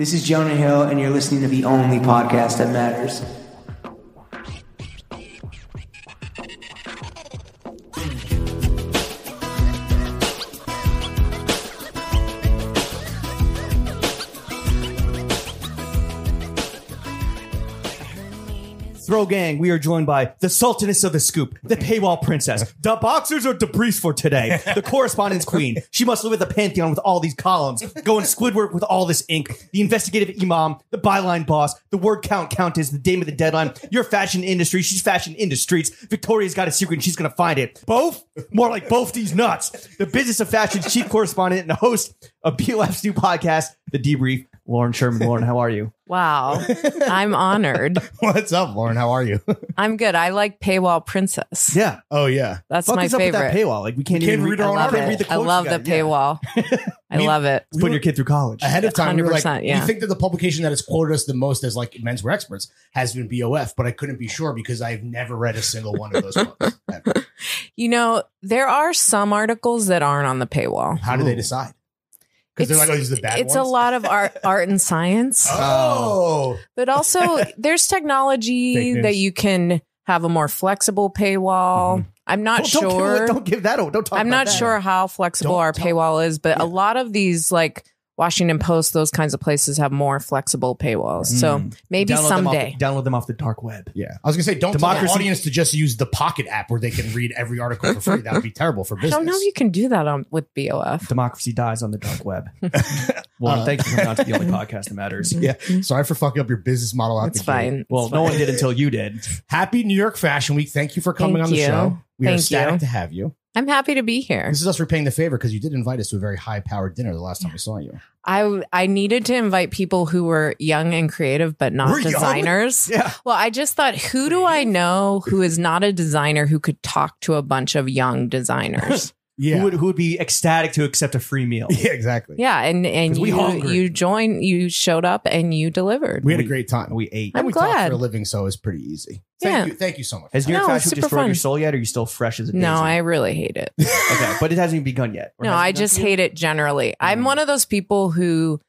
This is Jonah Hill, and you're listening to the only podcast that matters. Throw Gang, we are joined by the Sultaness of the Scoop, the Paywall Princess, the Boxers or Debris for today, the Correspondence Queen. She must live at the Pantheon with all these columns, going Squidward with all this ink, the Investigative Imam, the Byline Boss, the Word Count Countess, the Dame of the Deadline, your fashion industry, she's fashion in the streets, Victoria's got a secret and she's going to find it. Both? More like both these nuts. The Business of Fashion's chief correspondent and the host of BLF's new podcast, The Debrief, Lauren Sherman. Lauren, how are you? Wow. I'm honored. What's up, Lauren? How are you? I'm good. I like Paywall Princess. Yeah. Oh, yeah. That's Fuck my is up with favorite. that paywall. Like we can't even read our own I love article. it. I love the paywall. I love it. It's putting your kid through college. Ahead of time, we were like, 100%, yeah. we think that the publication that has quoted us the most as like menswear experts has been BOF, but I couldn't be sure because I've never read a single one of those books. Ever. You know, there are some articles that aren't on the paywall. How do they decide? Because they're like, oh, these are the bad It's ones? a lot of art and science. Oh. But also, there's Fake technology news. that you can have a more flexible paywall. I'm not sure. Don't give that. Don't talk. I'm about not that. sure how flexible Don't our tell- paywall is, but Yeah. a lot of these, like Washington Post, those kinds of places have more flexible paywalls. So maybe someday. Download them off the dark web. Yeah. I was going to say, don't tell Democracy- the audience to just use the Pocket app where they can read every article for free. That would be terrible for I business. don't know if you can do that with BOF. Democracy dies on the dark web. Lauren, thank you for coming out to the only podcast that matters. Yeah. Sorry for fucking up your business model out It's the gate. fine. Well, It's no fine. one did until you did. Happy New York Fashion Week. Thank you for coming Thank on the you. show. We are Thank ecstatic you. to have you. I'm happy to be here. This is us repaying the favor because you did invite us to a very high-powered dinner the last time we saw you. I needed to invite people who were young and creative, but not We're young? designers. Yeah. Well, I just thought, who do I know who is not a designer who could talk to a bunch of young designers? Yeah. Who would be ecstatic to accept a free meal? Yeah, exactly. Yeah, and 'Cause we hungry. you showed up and you delivered. We had a great time. We ate. And I'm we talk glad. for a living, so it's pretty easy. Yeah. Thank you so much. Has New York No, Fashion it's Week super destroyed your fun. soul yet? Or are you still fresh as a daisy? No, I really hate it. Okay, but it hasn't even begun yet. Or No, has it I begun just for you? hate it generally. I'm one of those people who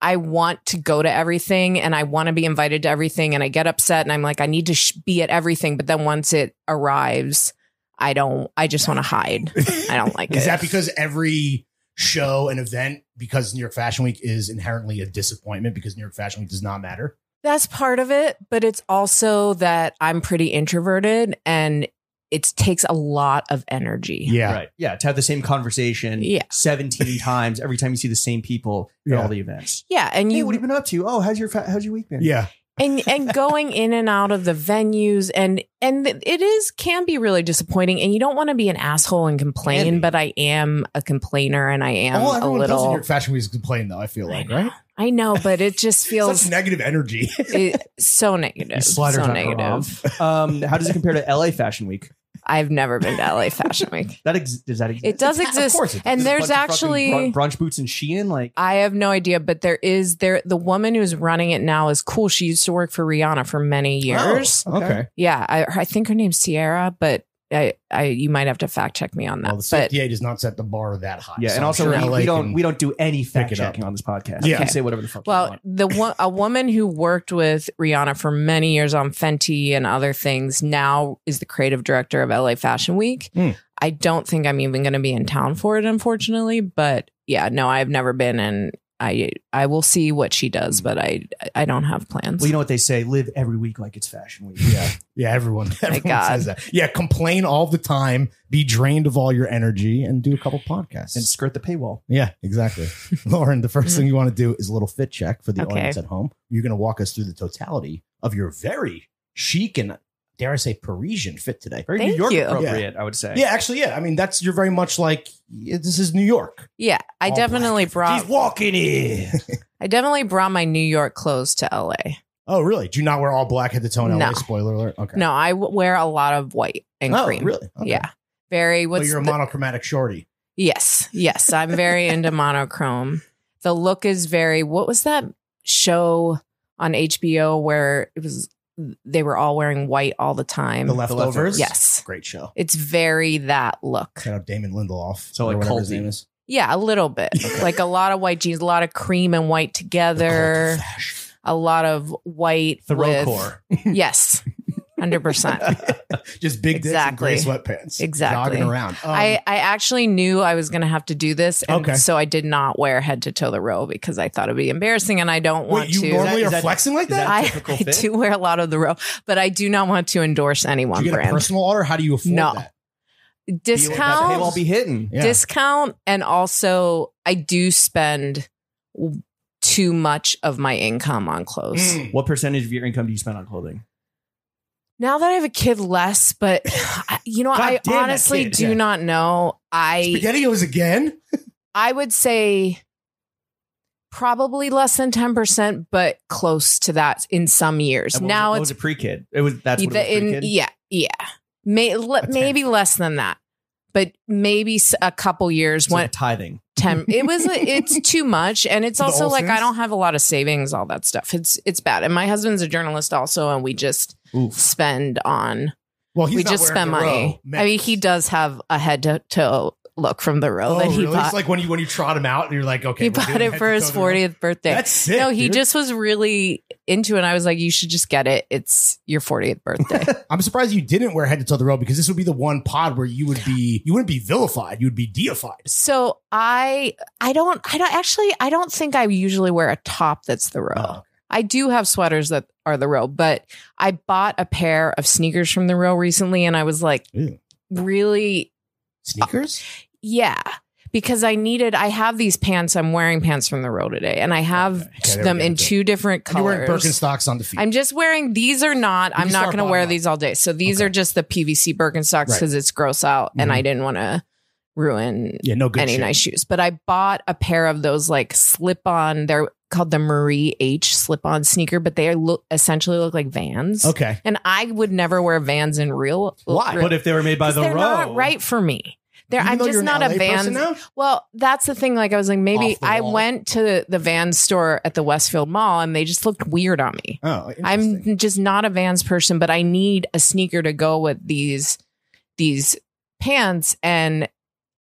I want to go to everything and I want to be invited to everything and I get upset and I'm like, I need to be at everything. But then once it arrives, I just want to hide. I don't like it. Is that because every show and event, because New York Fashion Week is inherently a disappointment because New York Fashion Week does not matter? That's part of it, but it's also that I'm pretty introverted and it takes a lot of energy. Yeah. Right. Yeah. To have the same conversation Yeah. 17 times every time you see the same people at all the events. Yeah, and Hey, you what have you been up to? Oh, how's your week been? Yeah. and going in and out of the venues and it can be really disappointing and you don't want to be an asshole and complain, Can be. but I am a complainer and I am All a everyone does in New little York Fashion Week is complain, though, I feel like, right? I know, but it just feels Such negative energy. so negative. Sliders So on negative. How does it compare to LA Fashion Week? I've never been to LA Fashion Week. Does that exist? It does Of exist. course it does. And There's there's a bunch of fucking actually brunch boots and Shein. Like, I have no idea, but the woman who's running it now is cool. She used to work for Rihanna for many years. Oh, okay. Yeah, I think her name's Sierra, but you might have to fact check me on that. Well, the but CFDA does not set the bar that high. yeah, So and I'm also sure LA we can don't do any fact pick it up. checking on this podcast. Yeah. You can say whatever the fuck. you well, want. a woman who worked with Rihanna for many years on Fenty and other things now is the creative director of LA Fashion Week. Mm. I don't think I'm even going to be in town for it, unfortunately. But yeah, no, I've never been, and I will see what she does, but I don't have plans. Well, you know what they say: live every week like it's Fashion Week. Yeah, everyone God. says that. Yeah, complain all the time, be drained of all your energy, and do a couple podcasts. And skirt the paywall. Yeah, exactly. Lauren, the first thing you want to do is a little fit check for the Okay. audience at home. You're going to walk us through the totality of your very chic and, dare I say, Parisian fit today. Very Thank New York you. appropriate, I would say. Yeah, actually, yeah. I mean, you're very much like, this is New York. yeah, I All definitely black. She's walking in. brought my New York clothes to LA. Oh, really? Do you not wear all black head to toe in LA? No. Spoiler alert. Okay. No, I wear a lot of white and Oh, cream. really? Okay. Yeah, very. But What's you're a monochromatic shorty. Yes, I'm very into monochrome. The look is very. What was that show on HBO where they were all wearing white all the time? The Leftovers? Yes. Great show. It's very that look. Shout out Damon Lindelof. So, or like, whatever his culty. name is. Yeah, a little bit. Like a lot of white jeans, a lot of cream and white together, a lot of white Thoreau-core. Yes, 100%. Just big dicks and gray sweatpants. Exactly. Jogging around. I actually knew I was going to have to do this. And Okay. so I did not wear head to toe the row because I thought it'd be embarrassing and I don't want Wait, you to. normally Is are that- flexing like is that- that? I typical fit? do wear a lot of the row, but I do not want to endorse any Do one you get brand. a personal order? How do you afford No. that? That Discount. paywall be hitting. Yeah. Discount, and also I do spend too much of my income on clothes. Mm. What percentage of your income do you spend on clothing? Now that I have a kid, less, but you know, God I damn that honestly kid. do Yeah. not know. SpaghettiOs again? I would say probably less than 10%, but close to that in some years. And Now what it's was it pre-kid? That's what it was pre-kid? yeah. Maybe less than that, but maybe a couple years So went tithing. 10. It's too much, and it's The also like I Olsons? don't have a lot of savings, all that stuff. It's bad. And my husband's a journalist also, and we just Oof. spend on. Well, he's We not just wearing spend the money. row. I mean, he does have a head to toe look from the row Oh, that he really? bought. It's like when you trot him out and you're like, okay. He we're bought doing it head for to his toe the row. 40th birthday. That's sick. No, he dude. just was really into it. And I was like, you should just get it. It's your 40th birthday. I'm surprised you didn't wear head to toe the row because this would be the one pod where you wouldn't be vilified. You would be deified. So I don't think I usually wear a top that's the row. Oh, okay. I do have sweaters that are the row, but I bought a pair of sneakers from the row recently and I was like, Ew. really? Sneakers? Yeah. Because I have these pants. I'm wearing pants from the row today and I have Okay, them there we in go. 2 different And you're wearing colors. Birkenstocks on the feet. I'm just wearing, these are not, I'm can not start going to wear bottom up. these all day. So these Okay. are just the PVC Birkenstocks Right. because it's gross out and Mhm. I didn't want to ruin yeah, no good any shit. nice shoes. But I bought a pair of those like slip on, they're called the Marie H slip on sneaker, but they essentially look like Vans. Okay. And I would never wear Vans in real. Why? But if they were made by 'cause the they're row. not right for me. Even I'm though just you're an not a LA person Vans. now? Well, that's the thing. Like I was like, maybe Off the I wall. went to the Vans store at the Westfield Mall and they just looked weird on me. Oh, interesting. I'm just not a Vans person, but I need a sneaker to go with these pants. And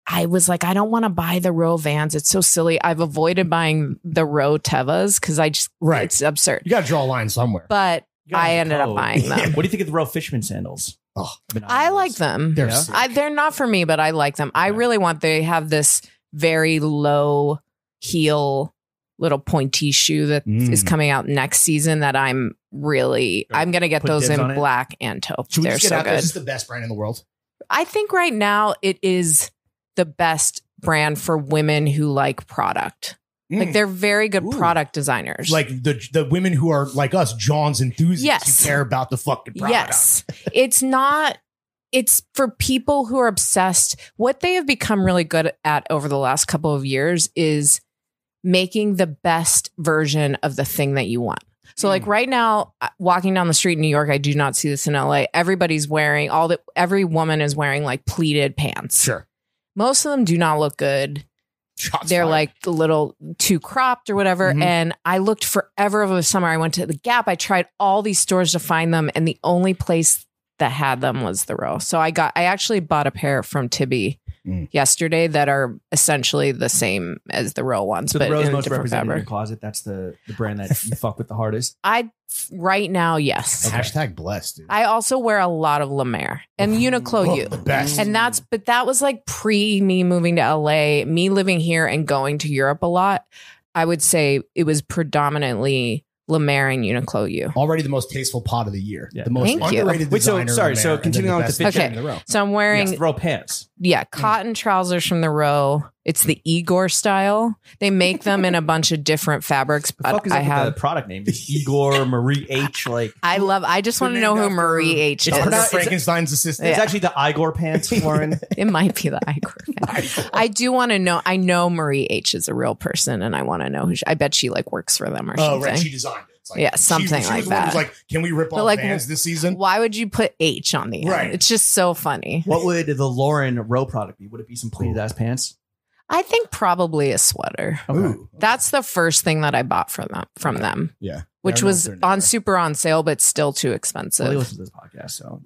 I was like, I don't want to buy the row Vans. It's so silly. I've avoided buying the row Tevas because Right. it's absurd. You got to draw a line somewhere. But You gotta I have a ended up code. buying them. What do you think of the row fisherman sandals? Oh, I like them. they're Yeah. sick. They're not for me, but I like them. I really they have this very low heel little pointy shoe that is coming out next season that I'm going to get Put those dibs in on it? black and taupe. Should we They're just get so out there? good. This is the best brand in the world. I think right now it is the best brand for women who like product. Like they're very good Ooh. product designers. Like the women who are like us, John's enthusiasts Yes. who care about the fucking product. yes. It's for people who are obsessed. What they have become really good at over the last couple of years is making the best version of the thing that you want. So like right now, walking down the street in New York, I do not see this in LA. Everybody's wearing every woman is wearing like pleated pants. Sure. Most of them do not look good. Shots They're fired. like a little too cropped or whatever. Mhm. And I looked forever over the summer. I went to the Gap. I tried all these stores to find them. And the only place that had them was the row. So I actually bought a pair from Tibby yesterday that are essentially the same as the row ones, So but the row's in a most different represented in your fabric. closet. That's the brand that you fuck with the hardest. Right now, yes. Hashtag blessed, dude. I also wear a lot of La Mer and Uniqlo Oh, U. the best. And that was like pre me moving to LA, me living here and going to Europe a lot. I would say it was predominantly La Mer and Uniqlo U. Already the most tasteful pod of the year. Yeah. The most Thank you. underrated Wait, so- designer. sorry, of so Amer, and then continuing on with best the fit designer check. in the row. So I'm wearing Yes, row pants. cotton trousers from the row. It's the Igor style. They make them in a bunch of different fabrics. The fuck is I up with have the product name? Igor, Marie H. Like I just want to know who Marie H It's is. not- Frankenstein's assistant. it's actually the Igor pants, Lauren. It might be the Igor. I do want to know. I know Marie H is a real person, and I want to know who. I bet she like works for them or Oh, something. right. She designed it. It's like, Yeah, something she like was the one who was that. like, can we rip But off like, Vans this season? Why would you put H on the end? Right. It's just so funny. What would the Lauren row product be? Would it be some pleated ass pants? I think probably a sweater. Ooh. That's the first thing that I bought from them, Yeah. which was super on sale, but still too expensive. Well, they listen to this podcast, so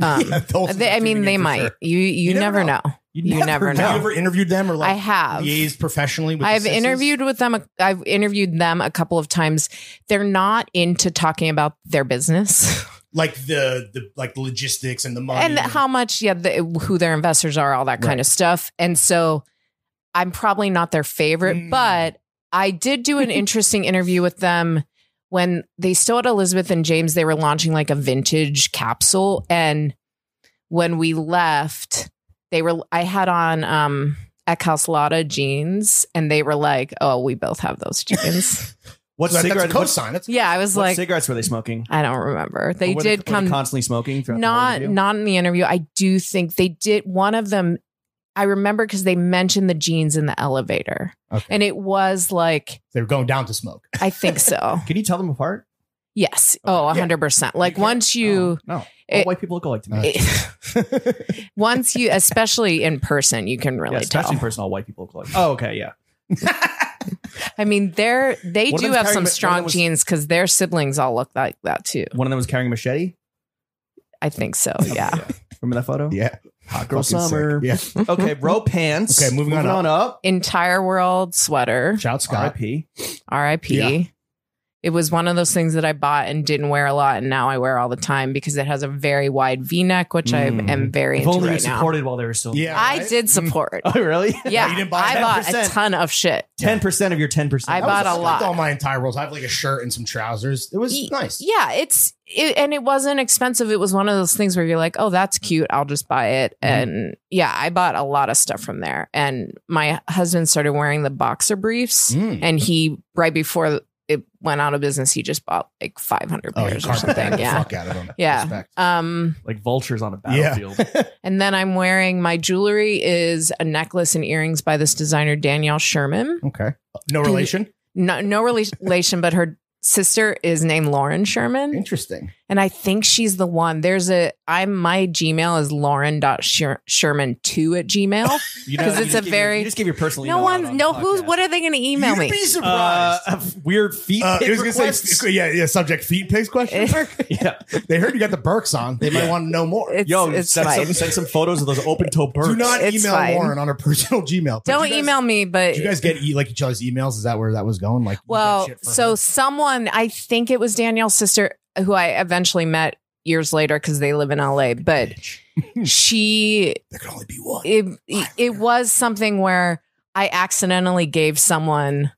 They might. Sure. You never know. You never know. Have you ever interviewed them or like I have liaised professionally with I've the sisters? interviewed with them. I've interviewed them a couple of times. They're not into talking about their business. Like the logistics and the money and how much, who their investors are, all that kind of stuff. And so I'm probably not their favorite, but I did do an interesting interview with them when they still had Elizabeth and James. They were launching like a vintage capsule. And when we left, I had on Eckhouse Lotta jeans, and they were like, "Oh, we both have those jeans." What so cigarette? That's a cosign. Yeah, I was what like, cigarettes were they smoking? I don't remember. They Were did were come they constantly smoking. throughout the whole not interview? not in the interview. I do think they did. One of them, I remember because they mentioned the jeans in the elevator, and it was like they were going down to smoke. I think so. Can you tell them apart? Yes. Oh, 100%. Like once you, no, all white people look alike to me. once you, especially in person, you can really Especially tell. in person, all white people look alike. Oh, okay, yeah. I mean, they One of do them's have carrying some one strong of them was- genes because their siblings all look like that too. One of them was carrying a machete. I think so. Yeah. Remember that photo? Yeah. Hot girl Fucking summer. sick. Yeah. Okay, bro pants. Okay, moving on up. Entire world sweater. Shout Scott. R.I.P. R.I.P. Yeah. It was one of those things that I bought and didn't wear a lot, and now I wear all the time because it has a very wide V-neck, which I am very If into only you right now. supported while they were still. Yeah. I right? did support. Oh, really? Yeah, You didn't buy I bought a 10%. ton of shit. 10% of your 10%. I bought a I lot. liked all my entire rolls. I have like a shirt and some trousers. It was nice. Yeah, and it wasn't expensive. It was one of those things where you're like, oh, that's cute. I'll just buy it. And yeah, I bought a lot of stuff from there. And my husband started wearing the boxer briefs, and he, right before it went out of business, he just bought like 500 pairs or something. The Yeah. fuck out of them. Yeah. Respect. like vultures on a battlefield. And then I'm wearing, my jewelry is a necklace and earrings by this designer, Danielle Sherman. Okay. No relation? No relation, but her sister is named Lauren Sherman. Interesting. And I think she's the one. My Gmail is lauren.sherman2@gmail. Because it's a very, You just give your personal no email. one, no, what are they going to email me? You'd be surprised. Weird feet I pic was gonna requests. say, yeah, subject feet pics question mark. Yeah. They heard you got the Birks on. They might want to know more. It's fine. send some photos of those open toe birds. Do not It's email fine. Lauren on her personal Gmail. But Don't you guys- email me, but Do you guys get like each other's emails? Is that where that was going? Like, you well, get shit for so her? someone, I think it was Danielle's sister, who I eventually met years later because they live in LA, but she, there can only be one. it was something where I accidentally gave someone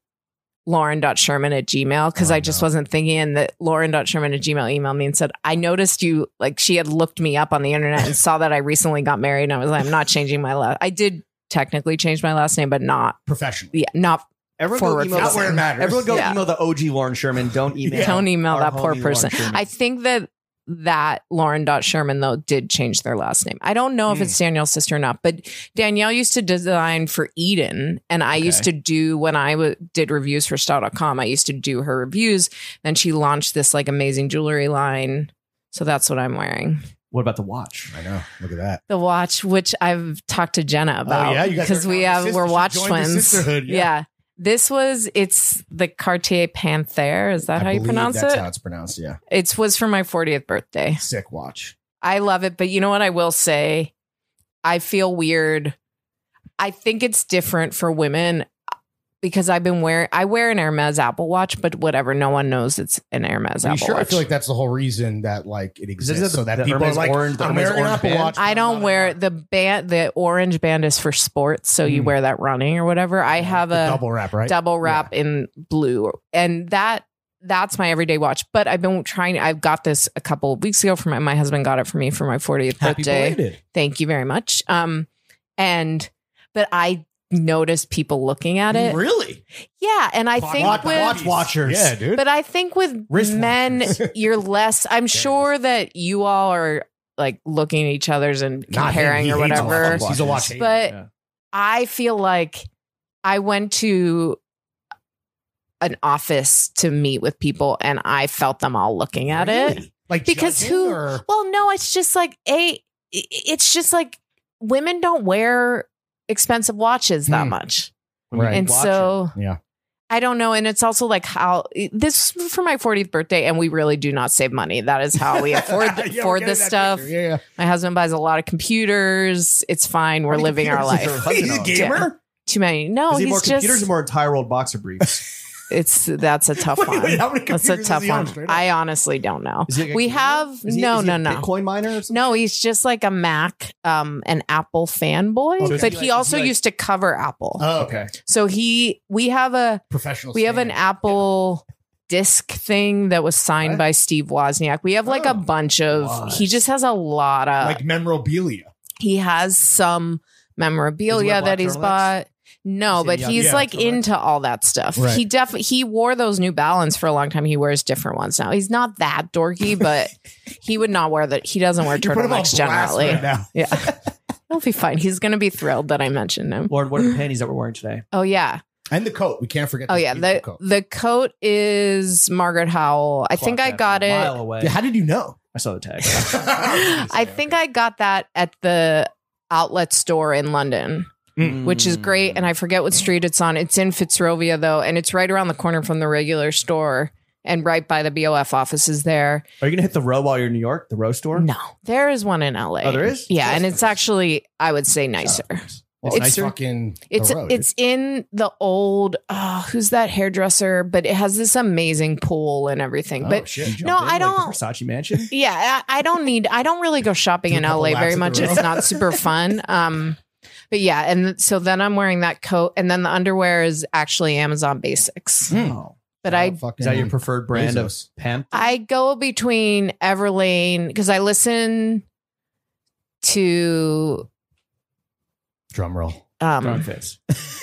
lauren.sherman@gmail because I just wasn't thinking, and that lauren.sherman@gmail emailed me and said, I noticed you, like she had looked me up on the internet and saw that I recently got married, and I was like, I'm not changing my last, I did technically change my last name, but not, Professionally. yeah, not Everyone forward go email facing. Not where it matters. Everyone go Yeah. email the OG Lauren Sherman. Don't email. Don't email our that poor homie person. Lauren Sherman. I think that Lauren.Sherman, though, did change their last name. I don't know if it's Danielle's sister or not, but Danielle used to design for Eden. And I used to do, when I did reviews for Style.com, I used to do her reviews. Then she launched this like amazing jewelry line. So that's what I'm wearing. What about the watch? I know. Look at that. The watch, which I've talked to Jenna about. yeah? You guys because are we now have, sisters. we're You watch joined the twins. sisterhood, yeah. It's the Cartier Panther. Is that how you believe pronounce that's it? how it's pronounced. Yeah. It was for my 40th birthday. Sick watch. I love it. But you know what I will say? I feel weird. I think it's different for women because I wear an Hermes Apple Watch, but whatever. No one knows it's an Hermes Are you Apple sure? Watch. I feel like that's the whole reason that like it Is exists, that so that the people are Hermes like, orange- the I'm Hermes wearing an orange Apple band? Watch. I but don't I'm wear not. the band. The orange band is for sports, so you wear that running or whatever. I have The a double wrap, right? double wrap in blue, and that's my everyday watch. But I've been trying. I've got this a couple of weeks ago for my husband got it for me for my 40th Happy birthday. belated. Thank you very much. But I noticed people looking at it. Really? Yeah, and I think with watch watchers. Yeah, dude. but I think with Wrist men, watchers. you're less. I'm sure that you all are like looking at each other's and Not him. comparing He or hates whatever. watches. He's a watch hater. But Yeah. I feel like I went to an office to meet with people, and I felt them all looking at it. Really? Like Because judging, or- Well, no, it's just like it's just like women don't wear expensive watches that much. Right. And so Yeah. I don't know. And it's also like how this for my 40th birthday, and we really do not save money. That is how we afford this stuff. Yeah. My husband buys a lot of computers. It's fine. We're living our life. He's a gamer? Too many. No, Is he he's more computers just. or more entire world boxer briefs? That's a tough one. How many That's a computers tough is he on one. straight up? I honestly don't know. Is he like a We gamer? have Is he no. a Bitcoin miner or something? No, he's just like a Mac, an Apple fanboy, Oh, so is but he he like- also is he like- used to cover Apple. Oh, okay. So we have an Professional. Apple disc thing that was signed What? by Steve Wozniak. We have like a Oh, bunch of. what? He just has a lot of. like memorabilia. He has some memorabilia Does he wear that black he's turtlenecks? bought. No, Is he but young? he's Yeah, like turtleneck. into all that stuff. Right. He wore those New Balance for a long time. He wears different ones now. He's not that dorky, but he would not wear that. He doesn't wear You put him on turtlenecks blast generally. right now. Yeah. He'll be fine. He's going to be thrilled that I mentioned him. Lauren, what are the panties that we're wearing today? Oh, yeah. And the coat. We can't forget. Oh, this yeah. beautiful The coat is Margaret Howell. I think I got A it. mile away. How did you know? I saw the tag. I think I got that at the outlet store in London, which is great. And I forget what street it's on. It's in Fitzrovia, though. And it's right around the corner from the regular store and right by the BOF offices there. Are you gonna hit the row while you're in New York? The row store? No, there is one in LA. Oh, there is? Yeah. And it's actually, I would say, nicer. Well, It's- it's fucking. It's the road. it's in the old who's that hairdresser? But it has this amazing pool and everything. Oh, but shit. no, I Like the don't. Versace mansion. Yeah, I don't really go shopping Do a in couple LA laps very at the much. row. It's not super fun. But yeah, and so then I'm wearing that coat, and then the underwear is actually Amazon Basics. Oh. But I Is that your preferred brand of Bezos. pant? I go between Everlane because I listen to drum roll? Drunk fits.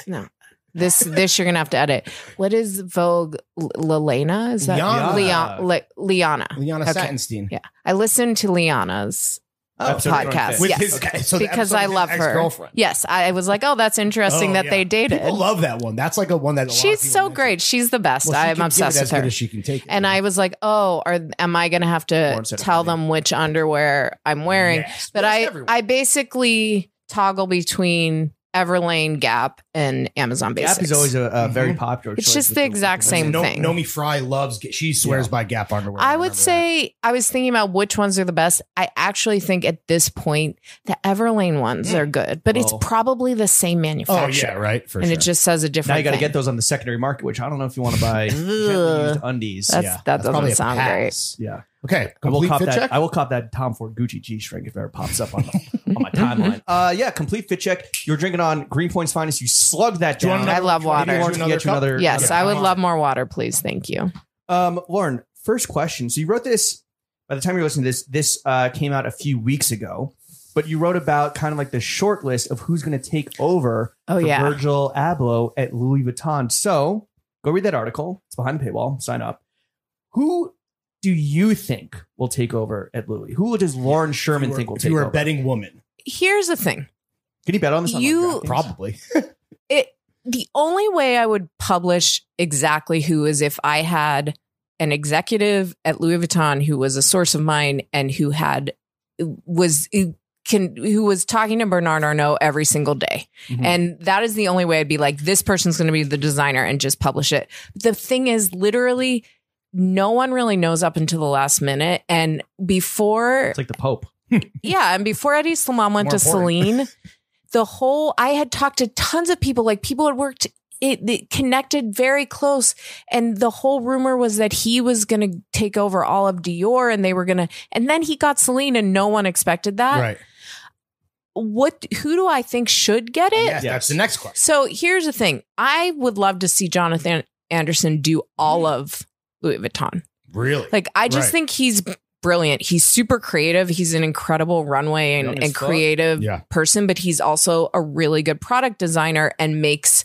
no. This you're gonna have to edit. What is Vogue Lelena? Is that Liana? Liana Okay. Satinstein. Yeah, I listen to Liana's Episode of Drunk podcast. Fits. With Yes. his guy. So the because episode I of his love her. ex-girlfriend. Yes, I was like, oh, that's interesting Oh, that yeah. they dated. People love that one. That's like a one that a lot of She's people so mention. great. She's the best. Well, she I'm can give obsessed it with as good her. as she can take it. And I was like, oh, am I going to have to Lauren said it tell for me. them which underwear I'm wearing? Yes. But Yes, everyone. I basically toggle between Everlane, Gap, and Amazon Basics. Gap is always a very popular. It's choice just with the the- exact with the- same No- thing. Nomi Fry loves. She swears by Gap underwear. I remember would say I was thinking about which ones are the best. I actually think at this point the Everlane ones are good, but it's Well- probably the same that. Oh manufacturer. yeah, right. For and sure. it just says a Now different. you got to thing. get those on the secondary market, which I don't know if you want to buy gently used undies. That's- that doesn't probably a sound pass. Yeah, Okay, I will complete cop fit that. check. I will cop that Tom Ford Gucci G string if it ever pops up on my timeline. Yeah, complete fit check. You're drinking on Greenpoint's Finest. You slugged that Do you want down. I love do you want water. me to Lauren, get to get you cup? another. Yes, another I would cup. love more water, please. Thank you. Lauren, first question. So you wrote this. By the time you're listening to this came out a few weeks ago. But you wrote about kind of like the short list of who's going to take over Oh, for yeah. Virgil Abloh at Louis Vuitton. So go read that article. It's behind the paywall. Sign up. Who do you think will take over at Louis? Who does Lauren Sherman think will If take you were over? a betting woman, Here's the thing. Can you bet on this? You- on DraftKings? probably. The only way I would publish exactly who is if I had an executive at Louis Vuitton who was a source of mine and who was talking to Bernard Arnault every single day. Mhm. And that is the only way I'd be like, this person's going to be the designer and just publish it. The thing is, literally, no one really knows up until the last minute. And before, It's like the Pope. yeah, and before Eddie Slimane went More to important. Celine, I had talked to tons of people, like people had worked it connected very close. And the whole rumor was that he was going to take over all of Dior and they were going to, and then he got Celine and no one expected that. Right. Who do I think should get it? Yes, that's the next question. So here's the thing. I would love to see Jonathan Anderson do all of Louis Vuitton. Really? Like, I just Right. think he's brilliant. He's super creative. He's an incredible runway Young as and fuck. creative Yeah. person, but he's also a really good product designer and makes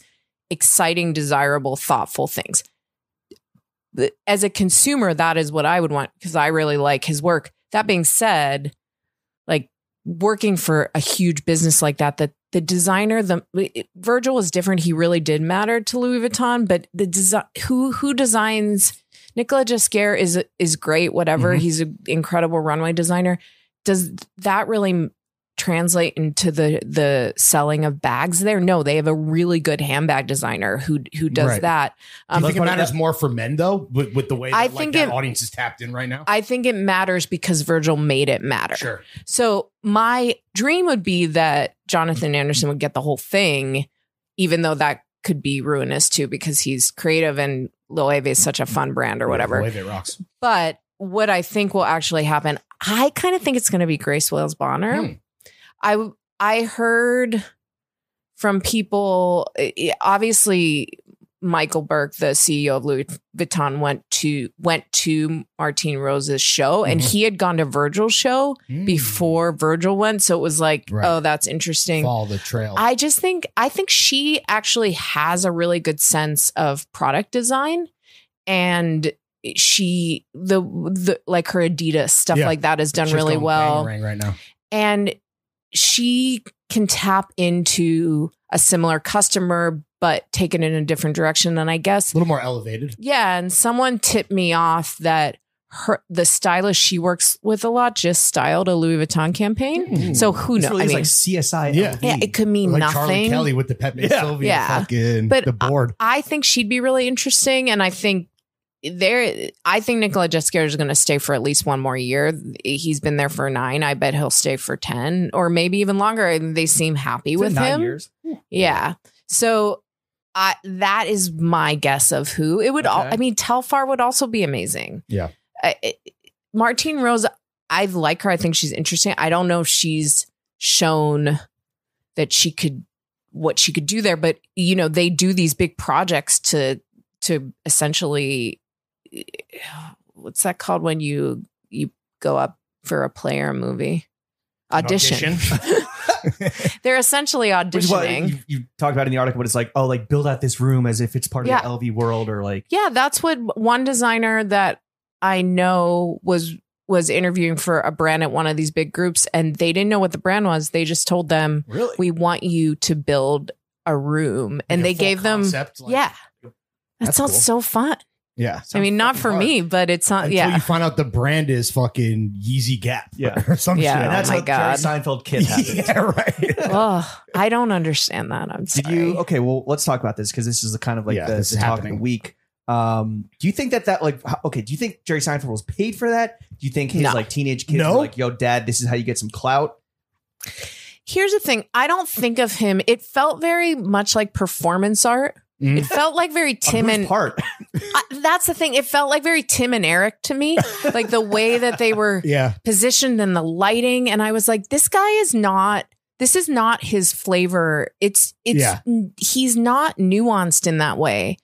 exciting, desirable, thoughtful things. As a consumer, that is what I would want because I really like his work. That being said, like working for a huge business like that, the designer, Virgil is different. He really did matter to Louis Vuitton, but the design, who designs Nicolas Jesquer is great. Whatever, Mhm. he's an incredible runway designer. Does that really translate into the selling of bags there? No, they have a really good handbag designer who does Right. that. Do you think it matters more for men though, with the way that, I like, think that it- audience is tapped in right now? I think it matters because Virgil made it matter. Sure. So my dream would be that Jonathan Anderson would get the whole thing, even though that could be ruinous too, because he's creative and Loewe is such a fun brand or whatever. Loewe rocks. But what I think will actually happen, I kind of think it's going to be Grace Wales Bonner. I heard from people, obviously Michael Burke, the CEO of Louis Vuitton, went to Martine Rose's show, and he had gone to Virgil's show before Virgil went. So it was like, Right. oh, that's interesting. Follow the trail. I think she actually has a really good sense of product design, and she the like her Adidas stuff Yeah. like that is done Shit's really going well, bang right now. and she can tap into a similar customer but take it in a different direction. And I guess A little more elevated. yeah, and someone tipped me off that the stylist she works with a lot just styled a Louis Vuitton campaign. So who This knows? really I is mean, like CSI. Yeah. LV. yeah, it could mean Like nothing. Charlie Kelly with the Pepe Yeah. Sylvia Yeah. fucking But the board. I think she'd be really interesting, and I think Nicola Jesquier is going to stay for at least one more year. He's been there for 9. I bet he'll stay for 10 or maybe even longer. And they seem happy It's been with 9 him. years. Yeah. So that is my guess of who it would. Okay. I mean, Telfar would also be amazing. Yeah. Martine Rose, I like her. I think she's interesting. I don't know if she's shown that what she could do there, but you know, they do these big projects to essentially, what's that called when you go up for a play or a movie? Audition. They're essentially Which is what auditioning. you talked about in the article, but it's like, oh, like build out this room as if it's part Yeah. of the LV world, or like, Yeah, that's what one designer that I know was interviewing for a brand at one of these big groups, and they didn't know what the brand was. They just told them, Really? we want you to build a room. And Like a they full gave them, concept, like- yeah. That That's sounds cool. so fun. Yeah. I mean, not fucking for hard. me, but it's not, Until yeah. you find out the brand is fucking Yeezy Gap. Yeah. Or some Yeah. shit. and that's Oh my how Jerry God. Seinfeld kid happened. Yeah, right. Oh, I don't understand that. I'm Did sorry. you? Okay, well, let's talk about this because this is the kind of like Yeah, the this is talk of happening. the week. Do you think that like okay? Do you think Jerry Seinfeld was paid for that? Do you think his No. like teenage kids No. were like, "Yo, Dad, this is how you get some clout"? Here's the thing. I don't think of him. It felt very much like performance art. It felt like very Tim On whose and part. that's the thing. It felt like very Tim and Eric to me, like the way that they were Yeah. positioned and the lighting. And I was like, this is not his flavor. It's Yeah. he's not nuanced in that way.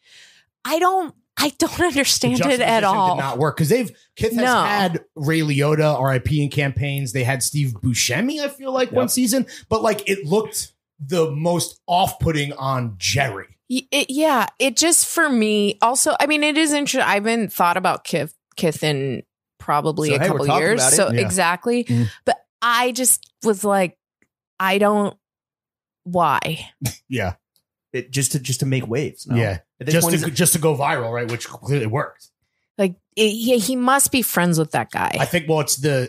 I don't understand it at Juxtaposition all. Did not work because Kith has No. had Ray Liotta RIP in campaigns. They had Steve Buscemi, I feel like, one season, but like it looked the most off-putting on Jerry. It just for me. Also, I mean, it is interesting. I haven't thought about Kith in probably So, a hey, we're couple talking years. about it. So Yeah. exactly, Mhm. but I just was like, I don't. Why? Yeah, Just to make waves. No? yeah, At this point, just to go viral, right? Which clearly worked. Like he must be friends with that guy. I think. Well,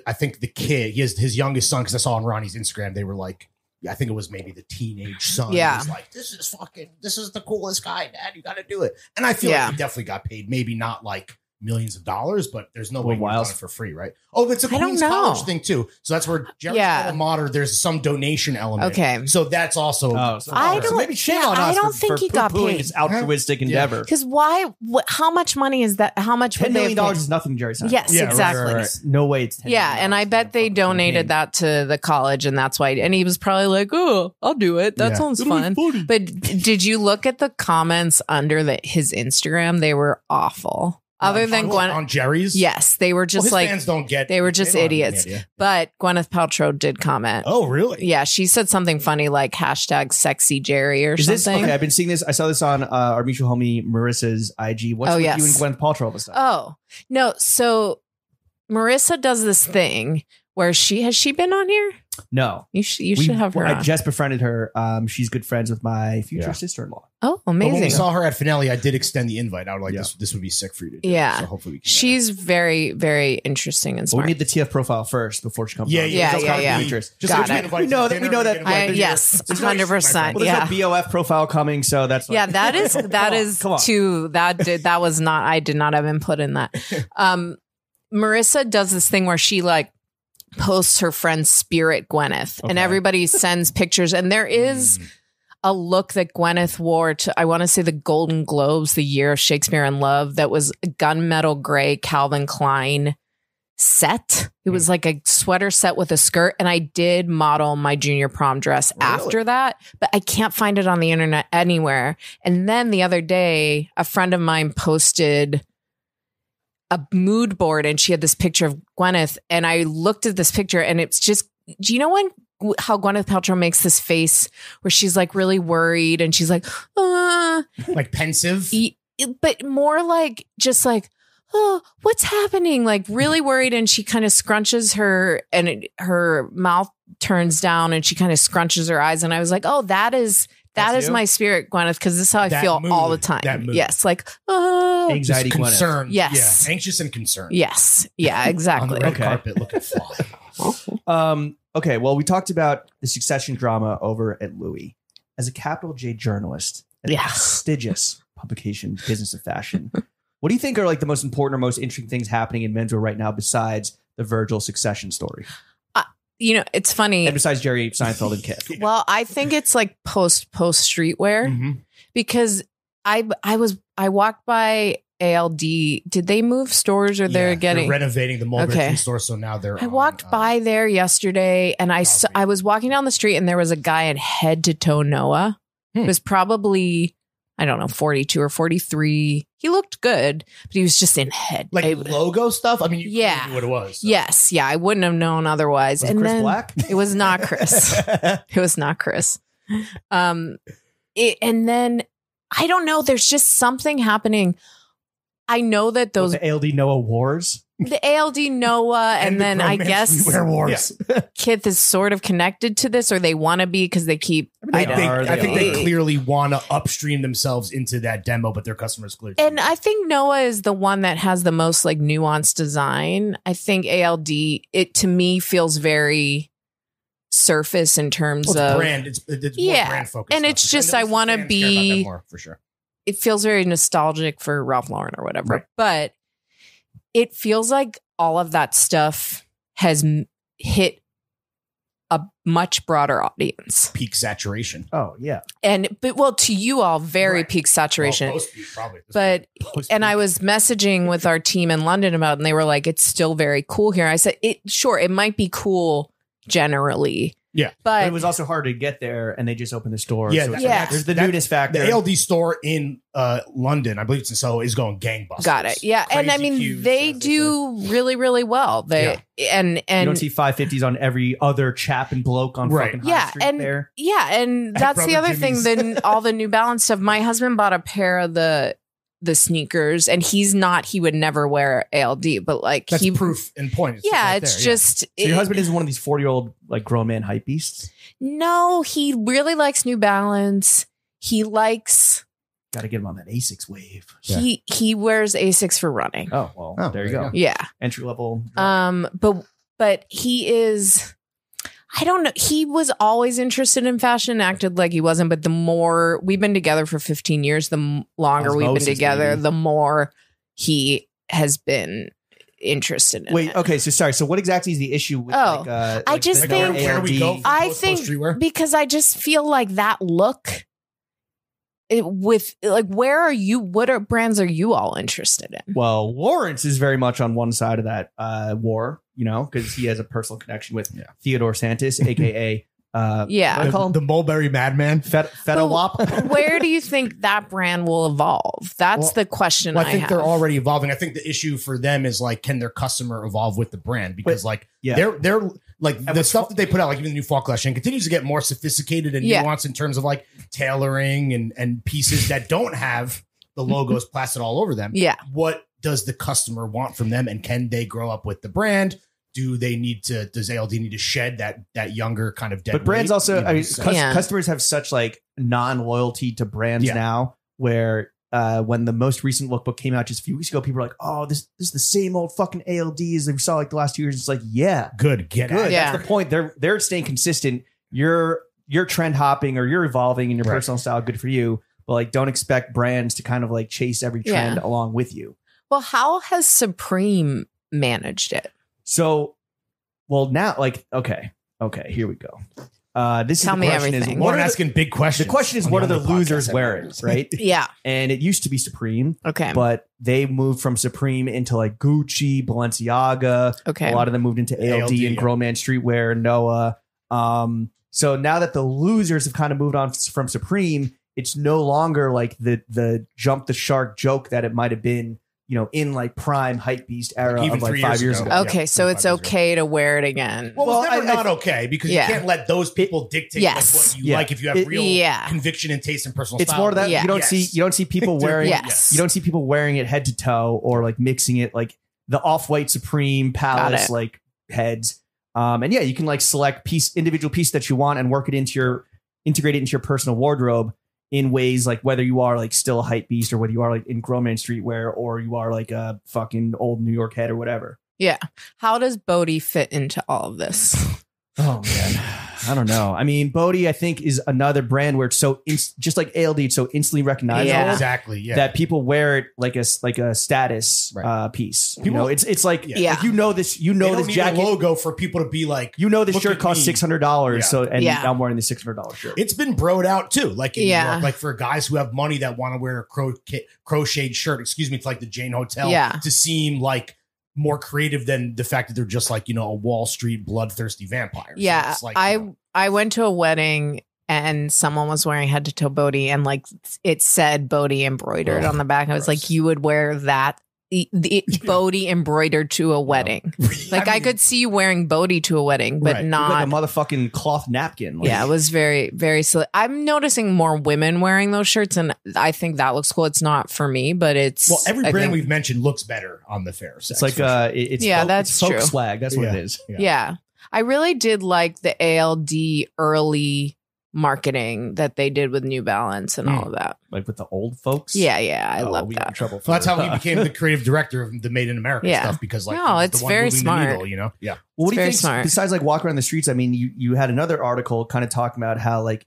I think the kid, his youngest son, because I saw on Ronnie's Instagram, they were like, I think it was maybe the teenage son. Yeah. was like, this is the coolest guy, Dad. You got to do it. And I feel Yeah. like he definitely got paid. Maybe not like millions of dollars, but there's no way he Wiles. done it for free, right? Oh, it's a I don't Queens know. College thing too. So that's where Jerry's Yeah. alma mater, there's some donation element. Okay. So that's also. Oh, so, I so don't- maybe shame yeah, on I us don't for, think for he got poo-pooing paid. this altruistic endeavor. Because why? How much money is that? How much $10 would they million have paid? is nothing, Jerry Seinfeld. Yes, Yeah, right, exactly. right. No way it's $10 Yeah, million and I bet they fucking donated campaign. that to the college, and that's why. And he was probably like, "Oh, I'll do it. That Yeah. sounds fun." But did you look at the comments under his Instagram? They were awful. Other than on Jerry's. yes, they were Well, just his like fans don't get. they were just don't have any idiots. idea. But Gwyneth Paltrow did comment. Oh, really? Yeah, she said something funny like #sexy Jerry or Is this something. okay? I've been seeing this. I saw this on our mutual homie Marissa's IG. What's Oh, with yes. you and Gwyneth Paltrow this time? Oh, no. So Marissa does this thing where has she been on here? No. You should have her I on. just befriended her. She's good friends with my future sister-in-law. Oh, But when we amazing. saw her at Finale, I did extend the invite. I was like, this would be sick for you to do. Yeah. So hopefully we can. She's very, very interesting and But smart. we need the TF profile first before she comes Yeah, on. yeah, Yeah, yeah, yeah. Interest. Just Got so it. we know that- we know that- Yes, There's 100%. Well, there's Yeah. no BOF profile coming, so that's Yeah, that is Come on. too. That was not. I did not have input in that. Marissa does this thing where she like posts her friend's Spirit Gwyneth, and Okay. everybody sends pictures. And there is a look that Gwyneth wore to, I want to say, the Golden Globes, the year of Shakespeare in Love, that was a gunmetal gray Calvin Klein set. It was like a sweater set with a skirt, and I did model my junior prom dress after that, but I can't find it on the internet anywhere. And then the other day, a friend of mine posted a mood board, and she had this picture of Gwyneth, and I looked at this picture, and it's just, do you know how Gwyneth Paltrow makes this face where she's like really worried and she's like, like pensive. but more like just like, oh, what's happening? Like really worried. And she kind of scrunches her mouth turns down, and she kind of scrunches her eyes. And I was like, oh, that is you? my Spirit Gwyneth, because this is how I That feel mood, all the time. that mood. Yes. Like, anxiety Just Gwyneth. concerned. Yes. Yeah. Anxious and concerned. yes. Yeah, On the exactly. red Okay. carpet looking fly. Okay, well, we talked about the succession drama over at Louis. As a capital J journalist at a prestigious publication, Business of Fashion, what do you think are like the most important or most interesting things happening in menswear right now besides the Virgil succession story? You know, it's funny. And besides Jerry Seinfeld and Kith? Well, I think it's like post streetwear Mhm. because I walked by ALD. Did they move stores, or they're getting? renovating the Mulberry Okay. Tree store, so now they're. I walked by there yesterday, and I was walking down the street, and there was a guy in head to toe Noah. It was probably, I don't know, 42 or 43. He looked good, but he was just in head. like I- logo stuff. I mean, you Yeah. knew what it was. So. Yes, yeah, I wouldn't have known otherwise. Was it and Chris then Black? it was not Chris. It was not Chris. And then I don't know. There's just something happening. I know that those The ALD Noah Wars? the ALD Noah, and the then I grown men guess streetwear wars. Kith is sort of connected to this, or they want to be because they keep. They I don't. are. I think They they are. clearly want to upstream themselves into that demo, but their customers clearly. And I think Noah is the one that has the most like nuanced design. I think ALD, it to me feels very surface in terms it's of brand. It's more Yeah. brand focused. And stuff. it's just, And I wanna fans care about that be- more, for sure. it feels very nostalgic for Ralph Lauren or whatever. Right. But it feels like all of that stuff has hit a much broader audience. Peak saturation. Oh, yeah. But well, to you all, very Right. peak saturation. Well, post-peak, probably. But Post-peak. and I was messaging with our team in London about it, and they were like, it's still very cool here. I said, it might be cool generally. Yeah. But But it was also hard to get there, and they just opened the store. Yeah, so it's Yeah. like, there's the that- newness factor. the ALD store in London, I believe it's in Soho, is going gangbusters. got it. Yeah. And I Crazy mean, queues, they as they do really, really well. They and you don't see 550s on every other chap and bloke on Right. fucking High Yeah, Street and there. yeah, and that's the Brother other thing. Jimmy's. Then all the New Balance stuff. My husband bought a pair of the sneakers, and he would never wear ALD, but like That's he, proof and point. yeah, right it's there, just So your husband is one of these 40-year-old like grown man hype beasts. no. He really likes New Balance. He likes Got to get him on that Asics wave. Yeah. he wears Asics for running. Oh well, Oh, there you go. Yeah. Entry level. But he is, I don't know. He was always interested in fashion, acted like he wasn't. But the more we've been together for 15 years, the longer we've been Osmosis, together, baby. the more he has been interested in Wait, it. okay. So sorry. So what exactly is the issue with Oh, like, just the think- Where we go ALD? for I post think streetwear? because I just feel like that look with like, where are you? What brands are you all interested in? Well, Lawrence is very much on one side of that war, you know, because he has a personal connection with Theodore Santis, aka Yeah. what do I call him? The Mulberry Madman. Feta Wop. Where do you think that brand will evolve? That's Well, the question Well, I I think have. they're already evolving. I think the issue for them is like, can their customer evolve with the brand? Because like yeah. they're like And the what's stuff that they put out, like even the new fall collection, continues to get more sophisticated and Yeah. nuanced in terms of like tailoring and pieces that don't have the logos plastered all over them. Yeah. What does the customer want from them, and can they grow up with the brand does ALD need to shed that younger kind of dead But brands weight? also, I mean, Yeah. customers have such like non-loyalty to brands Yeah. now, where when the most recent lookbook came out just a few weeks ago, people were like, "Oh, this is the same old fucking ALD as we saw like the last 2 years." It's like, yeah, Good. good. Yeah. That's the point. They're staying consistent. You're trend hopping or you're evolving in your Right. personal style. Good for you. But like, don't expect brands to kind of like chase every trend Yeah. along with you. Well, how has Supreme managed it? So, well, now, like, okay, here we go. This Tell is me the question: everything. is We're what are asking big the questions. question is on what are the only podcast losers that wearing, matters. right? Yeah. And it used to be Supreme, Okay. but they moved from Supreme into like Gucci, Balenciaga. Okay. A lot of them moved into ALD, ALD, and yeah. Grown Man Streetwear, Noah. So now that the losers have kind of moved on from Supreme, it's no longer like the jump the shark joke that it might have been, in like prime hype beast era Even of like 3 5 years years ago. ago. Okay, Yeah, so it's 25 years ago. okay to wear it again. Well, it's Well, never I- not okay because Yeah. you can't let those people dictate Yes. like, what you Yeah. like if you have It- real Yeah. conviction and taste and personal It's style. more that Yeah. you don't Yes. see people wearing Yes. you don't see people wearing it head to toe or like mixing it like the off-white Supreme Palace it. like heads. And yeah, you can like select individual piece that you want and integrate it into your personal wardrobe in ways like whether you are like still a hype beast or whether you are like in Grown Man Streetwear or you are like a fucking old New York head or whatever. Yeah. How does Bodhi fit into all of this? Oh man, I don't know. I mean, Bodhi, I think, is another brand where it's so just like ALD, it's so instantly recognizable Yeah. Exactly. Yeah. that people wear it like a status Right. piece. People- It's like, Yeah. like this, they don't this need jacket. a logo for people to be like, This look shirt at costs me. $600. Yeah. So and Yeah. I'm wearing the $600 shirt. It's been broed out too, like in Yeah. New York, like for guys who have money that want to wear a crocheted shirt, to like the Jane Hotel, Yeah. to seem like more creative than the fact that they're just like, a Wall Street bloodthirsty vampire. So Yeah. it's like, I went to a wedding and someone was wearing head to toe Bodhi and like it said Bodhi embroidered Ugh, on the back. I was gross. like, you would wear that Bodhi embroidered to a wedding. Like I mean, could see you wearing Bodhi to a wedding, but Right. not. like a motherfucking cloth napkin. Like, Yeah, it was very, very silly. I'm noticing more women wearing those shirts, and I think that looks cool. It's not for me, but it's well, every I brand think- we've mentioned looks better on the fair. it's like it's Yeah, folk, that's it's folk true. swag. That's what Yeah. it is. Yeah. I really did like the ALD early marketing that they did with New Balance and all of that. Like with the old folks. Yeah, I Oh, love we got in that. trouble. So that's how he became the creative director of the Made in America Yeah. stuff because like No, he was it's the one very moving smart. the needle, Yeah. Well, what do you very think? smart. Besides like walking around the streets, I mean, you had another article kind of talking about how like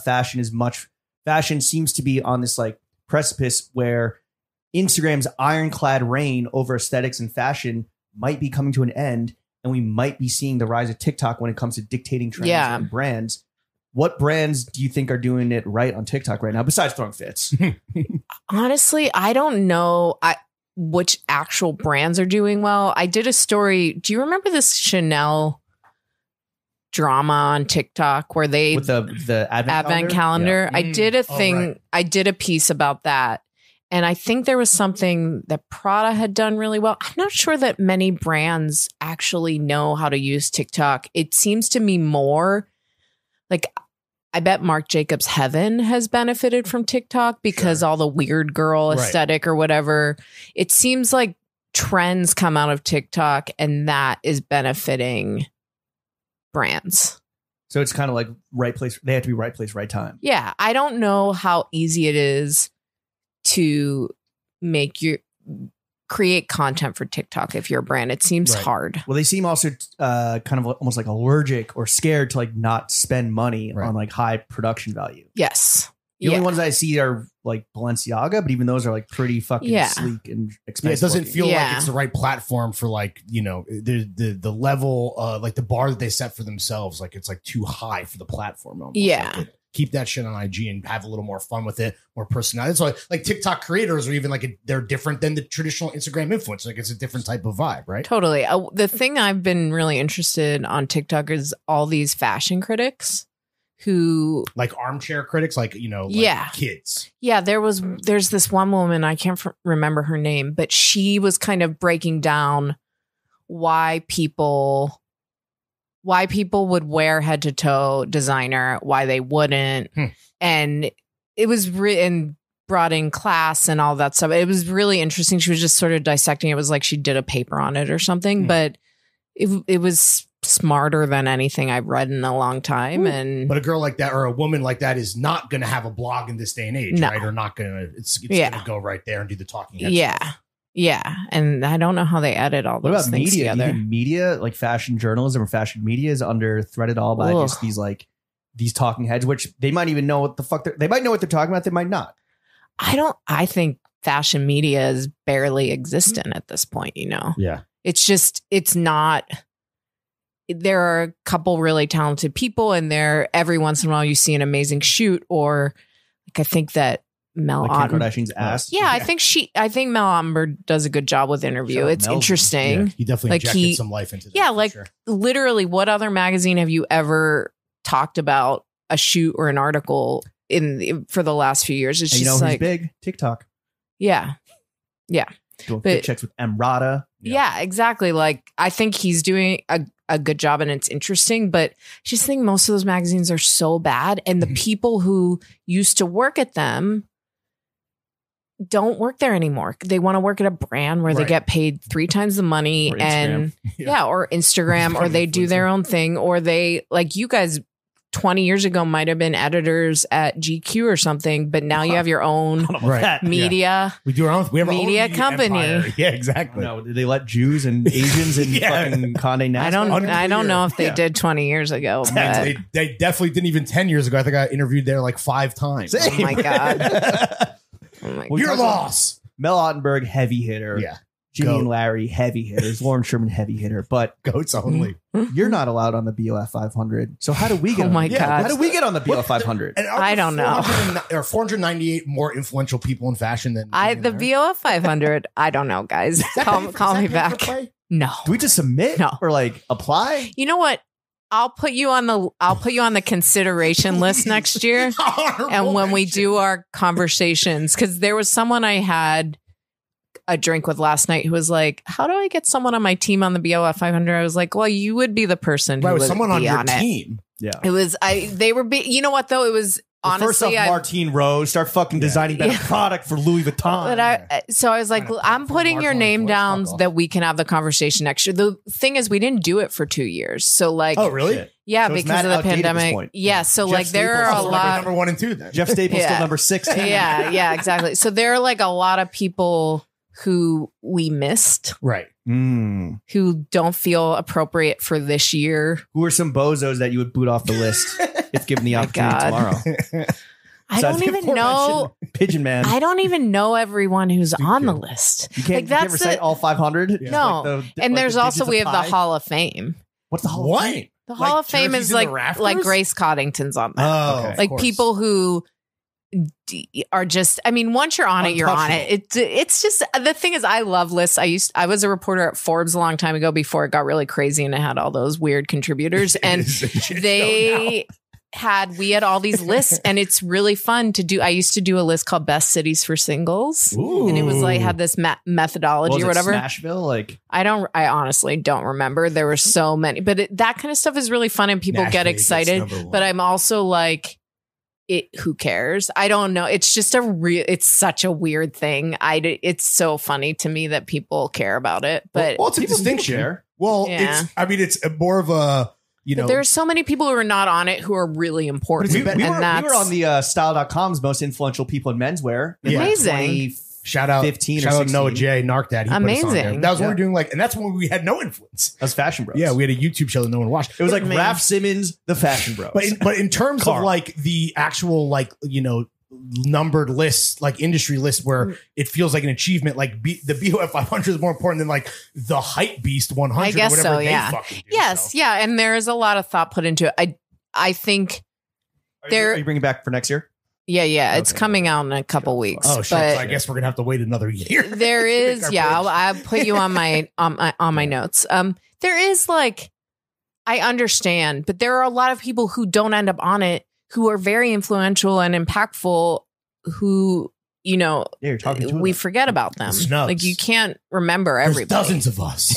fashion seems to be on this like precipice where Instagram's ironclad reign over aesthetics and fashion might be coming to an end, and we might be seeing the rise of TikTok when it comes to dictating trends Yeah. and brands. What brands do you think are doing it right on TikTok right now, besides throwing fits? Honestly, I don't know which actual brands are doing well. I did a story. Do you remember this Chanel drama on TikTok where they With the advent calendar? I Mm. did a Oh, thing. right. I did a piece about that. And I think there was something that Prada had done really well. I'm not sure that many brands actually know how to use TikTok. It seems to me more like I bet Marc Jacobs Heaven has benefited from TikTok because all the weird girl Right. aesthetic or whatever. It seems like trends come out of TikTok and that is benefiting brands. So it's kind of like right place. They have to be right place, right time. Yeah, I don't know how easy it is to create content for TikTok if you're a brand. It seems Right. hard. Well, they seem also kind of almost like allergic or scared to like not spend money Right. on like high production value. Yes. The only ones I see are like Balenciaga, but even those are like pretty fucking Yeah. sleek and Yeah, expensive. it doesn't looking. feel Yeah. like it's the right platform for like the level like the bar that they set for themselves. Like it's like too high for the platform. Almost. Yeah. Like, keep that shit on IG and have a little more fun with it, more personality. So like TikTok creators are even like they're different than the traditional Instagram influencers. Like it's a different type of vibe, right? Totally. The thing I've been really interested on TikTok is all these fashion critics who, Like armchair critics, like Yeah. kids. yeah, there's this one woman, I can't remember her name, but she was kind of breaking down why people would wear head to toe designer, why they wouldn't. And it was and brought in class and all that stuff. It was really interesting. She was just sort of dissecting. It was like she did a paper on it or something, but it was smarter than anything I've read in a long time. And But a girl like that or a woman like that is not going to have a blog in this day and age, right? Or not going to, it's going to go right there and do the talking head stuff. Yeah. And I don't know how they edit all What those about things media? together. Media, like fashion journolism or fashion media, is under threat at all by just these talking heads, which they might even know what the fuck they might know what they're talking about. They might not. I think fashion media is barely existent at this point, you know? Yeah. It's not, there are a couple really talented people and every once in a while you see an amazing shoot, or like, I think that Mel Kim Kardashian's ass. Yeah, I think Mel Ottenberg does a good job with interview. It's interesting. Yeah, he definitely injected some life into that. Yeah, literally, what other magazine have you ever talked about a shoot or an article for the last few years? It's and just who's big? TikTok. Yeah. Doing fit checks with Emrata. Yeah, exactly. Like, I think he's doing a good job and it's interesting, but I just think most of those magazines are so bad. And the people who used to work at them don't work there anymore. They want to work at a brand where they get paid 3 times the money, or Instagram, or they do their own thing, or they, like, you guys 20 years ago might have been editors at GQ or something, but now you have your own media. We do our own. We have media our own company. Empire. Yeah, exactly. No, did they let Jews and Asians and fucking Condé Nast? I don't know if they did 20 years ago. But They definitely didn't even 10 years ago. I think I interviewed there like 5 times. oh my god. Your loss. Mel Ottenberg, heavy hitter. Yeah. Jimmy and Larry, heavy hitters. Lauren Sherman, heavy hitter. But goats only. You're not allowed on the BOF 500. So how do we get? Oh my god! God. How do we get on the BOF 500? I don't know. There are 498 more influential people in fashion than the BOF 500. I don't know, guys. Call me back. No. Do we just submit? No. Or like apply? You know what? I'll put you on the consideration list next year. And when we do our conversations, because there was someone I had a drink with last night who was like, how do I get someone on my team on the BOF 500? I was like, well, you would be the person who would someone on be your on team. It. Yeah. It was, you know what though? It was honestly, first off, Martine Rose, start fucking designing better product for Louis Vuitton. But so I was like, I'm putting your name down that we can have the conversation next year. The thing is, we didn't do it for 2 years. So like, oh really? Yeah, so because of the pandemic. Yeah, so Jeff like there Staples are a lot. Number 1 and 2 then. Jeff Staples still number 16. Yeah, exactly. So there are like a lot of people who we missed, right? Who don't feel appropriate for this year. Who are some bozos that you would boot off the list if given the opportunity tomorrow? I don't even know. Pigeon Man. I don't even know everyone who's on the list. You can't, like, recite all 500? Yeah. No. And there's also, we have the Hall of Fame. What's the Hall of Fame? The Hall of Fame is like Grace Coddington's on that. Oh, okay. Like people who are just, I mean, once you're on it, you're on it. It's just, the thing is, I love lists. I was a reporter at Forbes a long time ago before it got really crazy and it had all those weird contributors. And we had all these lists, and it's really fun to do. I used to do a list called Best Cities for Singles. Ooh. And it was like, had this methodology or whatever. Smashville? Like, I honestly don't remember. There were so many, but that kind of stuff is really fun and people get excited. But I'm also like, who cares? I don't know. It's just it's such a weird thing. It's so funny to me that people care about it, but well, it's a distinction. Well, yeah. it's more of a, but there are so many people who are not on it who are really important. We were on the style.com's most influential people in menswear. Amazing. Shout out 15 shout or out Noah J, Narc Daddy. Amazing. That was when we were doing and that's when we had no influence. That was Fashion Bros. Yeah, we had a YouTube show that no one watched. It was like Raph Simmons, the Fashion Bros. But in terms of like the actual numbered lists, like industry lists where it feels like an achievement, like the BOF 500 is more important than like the Hype Beast 100. I guess or whatever so. Yeah. fucking do, yes. Yeah. And there is a lot of thought put into it. I think are you bringing it back for next year? Yeah. Okay. It's coming out in a couple weeks. Oh shit! So I guess we're gonna have to wait another year. There is. Yeah. I'll put you on my notes. There is I understand, but there are a lot of people who don't end up on it who are very influential and impactful who, you're talking to we forget about them. Snubs. Like you can't remember everybody. There's dozens of us.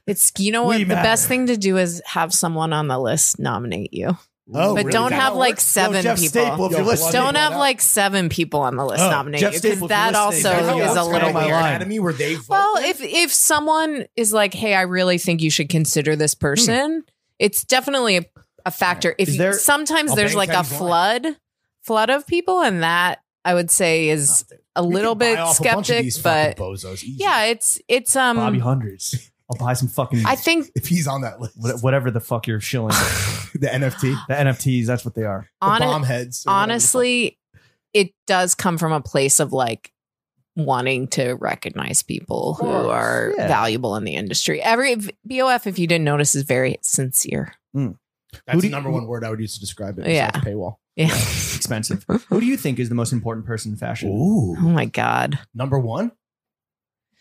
It's, what the best thing to do is have someone on the list nominate you. Oh, but really? don't Is that have how it like works? 7 Jeff people. Staple, if you're listening. Don't have like 7 people on the list nominated Jeff because Staple, if that you're also listening, Is that is how a it's little kinda like weird. Academy where they vote? Well, then? if someone is like, hey, I really think you should consider this person, it's definitely a factor. If Is there- sometimes I'll there's bang like a Teddy's line. flood of people, and that I would say is a We little could buy bit off a bunch of skeptic, these but fucking bozos, easy. yeah, it's Bobby hundreds. I'll buy some fucking I think if he's on that list, whatever the fuck you're shilling. the NFT, The NFTs, that's what they are. the bomb heads. or whatever the honestly, it does come from a place of like wanting to recognize people who course, are yeah. valuable in the industry. Every BOF, if you didn't notice, is very sincere. fuck. That's the number one word I would use to describe it. Yeah. besides paywall. Yeah. Expensive. Who do you think is the most important person in fashion? Ooh, Oh my God. number one.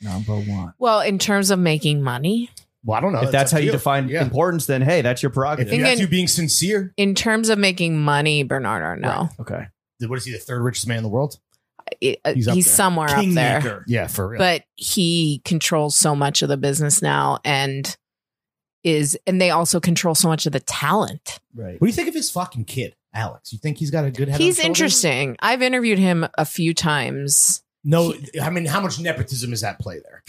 Number one. Well, in terms of making money, Well, I don't know. If that's up how to you define Yeah. importance, then hey, that's your If prerogative. think that's in- you being sincere, in terms of making money, Bernardo, no. Okay. what is he? The third richest man in the world? He's He's up there. somewhere up there. Kingmaker. Yeah, for real. But he controls so much of the business now and they also control so much of the talent. Right. What do you think of his fucking kid, Alex? You think he's got a good head? on He's his shoulders? interesting. I've interviewed him a few times. No, I mean, how much nepotism is at play there?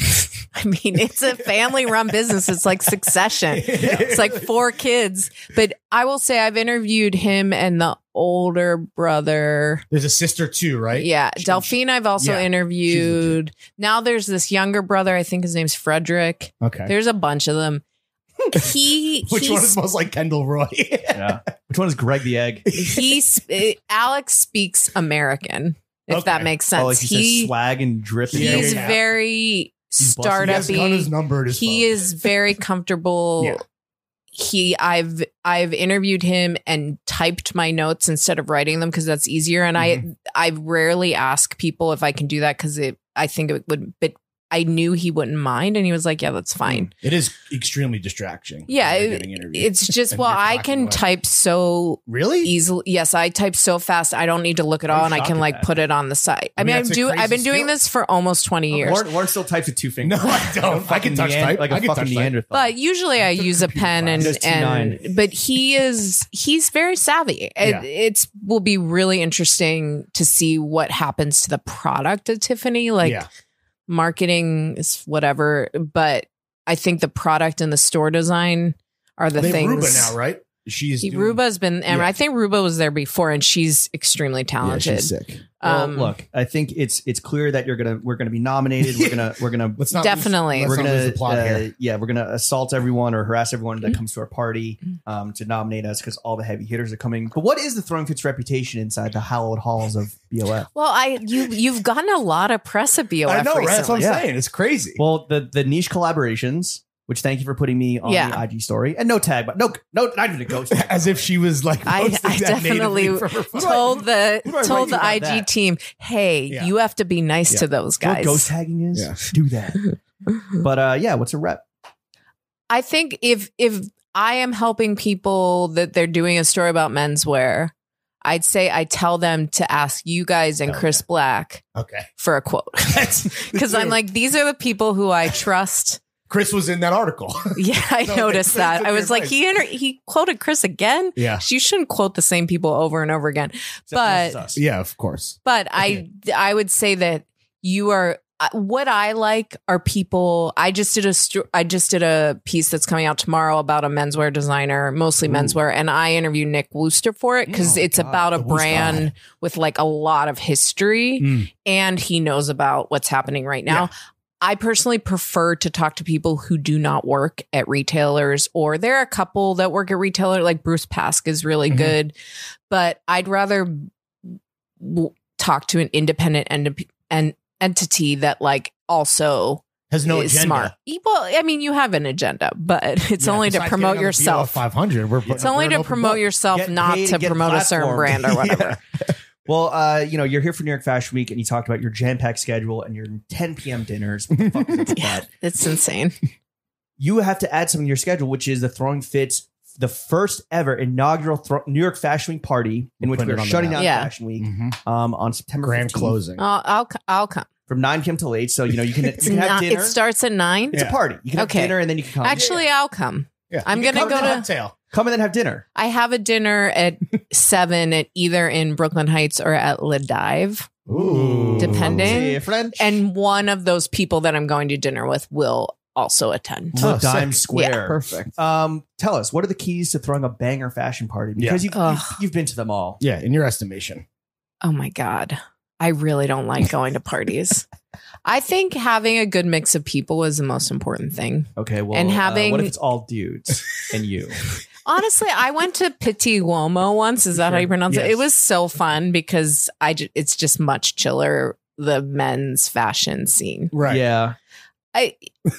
I mean, it's a family run business. It's like Succession. It's like 4 kids. But I will say I've interviewed him and the older brother. There's a sister too, right? Yeah. Delphine, I've also Yeah, interviewed. Now there's this younger brother. I think his name's Frederick. Okay. There's a bunch of them. Which one is most like Kendall Roy? Yeah. Which one is Greg the Egg? Alex speaks American, if that Okay. makes sense. Oh, like he says swag and drip. And Yeah, He's yeah. very He has startup-y. Gunna's number. His He phone. is very comfortable. Yeah. I've interviewed him and typed my notes instead of writing them because that's easier. And I rarely ask people if I can do that because I think it would. But I knew he wouldn't mind, and he was like, "Yeah, that's fine." It is extremely distracting. Yeah, when you're getting interviewed. it's just And well, you're I talking can away. type so Really? easily. Yes, I type so fast. I don't need to look at all, I'm and I shocked can at like that. put it on the site. I I mean, mean, that's a I've been crazy doing skill. this for almost 20 years. Lauren still types with 2 fingers. No, I don't. I can touch type. Like I a can fucking touch type. Neanderthal. But usually I use a pen He does and T9. but he's very savvy. Yeah. It's will be really interesting to see what happens to the product of Tiffany. Like Yeah. marketing is whatever, but I think the product and the store design are the They have things. Ruba now, right? She's doing- Ruba's been, and Yeah. I think Ruba was there before, and she's extremely Yeah, talented. she's sick. Well, look, I think it's clear that we're gonna be nominated. We're gonna Let's not Definitely. Lose, we're let's not lose the plot gonna here. yeah, we're gonna assault everyone or harass everyone that comes to our party to nominate us because all the heavy hitters are coming. But what is the Throwing Fits reputation inside the hallowed halls of BOF? Well, you've gotten a lot of press at BOF I know, right? That's what I'm recently. Yeah. saying. It's crazy. Well, the niche collaborations, which thank you for putting me on Yeah. the IG story, and no tag, but no, not even a ghost. tag. As if she was like, I posting that definitely natively from her phone. told who do I the write to about IG that? team, hey, Yeah. you have to be nice Yeah. to those You know what guys. ghost tagging is? Yeah. Do that. But yeah, what's a rep? I think if I am helping people that they're doing a story about menswear, I'd say I tell them to ask you guys and Hell Chris Black Okay. for a quote. Because I'm like, these are the people who I trust. Chris was in that article. Yeah, I So noticed they that. took I your was like, advice. he quoted Chris again. Yeah. You shouldn't quote the same people over and over again. But Us. Yeah, of course. But I would say that you are what I like are people. I just did a piece that's coming out tomorrow about a menswear designer, mostly menswear, and I interviewed Nick Wooster for it because Oh, it's God, about a the Wooster brand guy. with like a lot of history, and he knows about what's happening right now. Yeah. I personally prefer to talk to people who do not work at retailers, or there are a couple that work at retailer, like Bruce Pask is really good, but I'd rather talk to an independent entity that like also Has no is agenda. smart. Well, I mean, you have an agenda, but it's Yeah, only to besides promote getting on the yourself. 500. It's only to promote yourself, Get not paid to and get promote a certain platformed. brand or whatever. Well, you're here for New York Fashion Week, and you talked about your jam-packed schedule and your 10 p.m. dinners. What the fuck is up with that? It's insane. You have to add something to your schedule, which is the Throwing Fits, the first ever inaugural New York Fashion Week party, in which Putting it we're on the shutting map. down Yeah. Fashion Week Mhm. on September Grand 15th, closing. I'll come. from 9 p.m. till 8. So you can It's have not, dinner. it starts at 9. It's a party. You can have Okay. dinner and then you can come. Actually, I'll come. Yeah. I'm You can gonna come go to- cocktail. Come and then have dinner. I have a dinner at 7 at either in Brooklyn Heights or at Le Dive. Ooh. Depending. French. And one of those people that I'm going to dinner with will also attend. The Dime sick. Square. Yeah. Perfect. Tell us, what are the keys to throwing a banger fashion party? Because you've been to them all. Yeah, in your estimation. Oh my God. I really don't like going to parties. I think having a good mix of people is the most important thing. Okay, well, And having- what if it's all dudes and you? Honestly, I went to Petit Uomo once. Is that how you pronounce Yes. it? It was so fun because it's just much chiller, the men's fashion scene. Right. Yeah.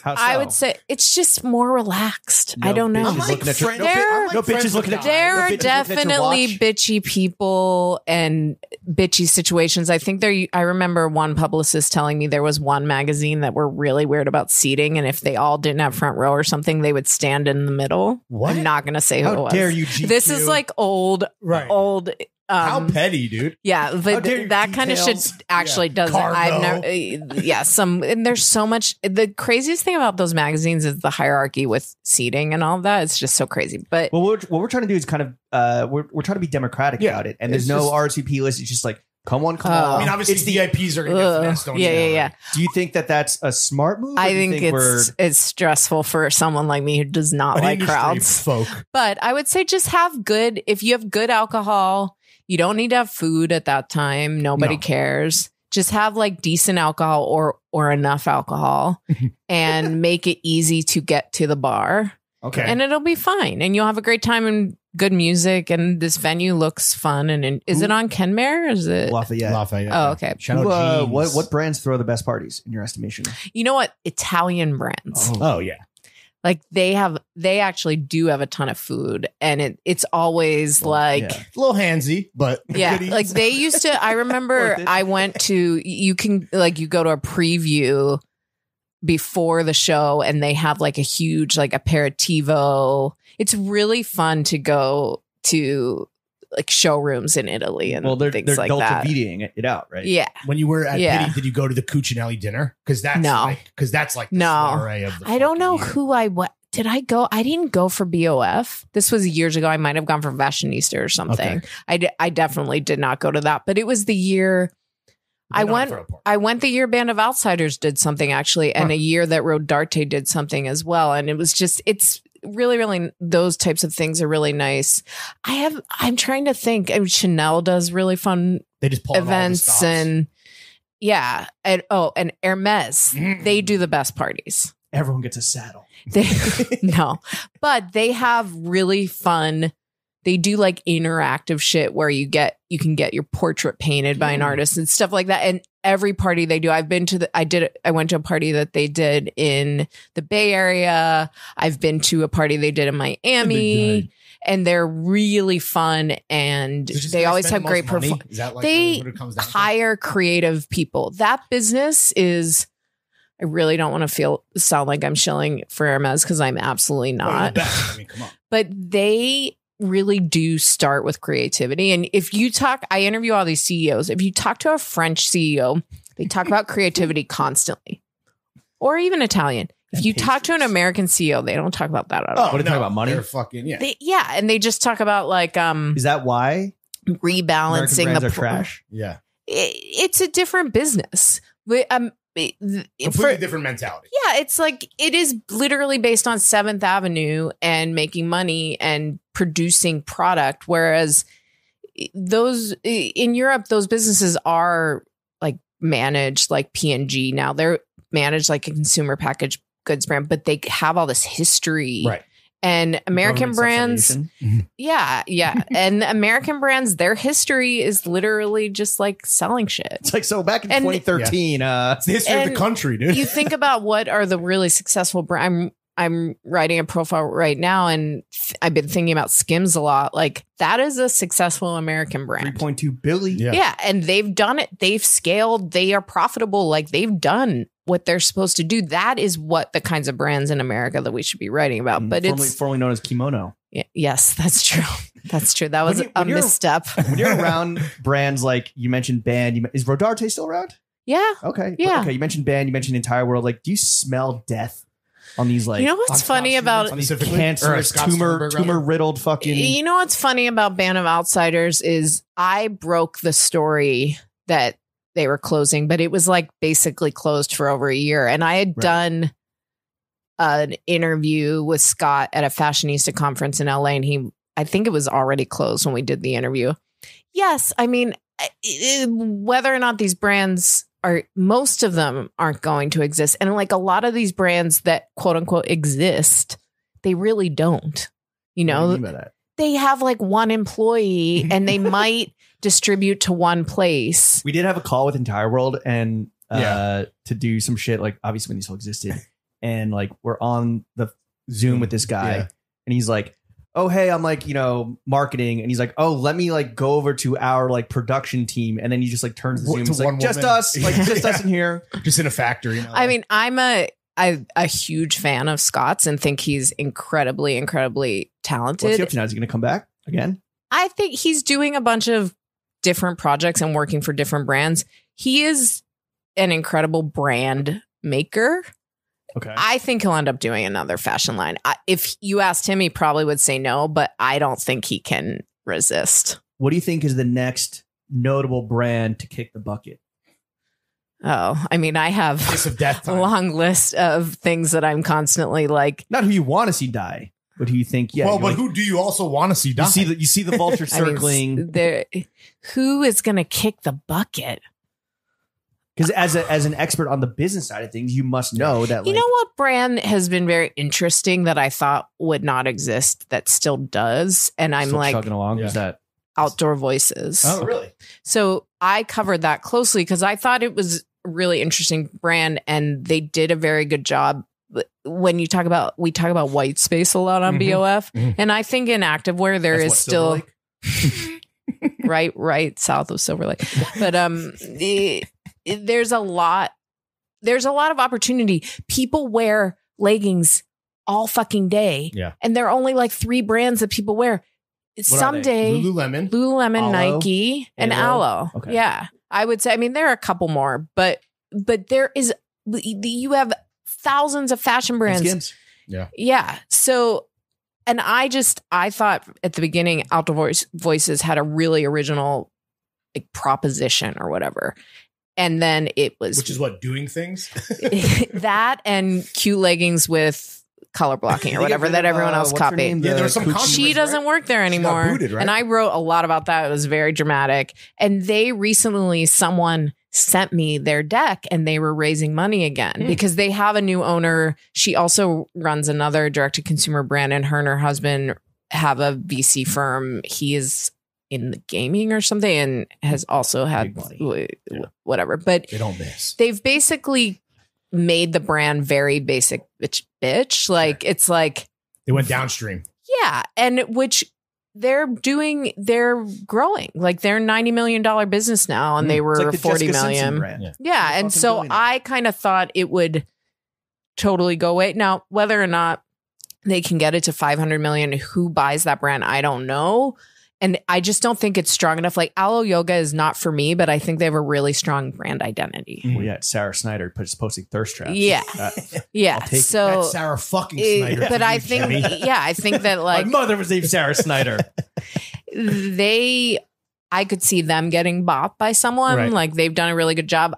How I so? would say it's just more relaxed. No I don't know. bitches looking at your- There- bitches looking at There no are bitches looking at your definitely watch. bitchy people and bitchy situations. I think I remember one publicist telling me there was one magazine that were really weird about seating, and if they all didn't have front row or something, they would stand in the middle. What? I'm not going to say who it How was. dare you, GQ? This is like old. How petty, dude. Yeah, How but dare you, that kind of shit details? actually doesn't. Cargo. I've never. And there's so much. The craziest thing about those magazines is the hierarchy with seating and all of that. It's just so crazy. But Well, what we're trying to do is kind of we're trying to be democratic Yeah. about it, and there's It's no just- RSVP list. It's just like come on. I mean, obviously, It's the- VIPs are going to get finessed. Don't you? yeah. Do you think that that's a smart move? or I do you think we're- it's stressful for someone like me who does not An like industry crowds. folk. But I would say just have good. If you have good alcohol, you don't need to have food at that time. Nobody No. cares. Just have like decent alcohol or enough alcohol, and make it easy to get to the bar. okay. And it'll be fine. And you'll have a great time and good music. And this venue looks fun. And is it on Kenmare? Or is it? Lafayette. Lafayette. Oh, okay. Shout out Jeans. What brands throw the best parties in your estimation? You know what? Italian brands. Oh, yeah. Like they actually do have a ton of food. And it's always like, yeah. A little handsy, but yeah, good like eats. they used to. I remember Worth it. I went to, you can like, you go to a preview before the show and they have like a huge like aperitivo. It's really fun to go to like showrooms in Italy and They're things like Dolce that. Vitaing it out, right? Yeah. When you were at Yeah. Pity, did you go to the Cucinelli dinner? Because that's No. like the No. soiree of the I don't know fucking year. who I what. Did I go? I didn't go for BOF. This was years ago. I might have gone for Fashionista or something. Okay. I definitely did not go to that. But it was the year I Been on went. for a party. I went the year Band of Outsiders did something actually, and Huh. a year that Rodarte did something as well. And it was just, it's really, really, those types of things are really nice. I'm trying to think. I mean, Chanel does really fun They just pulled events and yeah. And Hermes, Mm. they do the best parties. Everyone gets a saddle. They no, but they have really fun. They do like interactive shit where you can get your portrait painted by an artist and stuff like that. And every party they do, I went to a party that they did in the Bay Area. I've been to a party they did in Miami, and they're really fun. And Is it just they guys always spend have the great most money? performance. Is that like They really what it comes down to? hire creative people. That business is. I really don't want to sound like I'm shilling for Hermes because I'm absolutely One of the not. best. I mean, come on. But they really do start with creativity. And if you talk, I interview all these CEOs. If you talk to a French CEO, they talk about creativity constantly, or even Italian. If And you talk to an pastries. American CEO, they don't talk about that at all. What are they talking about, money? They're fucking, yeah. And they just talk about like Is that why American rebalancing brands the are trash? Yeah. It's a different business. Completely different mentality. Yeah, it's like it is literally based on 7th Avenue and making money and producing product. Whereas those in Europe, those businesses are like managed like P&G now. They're managed like a consumer packaged goods brand, but they have all this history. Right. And American Government brands, subsidization. yeah. And American brands, their history is literally just like selling shit. It's like, so back in And- 2013, It's the history of the And country, dude. You think about what are the really successful brands. I'm writing a profile right now, and I've been thinking about Skims a lot. Like that is a successful American brand. 3.2 billion. Yeah. Yeah, and they've done it. They've scaled. They are profitable. Like they've done what they're supposed to do. That is what the kinds of brands in America that we should be writing about. But formerly known as Kimono. yes, that's true. That's true. That was When a you're- misstep. When you're around brands like you mentioned, Band, is Rodarte still around? Yeah. Okay. Yeah. Okay. You mentioned Band. You mentioned Entire World. Like, do you smell death? on these like You know what's funny about on these Specifically? cancerous Or Scott Sternberg, rather? tumor riddled fucking. you know what's funny about Band of Outsiders is I broke the story that they were closing, but it was like basically closed for over a year. And I had done an interview with Scott at a fashionista conference in LA, and I think it was already closed when we did the interview. Yes, I mean, whether or not these brands are, most of them aren't going to exist. And like a lot of these brands that quote unquote exist, they really don't. You What do know, you mean by that? they have like one employee and they might distribute to one place. We did have a call with Entire World and Yeah. to do some shit, like obviously when these still existed. And like we're on the Zoom with this guy Yeah. and he's like, oh, hey, I'm like, marketing. And he's like, oh, let me like go over to our like production team. And then he just like turns the Zoom. To It's like, one just woman. us, like just us in here. Just in a factory. You know? I mean, I'm a huge fan of Scott's and think he's incredibly, incredibly What's he up talented. to now? Is he going to come back again? I think he's doing a bunch of different projects and working for different brands. He is an incredible brand maker. Okay. I think he'll end up doing another fashion line. If you asked him, he probably would say no, but I don't think he can resist. What do you think is the next notable brand to kick the bucket? Oh, I mean, I have Kiss of death a time. long list of things that I'm constantly like. Not who you want to see die, but who you think, yeah. well, you're but like- who do you also want to see die? you see the vulture I mean, circling. who is going to kick the bucket? Because as an expert on the business side of things, you must know that. You like, know what brand has been very interesting that I thought would not exist that still does? And I'm still like, chugging along. Yeah. Is that Outdoor Voices. Oh, really? So I covered that closely because I thought it was a really interesting brand and they did a very good job. When we talk about white space a lot on Mhm. BOF. Mhm. And I think in activewear, there that's is what, still Silver Lake? right south of Silver Lake. But there's a lot of opportunity. People wear leggings all fucking day. Yeah. And there are only like 3 brands that people wear. are Someday Lululemon. Lululemon, Aloe? Nike, and Aloe? Aloe. Okay. Yeah. I would say, I mean, there are a couple more, but there is, you have thousands of fashion And brands. Skims. Yeah. So, and I thought at the beginning, Outdoor Voices had a really original like proposition or whatever. And then it was Which is what, doing things? that and cute leggings with color blocking or whatever that everyone else What's her copied. name? Yeah, The there was some Coochie- controversy. She doesn't work there She got anymore. booted, right? And I wrote a lot about that. It was very dramatic. And they recently, someone sent me their deck and they were raising money again because they have a new owner. She also runs another direct to consumer brand, and her and her husband have a VC firm. He is in the gaming or something and has also had Big money. whatever. But They don't miss. they've basically made the brand very basic bitch. Like it's like, They went downstream. yeah. And which they're growing. Like they're $90 million business now and they It's were like the 40 Jessica Simpson million. brand. Yeah. Yeah. Fucking And so billionaire. I kind of thought it would totally go away. Now, whether or not they can get it to 500 million, who buys that brand? I don't know. And I just don't think it's strong enough. Like Aloe Yoga is not for me, but I think they have a really strong brand identity. Well, yeah, Sarah Snyder posting thirst traps. Yeah. Yeah. I'll take it. So, That's Sarah fucking Snyder. but for I you, think, Jimmy. yeah, I think that My like mother was named Sarah Snyder. I could see them getting bought by someone. Right. Like they've done a really good job.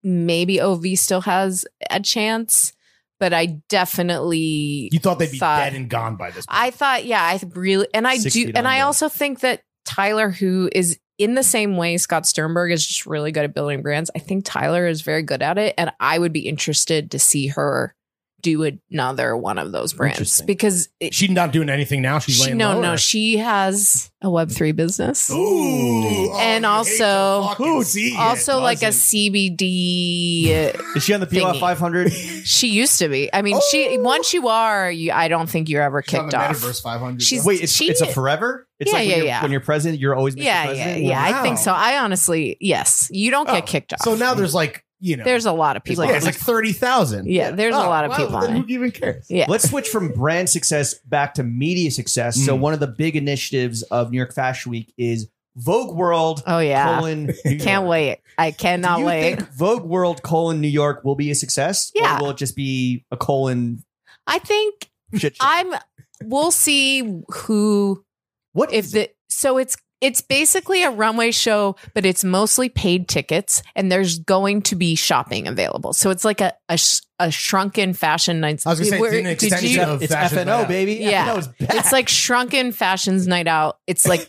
Maybe OV still has a chance, but I definitely You thought they'd be dead and gone by this point. I thought, yeah, I really, and I 6 do, feet and I under. also think that Tyler, who is in the same way Scott Sternberg is just really good at building brands, I think Tyler is very good at it, and I would be interested to see her do another one of those brands Interesting. because She's not doing anything now. She's laying low. or- she has a Web3 business. Ooh, And you hate also- to fucking Who see it, Also, like a doesn't CBD. Is she on the POF Thingy. 500? She used to be. I mean, once you are, I don't think you're ever She's on kicked the off. Metaverse 500. She's- Wait, it's a forever? It's Yeah, like yeah, when, yeah. when you're president, you're always Mr. Yeah, President? yeah. I think Wow. so. I honestly, yes, you don't Oh, get kicked off. So now there's like, there's a lot of people. it's like 30,000. Yeah, there's a lot of people on Then it. who even cares? Yeah. Let's switch from brand success back to media success. So one of the big initiatives of New York Fashion Week is Vogue World, Oh yeah. colon, New York. Can't wait. I cannot Do you wait. think Vogue World, colon, New York will be a success? Yeah. Or will it just be a colon I think Shit show. we'll see who. What if is the so it's basically a runway show, but it's mostly paid tickets, and there's going to be shopping available. So it's like a shrunken fashion night. I was going to say, it's an extension of It's Fashion FNO, Night Out. baby. Yeah. FNO's back. It's like shrunken fashions night out. It's like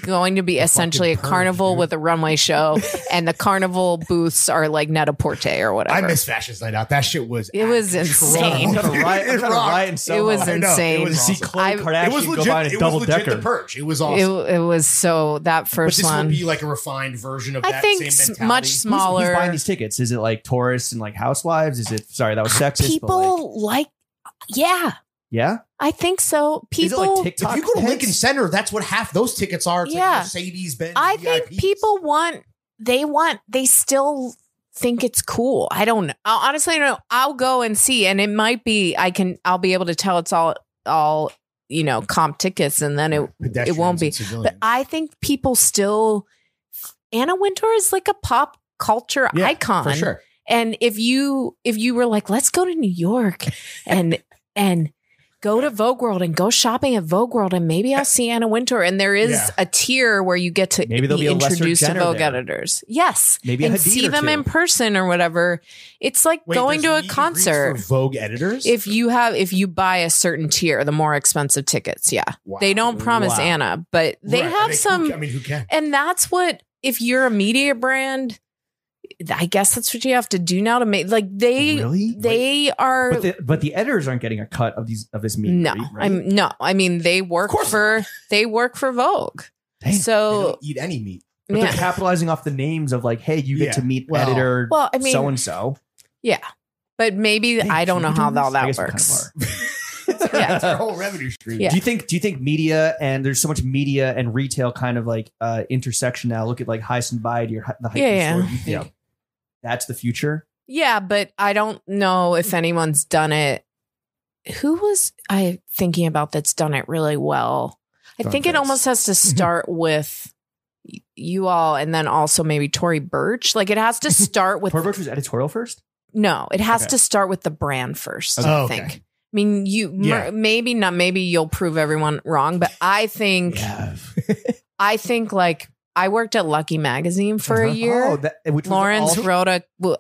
going to be essentially a purge, carnival dude. with a runway show, and the carnival booths are like Net-a-Porter or whatever. I miss Fashion Night Out. That shit was It was out of insane. control. I'm trying to riot in Soho. It was I know. insane. It was See awesome. Khloe Kardashian It was go legit. by in a It double was legit decker. the purge. It was awesome. It was so that But first this will one. be like a refined version of I that think same mentality. much Who's smaller. buying these tickets? Is it like tourists and like housewives? Is it? Sorry, that was sexist. but, People like, yeah, yeah. I think so. Is it People, like TikTok? If you go to heads? Lincoln Center, that's what half those tickets are. It's Yeah. like Mercedes Benz. I think VIPs. people they still think it's cool. I don't know. Honestly, I don't know. I'll go and see, and it might be I'll be able to tell it's all comp tickets, and then it Pedestrians won't be. and civilians. But I think people still. Anna Wintour is like a pop culture Yeah, icon. for sure. And if you were like, let's go to New York and go to Vogue World and go shopping at Vogue World, and maybe I'll see Anna Wintour. And there is Yeah. a tier where you get to Maybe there'll be a lesser introduced to Jenner Vogue there. editors. Yes. Maybe a and Hadid see or them two. in person or whatever. It's like Wait, going to there's a meet and greets concert. for Vogue editors. If you buy a certain tier, the more expensive tickets, yeah. Wow. They don't promise Wow. Anna, but they Right. have some. I mean, who can? And that's what, if you're a media brand, I guess that's what you have to do now to make, like, Really? they are. But the editors aren't getting a cut of this meet. and No, greet, right? I mean, they work course for Vogue. Damn. They So don't eat any meat. But they're yeah, capitalizing off the names of like, hey, you get Yeah. to meet Well- editor Well, I mean- so and so. yeah. But maybe I don't know how all I that guess we works. kind of are. Yeah. It's our whole revenue stream. Yeah. Do you think media and there's so much media and retail kind of like intersection now? Look at like Heist and Bide, the Hype Yeah, store. yeah. You think that's the future? Yeah, but I don't know if anyone's done it. Who was I thinking about that's done it really well? I think it Face. almost has to start with you all, and then also maybe Tory Burch. Like, it has to start with Tory Burch was editorial first. no, it has Okay. to start with the brand first. Okay. I Oh, think. okay. I mean, Yeah. maybe not. Maybe you'll prove everyone wrong, but I think like I worked at Lucky Magazine for a year. Oh, which was Lawrence all, wrote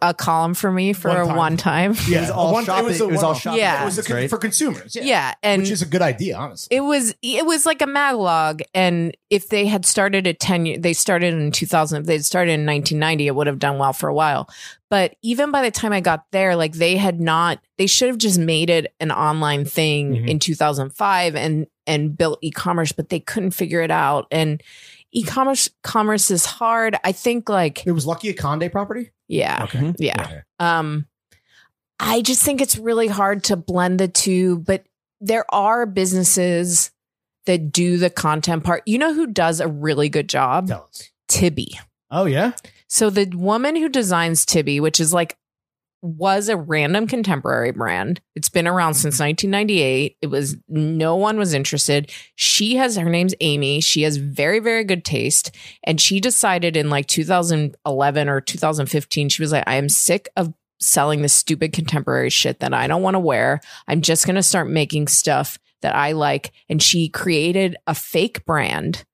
a column for me for One a time. one time. It was all one- shopping. It was all one-off. shopping. Yeah. It was right? for consumers. Yeah. Yeah, and Which is a good idea, honestly. it was like a maglog, and if they had started at 10 years, they started in 2000. If they'd started in 1990, it would have done well for a while. But even by the time I got there, like they should have just made it an online thing Mhm. in 2005 and built e-commerce, but they couldn't figure it out. And commerce is hard. I think like, It was Lucky a Conde property? yeah, Okay. yeah. I just think it's really hard to blend the two, but there are businesses that do the content part. You know who does a really good job? Tell us. Tibby. Oh, yeah? So the woman who designs Tibby, which is like, was a random contemporary brand. It's been around since 1998. No one was interested. Her name's Amy. She has very, very good taste. And she decided in like 2011 or 2015, she was like, I am sick of selling this stupid contemporary shit that I don't want to wear. I'm just going to start making stuff that I like. And she created a fake brand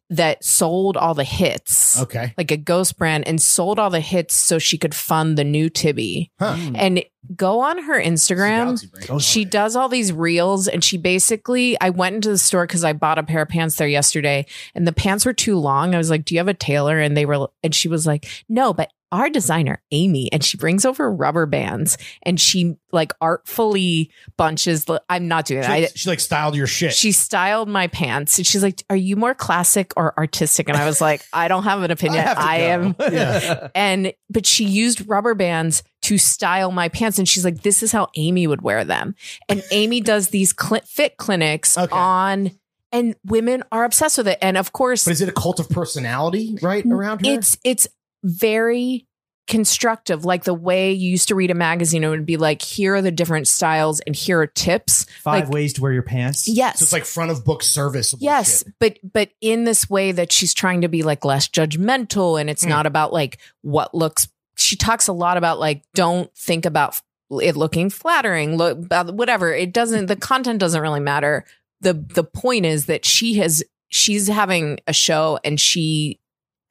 that sold all the hits. Okay. Like a ghost brand, and sold all the hits so she could fund the new Tibby. Huh. And go on her Instagram. Galaxy Brain. She does all these reels, and she basically, I went into the store because I bought a pair of pants there yesterday, and the pants were too long. I was like, do you have a tailor? And she was like, no, but our designer, Amy, and she brings over rubber bands, and she like artfully bunches. I'm not doing that. She like styled your shit. She styled my pants, and she's like, are you more classic or artistic? And I was like, I don't have an opinion. have to I go. am. But she used rubber bands to style my pants. And she's like, this is how Amy would wear them. And Amy does these fit clinics Okay. and women are obsessed with it. And of course, But is it a cult of personality right around her? it's very constructive, like the way you used to read a magazine. It would be like, here are the different styles and here are tips. 5 Like, ways to wear your pants. yes. So it's like front of book service. Yes, but in this way that she's trying to be like less judgmental, and it's not about like what looks. She talks a lot about like, don't think about it looking flattering, whatever. It doesn't, the content doesn't really matter. The point is that she's having a show and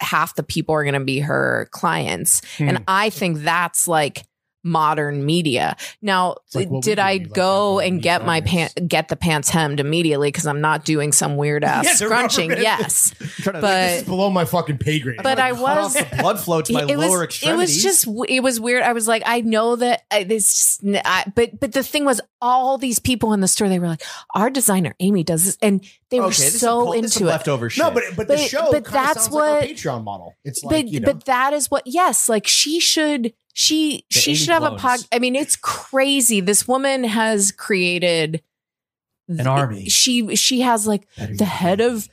half the people are going to be her clients. And I think that's like modern media. Now, did I go and get the pants hemmed immediately because I'm not doing some weird ass scrunching? Yes, but this is below my fucking pay grade. But I was the blood flow to my lower extremities. It was weird. I was like, I know that but the thing was, all these people in the store, they were like, our designer Amy does this, and they were so into it. Leftover shit. No, but the show but that's what like our Patreon model. It's like, but that is what. Yes, like she should have a pod. I mean, it's crazy. This woman has created an army. She has like the head of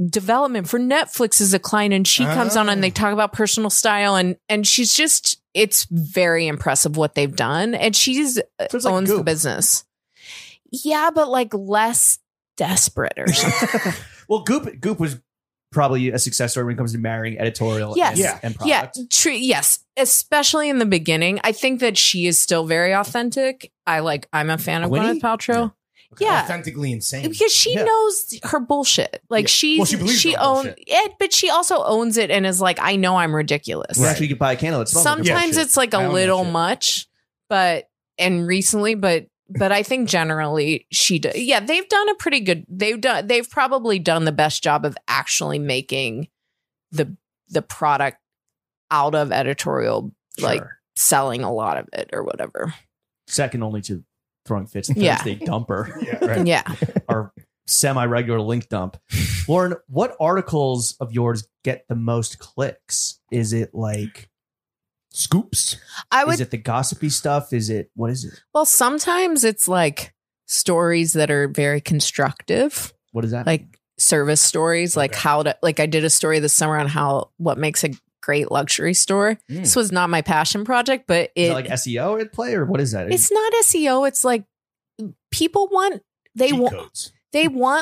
development for Netflix is a client, and she comes on and they talk about personal style, and she's just, it's very impressive what they've done, and she's owns the business. Yeah, but like less desperate or something. Well, Goop was probably a success story when it comes to marrying editorial and product. Yes, especially in the beginning. I think that she is still very authentic. I'm a fan of Gwyneth Paltrow. Yeah. Authentically insane. Because she knows her bullshit. Like she owns it, but she also owns it and is like, I know I'm ridiculous. Well, actually, you could buy a candle. Sometimes it's like a little much, but I think generally she does. Yeah, they've done a pretty good. They've probably done the best job of actually making the product out of editorial, like selling a lot of it or whatever. Second only to throwing fits in Thursday dumper. Yeah. Our semi-regular link dump. Lauren, what articles of yours get the most clicks? Is it like scoops? Is it the gossipy stuff? What is it? Well, sometimes it's like stories that are very constructive. What is that? Like service stories, like I did a story this summer on what makes a great luxury store. This was not my passion project, but is that like SEO at play, or what is that? It's not SEO. It's like people want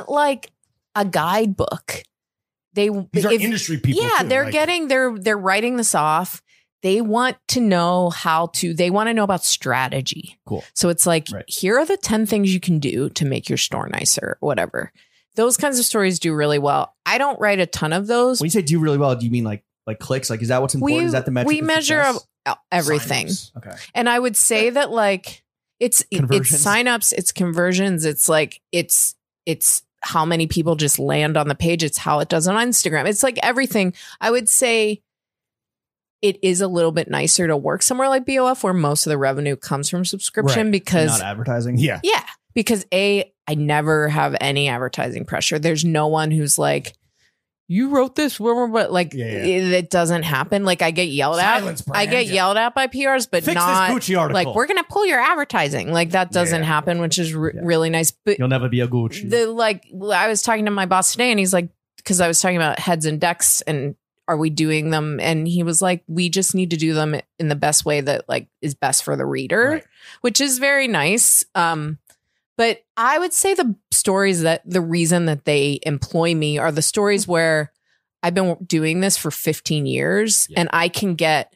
like a guidebook. These are industry people. Yeah, too. they're writing this off. They want to know they want to know about strategy. Cool. So it's like, here are the 10 things you can do to make your store nicer, or whatever. Those kinds of stories do really well. I don't write a ton of those. When you say do really well, do you mean like clicks? Like, is that what's important? Is that the metric? We measure everything. Okay. And I would say that like it's signups, it's conversions, it's like it's how many people just land on the page. It's how it does on Instagram. It's like everything. I would say it is a little bit nicer to work somewhere like BOF where most of the revenue comes from subscription because not advertising. Yeah. Yeah. Because I never have any advertising pressure. There's no one who's like, you wrote this, but like it doesn't happen. Like I get yelled at. I get yelled at by PRs, but fix not this Gucci article. Like we're gonna pull your advertising. Like that doesn't happen, which is really nice. But you'll never be a Gucci. I was talking to my boss today, and he's like, because I was talking about heads and decks, and are we doing them? And he was like, we just need to do them in the best way that like is best for the reader, which is very nice. But I would say the stories that the reason that they employ me are the stories where I've been doing this for 15 years and I can get,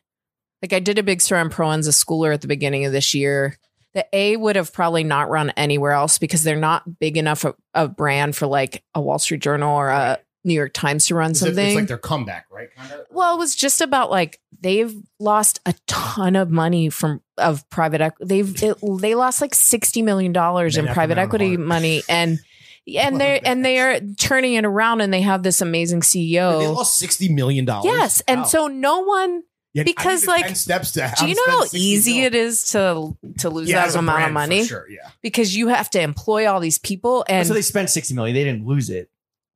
like I did a big story on Pro-Enza Schooler at the beginning of this year that would have probably not run anywhere else because they're not big enough a brand for like a Wall Street Journal or a New York Times to run something. It's like their comeback, right? Kind of. Well, it was just about like they've lost a ton of money of private equity. They lost like $60 million in private equity money, and they are turning it around, and they have this amazing CEO. They lost $60 million. Yes, and so no one. Because like, 10 steps to do you know how easy it is to lose that amount of money? For sure, yeah. Because you have to employ all these people, and so they spent $60 million. They didn't lose it.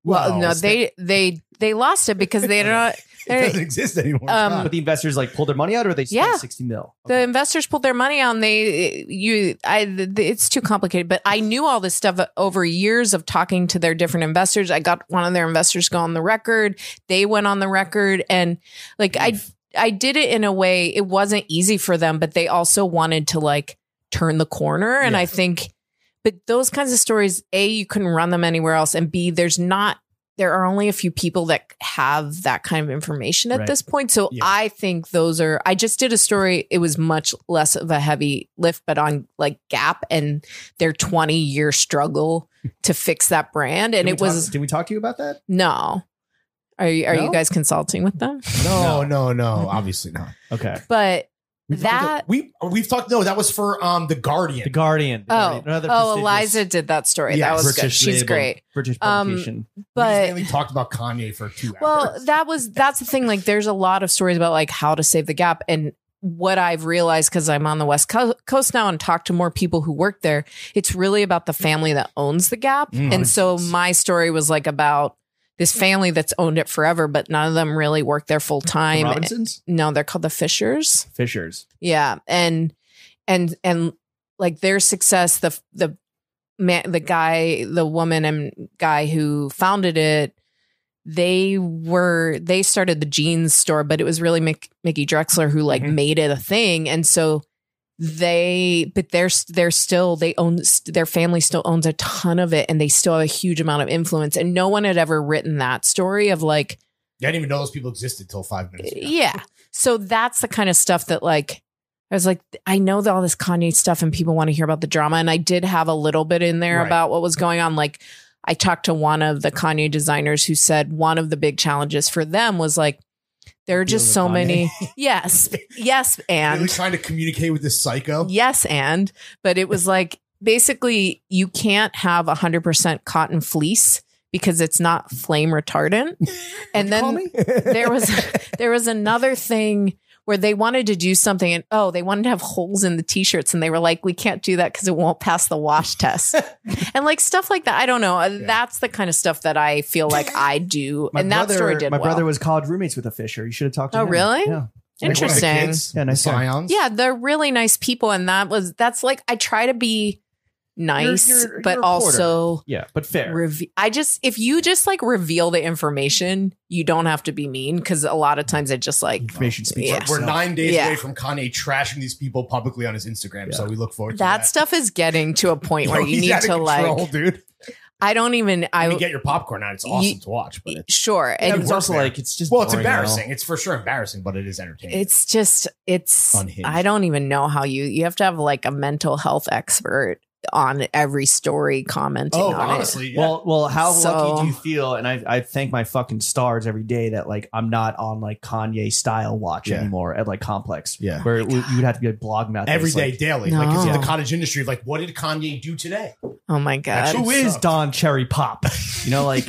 Well, no, they lost it because they're not. It doesn't exist anymore. But the investors like pulled their money out, or they spent $60 million. Okay. The investors pulled their money out. And it's too complicated. But I knew all this stuff over years of talking to their different investors. I got one of their investors go on the record. They went on the record, and like I did it in a way. It wasn't easy for them, but they also wanted to like turn the corner. And I think. But those kinds of stories, A, you couldn't run them anywhere else. And B, there's not there are only a few people that have that kind of information at this point. So I think I just did a story. It was much less of a heavy lift, but on like Gap and their 20-year struggle to fix that brand. And did we talk to you about that? No. Are you guys consulting with them? No, obviously not. Okay. But we've talked. No, that was for the Guardian. The Guardian. Another Eliza did that story. Yeah, that was good. British She's label, great. British publication. We But mainly talked about Kanye for 2 hours. well, that's the thing. Like, there's a lot of stories about like how to save the Gap, and what I've realized because I'm on the West Coast now and talk to more people who work there. It's really about the family that owns the Gap, and so my story was like about this family that's owned it forever, but none of them really work there full time. Robinsons? No, they're called the Fishers. Yeah. And like their success, the woman and guy who founded it, they started the jeans store, but it was really Mickey Drexler who like made it a thing. And so their family still owns a ton of it, and they still have a huge amount of influence. And no one had ever written that story of like, I didn't even know those people existed till 5 minutes ago. Yeah. So that's the kind of stuff that like, I was like, I know all this Kanye stuff and people want to hear about the drama. And I did have a little bit in there about what was going on. Like, I talked to one of the Kanye designers who said one of the big challenges for them was like, there are just so many. Yes. And really trying to communicate with this psycho. Yes. But it was like, basically you can't have 100% cotton fleece because it's not flame retardant. And then there was another thing where they wanted to do something and they wanted to have holes in the t-shirts, and they were like, we can't do that because it won't pass the wash test. And like stuff like that. I don't know. Yeah. That's the kind of stuff that I feel like I do. That story did my well. brother was college roommates with a Fisher. You should have talked to him. Oh, really? Yeah. Interesting. Yeah, nice Scions. Yeah, they're really nice people. And that's like, I try to be nice, but you're also but fair. If you just like reveal the information, you don't have to be mean, because a lot of times it just like information speaks. We're 9 days away from Kanye trashing these people publicly on his Instagram, so we look forward to that. Stuff is getting to a point where you need to like, dude. I don't even. I mean, get your popcorn out. It's awesome to watch, but sure. And it's also like it's just it's embarrassing. It's for sure embarrassing, but it is entertaining. It's unhinged. I don't even know how you have to have like a mental health expert on every story commenting on honestly, it. Yeah. Well, how lucky do you feel? And I thank my fucking stars every day that like I'm not on like Kanye style watch anymore at like Complex. Yeah, where you would have to be like blogging about every day, like, daily. No. Like it's the cottage industry. Like, what did Kanye do today? Oh my god, who is Don Cherry Pop? You know, like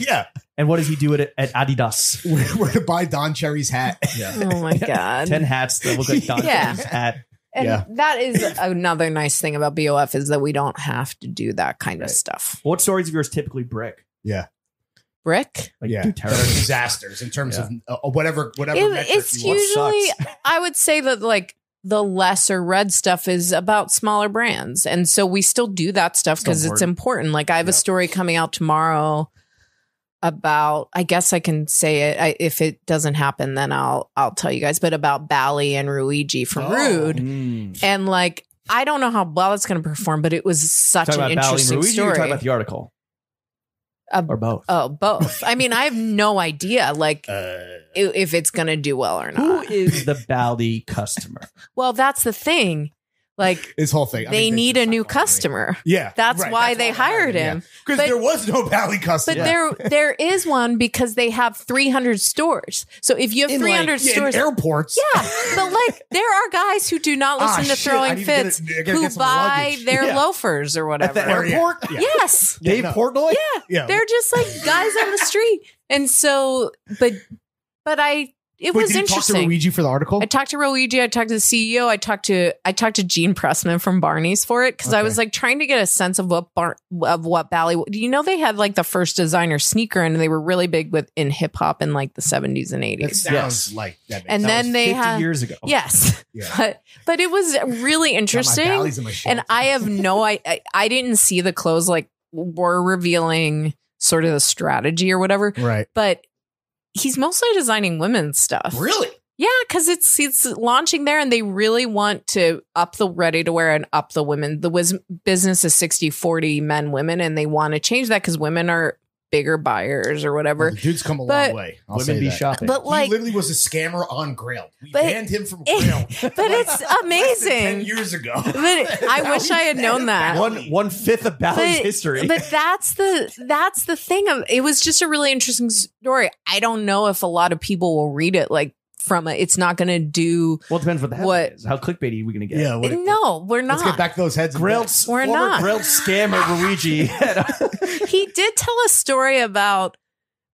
and what does he do at Adidas? Where to buy Don Cherry's hat? Yeah. Oh my god, 10 hats that look like Don Cherry's hat. And that is another nice thing about BOF is that we don't have to do that kind of stuff. What stories of yours typically brick? Yeah. Brick? Like, yeah. terrible disasters in terms of whatever it's usually, I would say that like the lesser read stuff is about smaller brands. And so we still do that stuff because it's important. Like I have a story coming out tomorrow about, I guess I can say it. If it doesn't happen, then I'll tell you guys, but about Bally and Ruigi from Rude. And like, I don't know how well it's going to perform, but it was such an interesting story. You're talking about the article. Or both. Oh, both. I mean, I have no idea like if it's going to do well or not. Who is the Bally customer? Well, that's the thing. Like his whole thing. They need a new customer. Yeah. That's why they hired him. Because there was no Bally customer. But there is one because they have 300 stores. So if you have 300 stores. In airports. Yeah. But like there are guys who do not listen to Throwing Fits who buy their loafers or whatever. At the airport? Yeah. Yes. Dave Portnoy? Yeah. They're just like guys on the street. And so, but it was interesting. Talk to Ruigi for the article? I talked to Ruigi. I talked to the CEO. I talked to Gene Pressman from Barney's for it because I was like trying to get a sense of what Bally. Do you know they had like the first designer sneaker and they were really big in hip hop in like the 70s and 80s. That sounds like that. And then they 50 had years ago. Yes, but it was really interesting. And I have I didn't see the clothes like were revealing sort of the strategy or whatever. Right, but. He's mostly designing women's stuff. Really? Yeah, because it's launching there and they really want to up the ready to wear and up the women. The business is 60-40 men, women, and they want to change that because women are bigger buyers or whatever. The dude's come a But- long way. I'll Women say be that. shopping. But like, he literally was a scammer on Grail. We But- banned him from Grail. but it's less than 10 amazing. years ago. But I wish I had known that. One fifth of Bally's history. But that's the thing. It was just a really interesting story. I don't know if a lot of people will read it like from it. It's not going to do. Well, it depends what the headline is. How clickbaity are we going to get? Yeah. No, we're not. Let's get back to those heads. Grilled, We're former not. grilled scammer Luigi. He did tell a story about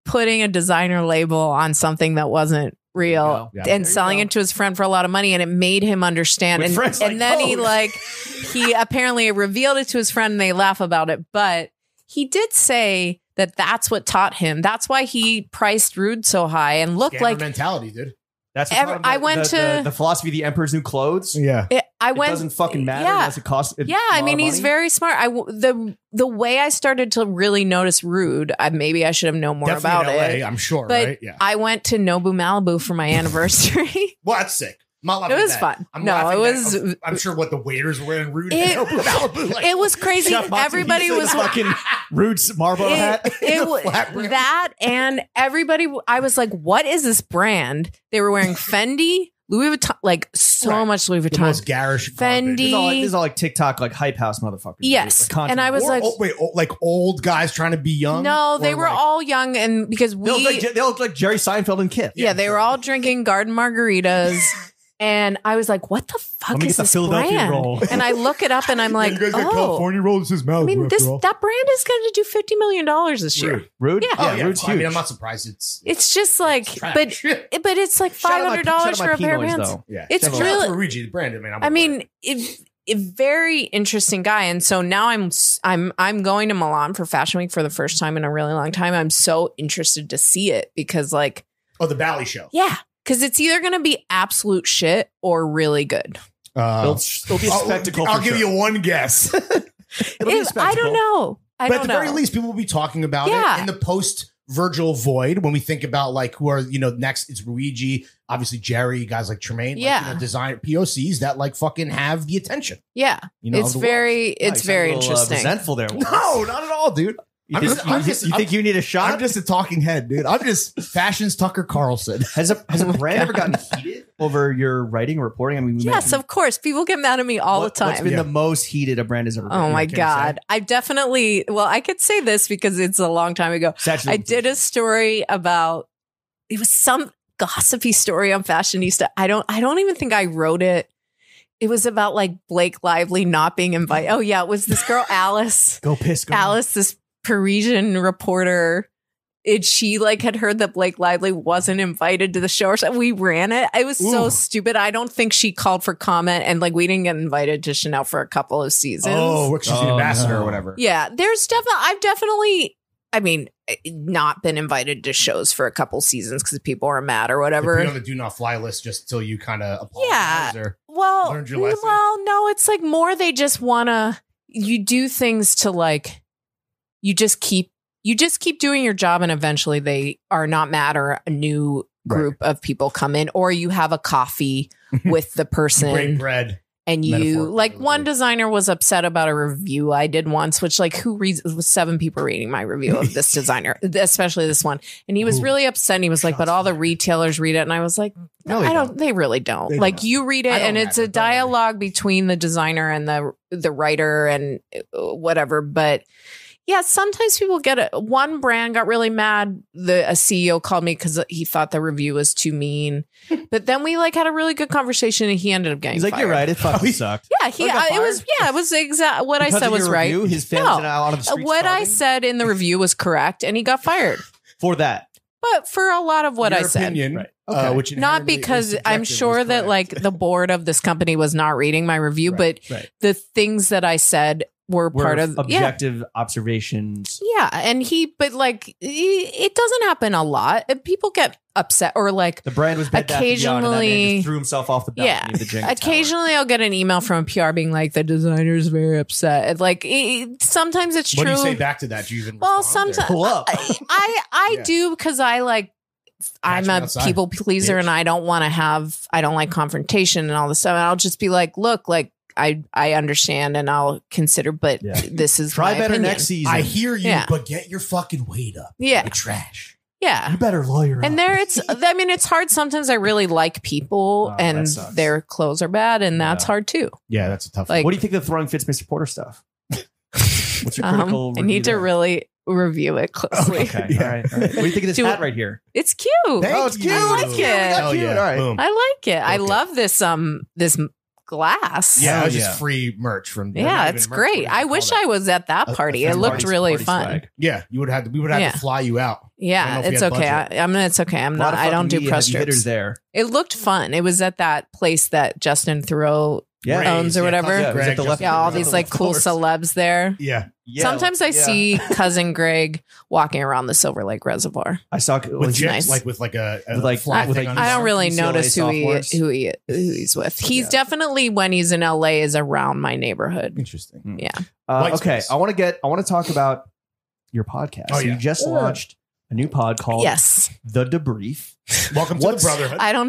putting a designer label on something that wasn't real Yeah. and selling it to his friend for a lot of money, and it made him understand. With And, friends and like then those. he apparently revealed it to his friend, and they laugh about it. But he did say that that's what taught him. That's why he priced Rude so high and looked Scammer like mentality, dude. That's I went to- the philosophy of the Emperor's New Clothes. Yeah. it, I It went. doesn't fucking matter Yeah. unless it costs. Yeah, I mean, he's very smart. The way I started to really notice Rude, maybe I should have known more Definitely about in LA, it. I'm sure, But right? Yeah. I went to Nobu Malibu for my anniversary. Well, that's sick. I'm not It laughing was at that. fun. I'm No, laughing it at- was- I'm sure what the waiters were in Rude. It- Malibu, like, It was crazy. Chef Matsu, Everybody he said was fucking Rude's Marlboro hat. It was flat brim. that, and everybody. I was like, "What is this brand?" They were wearing Fendi, Louis Vuitton, like so Right. much Louis the Vuitton. most garish Fendi. This is all like TikTok, like hype house motherfuckers. Yes, Like content. and I was like, like old guys trying to be young. "No, they Or were like- all young," and because they look like Jerry Seinfeld and Kip. yeah, they were all drinking garden margaritas. And I was like, "What the fuck Let me is get the this Philadelphia brand?" roll. And I look it up, and I'm like, you guys got "Oh, California roll. This is Malibu. I mean, after all. that brand is going to do $50 million this year." Rude? Yeah. Oh, yeah. Rude's I huge. mean, I'm not surprised. It's It's just like, trash. but it's like Shout out my- $500 shout out for my a pair of Pinoys, pants. though. yeah. It's Shout out really- to Luigi, the brand. I aware. mean, a very interesting guy, and so now I'm going to Milan for Fashion Week for the first time in a really long time. I'm so interested to see it because, like, oh, the Bally show. yeah, because it's either going to be absolute shit or really good. It'll be a spectacle. I'll for give sure. you one guess. It'll be a I spectacle. don't know. I But don't at the know. very least, people will be talking about Yeah. it in the post Virgil void when we think about like who are next. It's Luigi, obviously Jerry, guys like Tremaine, Yeah. design POCs that like fucking have the attention. Yeah, Of the world. it's very interesting. Resentful there. No, not at all, dude. You think you need a shot? I'm just a talking head, dude. I'm just fashion's Tucker Carlson. Has a brand ever gotten heated over your writing or reporting? I mean, we Yes, mentioned- of course. People get mad at me all What's the time. been the most heated a brand has ever been? Oh my Can you God. I definitely, well, I could say this because it's a long time ago. Statute of I did a story about, it was some gossipy story on Fashionista. I don't even think I wrote it. It was about like Blake Lively not being invited. Oh yeah. It was this girl, Alice, Go piss. Go. Alice, this Parisian reporter. She like had heard that Blake Lively wasn't invited to the show or something. We ran it. It was so Ooh. stupid. I don't think she called for comment, and like we didn't get invited to Chanel for a couple of seasons. Oh, she's the Oh, ambassador no. or whatever. Yeah, I've definitely, I mean, not been invited to shows for a couple seasons because people are mad or They put you on whatever. the do not fly list just till you kind of apologize. Yeah. Or, Well, learned your lesson? no, it's like more they just wanna, you do things to like, you just keep doing your job, and eventually they are not mad, or a new group of people come in, or you have a coffee with the person. break bread. And you, Metaphorically, like, really. one designer was upset about a review I did once, which, like, who reads? It was 7 people reading my review of this designer, especially this one. And he was Ooh. really upset. And he was like, but all the retailers read it. And I was like, No, they I don't. They really don't. They Like, don't. you read it, I don't and it's have a it, don't worry. dialogue between the designer and the writer and whatever. But yeah, sometimes people get it. One brand got really mad. A CEO called me because he thought the review was too mean. But then we like had a really good conversation, and he ended up getting He's like, fired. you're right. It fucking sucked. Yeah, it was exact. What Because I said of was your right. review, his fans No. are now out on the streets What I starving said in the review was correct, and he got fired. for that. But for a lot of what Your I said, opinion, Right. Okay. which not inherently because is I'm subjective, sure was that correct. like the board of this company was not reading my review, Right, but right. the things that I said were Were part of objective observations. Yeah, and but like it doesn't happen a lot. People get upset or like The brand was Bed Bath & Beyond, and that man Occasionally- just threw himself off the balcony yeah. of the Jenga tower. Occasionally, I'll get an email from a PR being like, "The designer's very upset." And, like sometimes it's What true. do you say back to that? Do you even Well, respond, or- sometimes Pull up. I Yeah. do because I like. I'm me a outside, people pleaser, bitch. and I don't like confrontation and all this stuff. And I'll just be like, "Look, like I understand and I'll consider, but this is Try my better opinion. next season. I hear you, Yeah. but get your fucking weight up. Yeah. You're trash. Yeah. You better lawyer And up. there it's I mean, it's hard. Sometimes I really like people that and sucks. their clothes are bad, and that's hard too. Yeah, that's a tough Like, What do you think of the throwing fits Mr. Porter stuff? What's your critical I need review to there? really review it closely. Okay, Yeah. all right. What do you think of this Do hat it- right here? It's cute. Thank it's you. cute. I like it. Hell Cute. yeah. All right. Boom. I like it. I Okay. love this glass. Yeah, Hell it was yeah. just free merch from. Yeah, not it's even merch, great. what do you I call wish that? I was at that party. It looked really Party fun. swag. Yeah, you would have to. We would have Yeah. to fly you out. I don't Yeah, know if we it's had okay. budget. It's okay. I'm A lot not. of I don't fucking do media press heavy hitters trips. there. It looked fun. It was at that place that Justin Thoreau Yeah. owns or whatever. Cousin Yeah, it was Greg, at the left- Justin Yeah, all It was at these the like left cool floors. celebs there. Yeah, Yeah, Sometimes I yeah. see cousin Greg walking around the Silver Lake Reservoir. I saw with he- jets, nice. like with like a Like- fly with, thing like, on I his don't arm. really UCLA notice sophomores. who he's with. He's Yeah. definitely when he's in LA is around my neighborhood. Interesting. Yeah. White Okay, space. I want to talk about your podcast. Oh, So yeah. you just launched a new pod called Yes. The Debrief. Welcome to What's- the brotherhood. I don't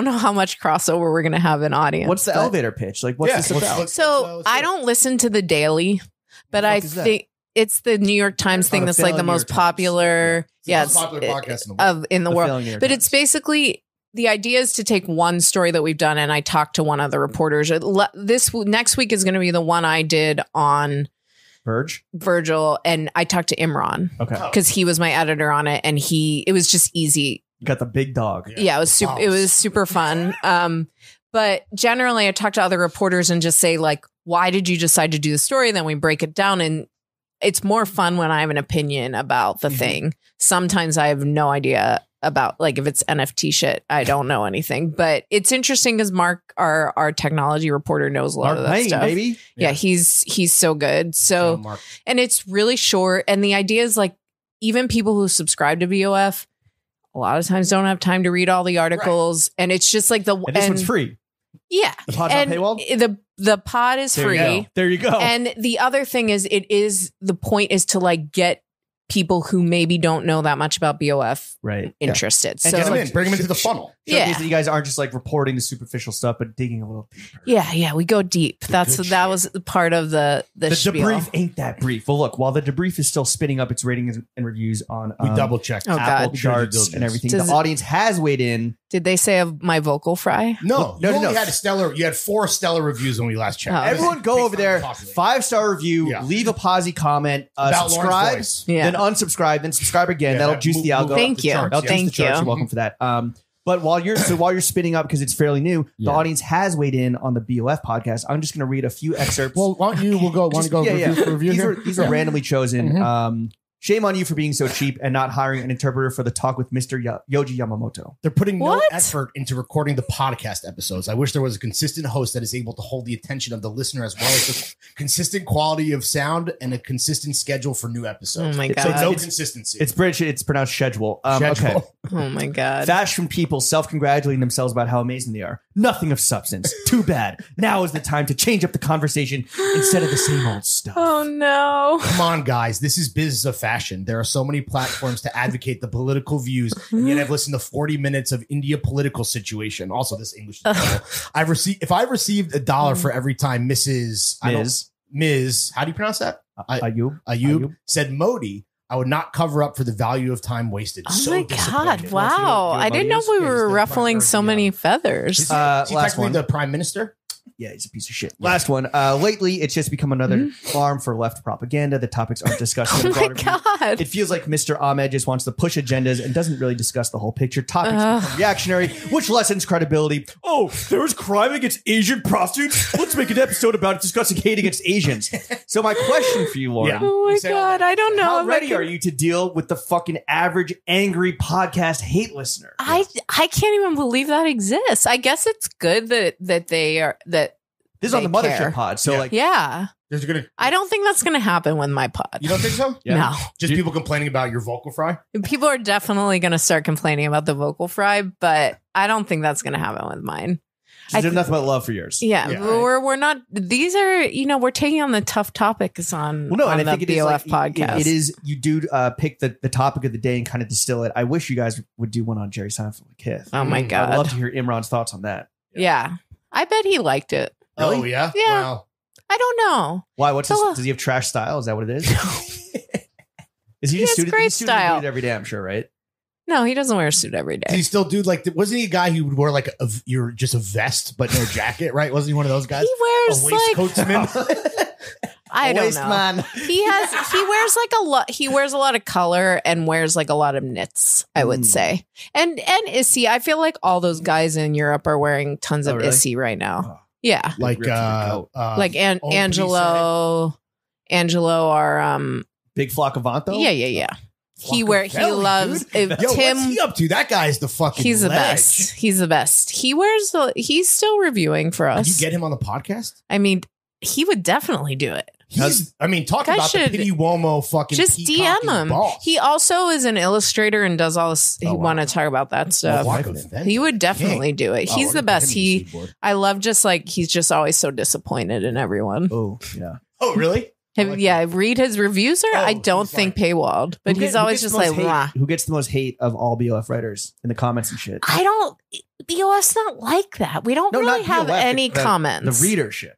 know how much crossover we're gonna have in audience. What's the but- elevator pitch? Like, what's Yeah, this what's- about? what's- So let's I do it. don't listen to the Daily, but The I fuck is that? think it's the New York Times thing the that's like the failing New most York Times. popular. It's the Yeah, most popular podcast in the world. in the The world. failing New York But Times. it's basically the idea is to take one story that we've done, and I talked to one of the reporters. Next week is going to be the one I did on Verge. Virgil, and I talked to Imran Okay, because he was my editor on it, and it was just easy. you got the big dog. Yeah, it was super. It was super fun. But generally, I talk to other reporters and just say like, "Why did you decide to do the story?" Then we break it down, and it's more fun when I have an opinion about the thing. Sometimes I have no idea about like if it's NFT shit. I don't know anything, but it's interesting because Mark, our technology reporter, knows a lot Mark of that Payne, stuff. baby. Yeah, he's so good. So Mark. and it's really short. And the idea is like even people who subscribe to BOF a lot of times don't have time to read all the articles. And it's just like And this one's free. Yeah. The pod's not And paywall? the pod is There you free. go. There you go. And the other thing is the point is to like get people who maybe don't know that much about BOF right. interested. And So Get 'em like- in, bring them into the funnel. Yeah. Showcase that you guys aren't just like reporting the superficial stuff, but digging a little deeper. yeah, we go deep. good That shit. was part of the The spiel. debrief ain't that brief. Well, look, while the debrief is still spinning up its ratings and reviews on We double checked. Oh, Apple God. charts and everything, Does the it- audience has weighed in. Did they say of my vocal fry? No, No, you no, only no. had a stellar. You had 4 stellar reviews when we last checked. Oh, okay. Everyone go Takes over time there, to populate. 5-star review, Yeah. leave a posy comment, About Lauren's subscribe, voice. Yeah. then unsubscribe, then subscribe again. Yeah, That'll that juice move- the algo. move Thank up the you. charts, That'll yeah. juice Thank the charts. you. You're welcome for that. But while you're spinning up because it's fairly new, the Yeah. audience has weighed in on the BOF podcast. I'm just going to read a few excerpts. Well, why don't you? We'll go. Want to go review for review These here? are these are randomly chosen. Mhm. Shame on you for being so cheap and not hiring an interpreter for the talk with Mr. Yoji Yamamoto. They're putting no What? effort into recording the podcast episodes. I wish there was a consistent host that is able to hold the attention of the listener as well as the consistent quality of sound and a consistent schedule for new episodes. Oh my So God. no consistency. It's British. It's pronounced schedule. Okay. Schedule. Oh my God. Fashion people self-congratulating themselves about how amazing they are. Nothing of substance. Too bad. Now is the time to change up the conversation instead of the same old stuff. Oh no. Come on, guys. This is business of fashion. There are so many platforms to advocate the political views, and yet I've listened to 40 minutes of India political situation. Also, this English is terrible. If I received $1 for every time Ms. How do you pronounce that? Ayub said Modi, I would not cover up for the value of time wasted. Oh So my disappointed. God. Wow. I didn't know we Yeah, were he's the ruffling prime so minister, many yeah. feathers. Is he Last technically one. the prime minister? Yeah, he's a piece of shit. Last one. Lately, it's just become another farm for left propaganda. The topics aren't discussed. in Oh the my broader view. God. It feels like Mr. Ahmed just wants to push agendas and doesn't really discuss the whole picture. Topics become reactionary, which lessens credibility. Oh, there was crime against Asian prostitutes? Let's make an episode about it discussing hate against Asians. So my question for you, Lauren, Yeah. Oh my You say all God. that. I don't know. how if I ready can- are you to deal with the fucking average angry podcast hate listener? I can't even believe that exists. I guess it's good that they are that. This is on They the Mothership care. pod. So Yeah. like, Yeah. There's gonna. I don't think that's going to happen with my pod. You don't think so? Yeah. No. Just people complaining about your vocal fry? People are definitely going to start complaining about the vocal fry, but I don't think that's going to happen with mine. there's nothing but love for yours. Yeah, Yeah. we're not. These are we're taking on the tough topics on, Well, no, on and I the think it is BOF like, podcast. It is you do pick the topic of the day and kind of distill it. I wish you guys would do one on Jerry Seinfeld and Kith. Oh my I'd God. love to hear Imran's thoughts on that. Yeah, I bet he liked it. Oh yeah. Yeah. Wow. I don't know. Why? What's So, does he have trash style? Is that what it is? Is he He just has suited? great He's suited style. and booted every day, I'm sure, right? No, he doesn't wear a suit every Does he day. still do like? Wasn't he a guy who would wear like you're just a vest but no jacket, right? Wasn't he one of those guys? He wears a like waistcoatsman. I don't know. Man. He wears like a lot. He wears a lot of color and wears like a lot of knits, I would say. And Issy, I feel like all those guys in Europe are wearing tons of really? Issy right now. Oh. Yeah, like like oh, Angelo, our Big Flockavanto? yeah. He loves Yo, Tim. what's he up to? That guy's the fucking. He's the ledge. best. He's the best. He's still reviewing for Did us. you get him on the podcast? I mean, he would definitely do it. Talk Guy about the should Pity Womo fucking. Just DM him. Boss. He also is an illustrator and does all this. He Oh, wow. want to talk about that stuff. He would definitely do it. He's the best. I love just like he's just always so disappointed in everyone. Oh, yeah. Oh, really? Read his reviews. I don't think paywalled, but he's always just like, "Mwah." Who gets the most hate of all BOF writers in the comments and shit? I don't. BOF's not like that. We don't No, really not have BOF, any the comments. The readership.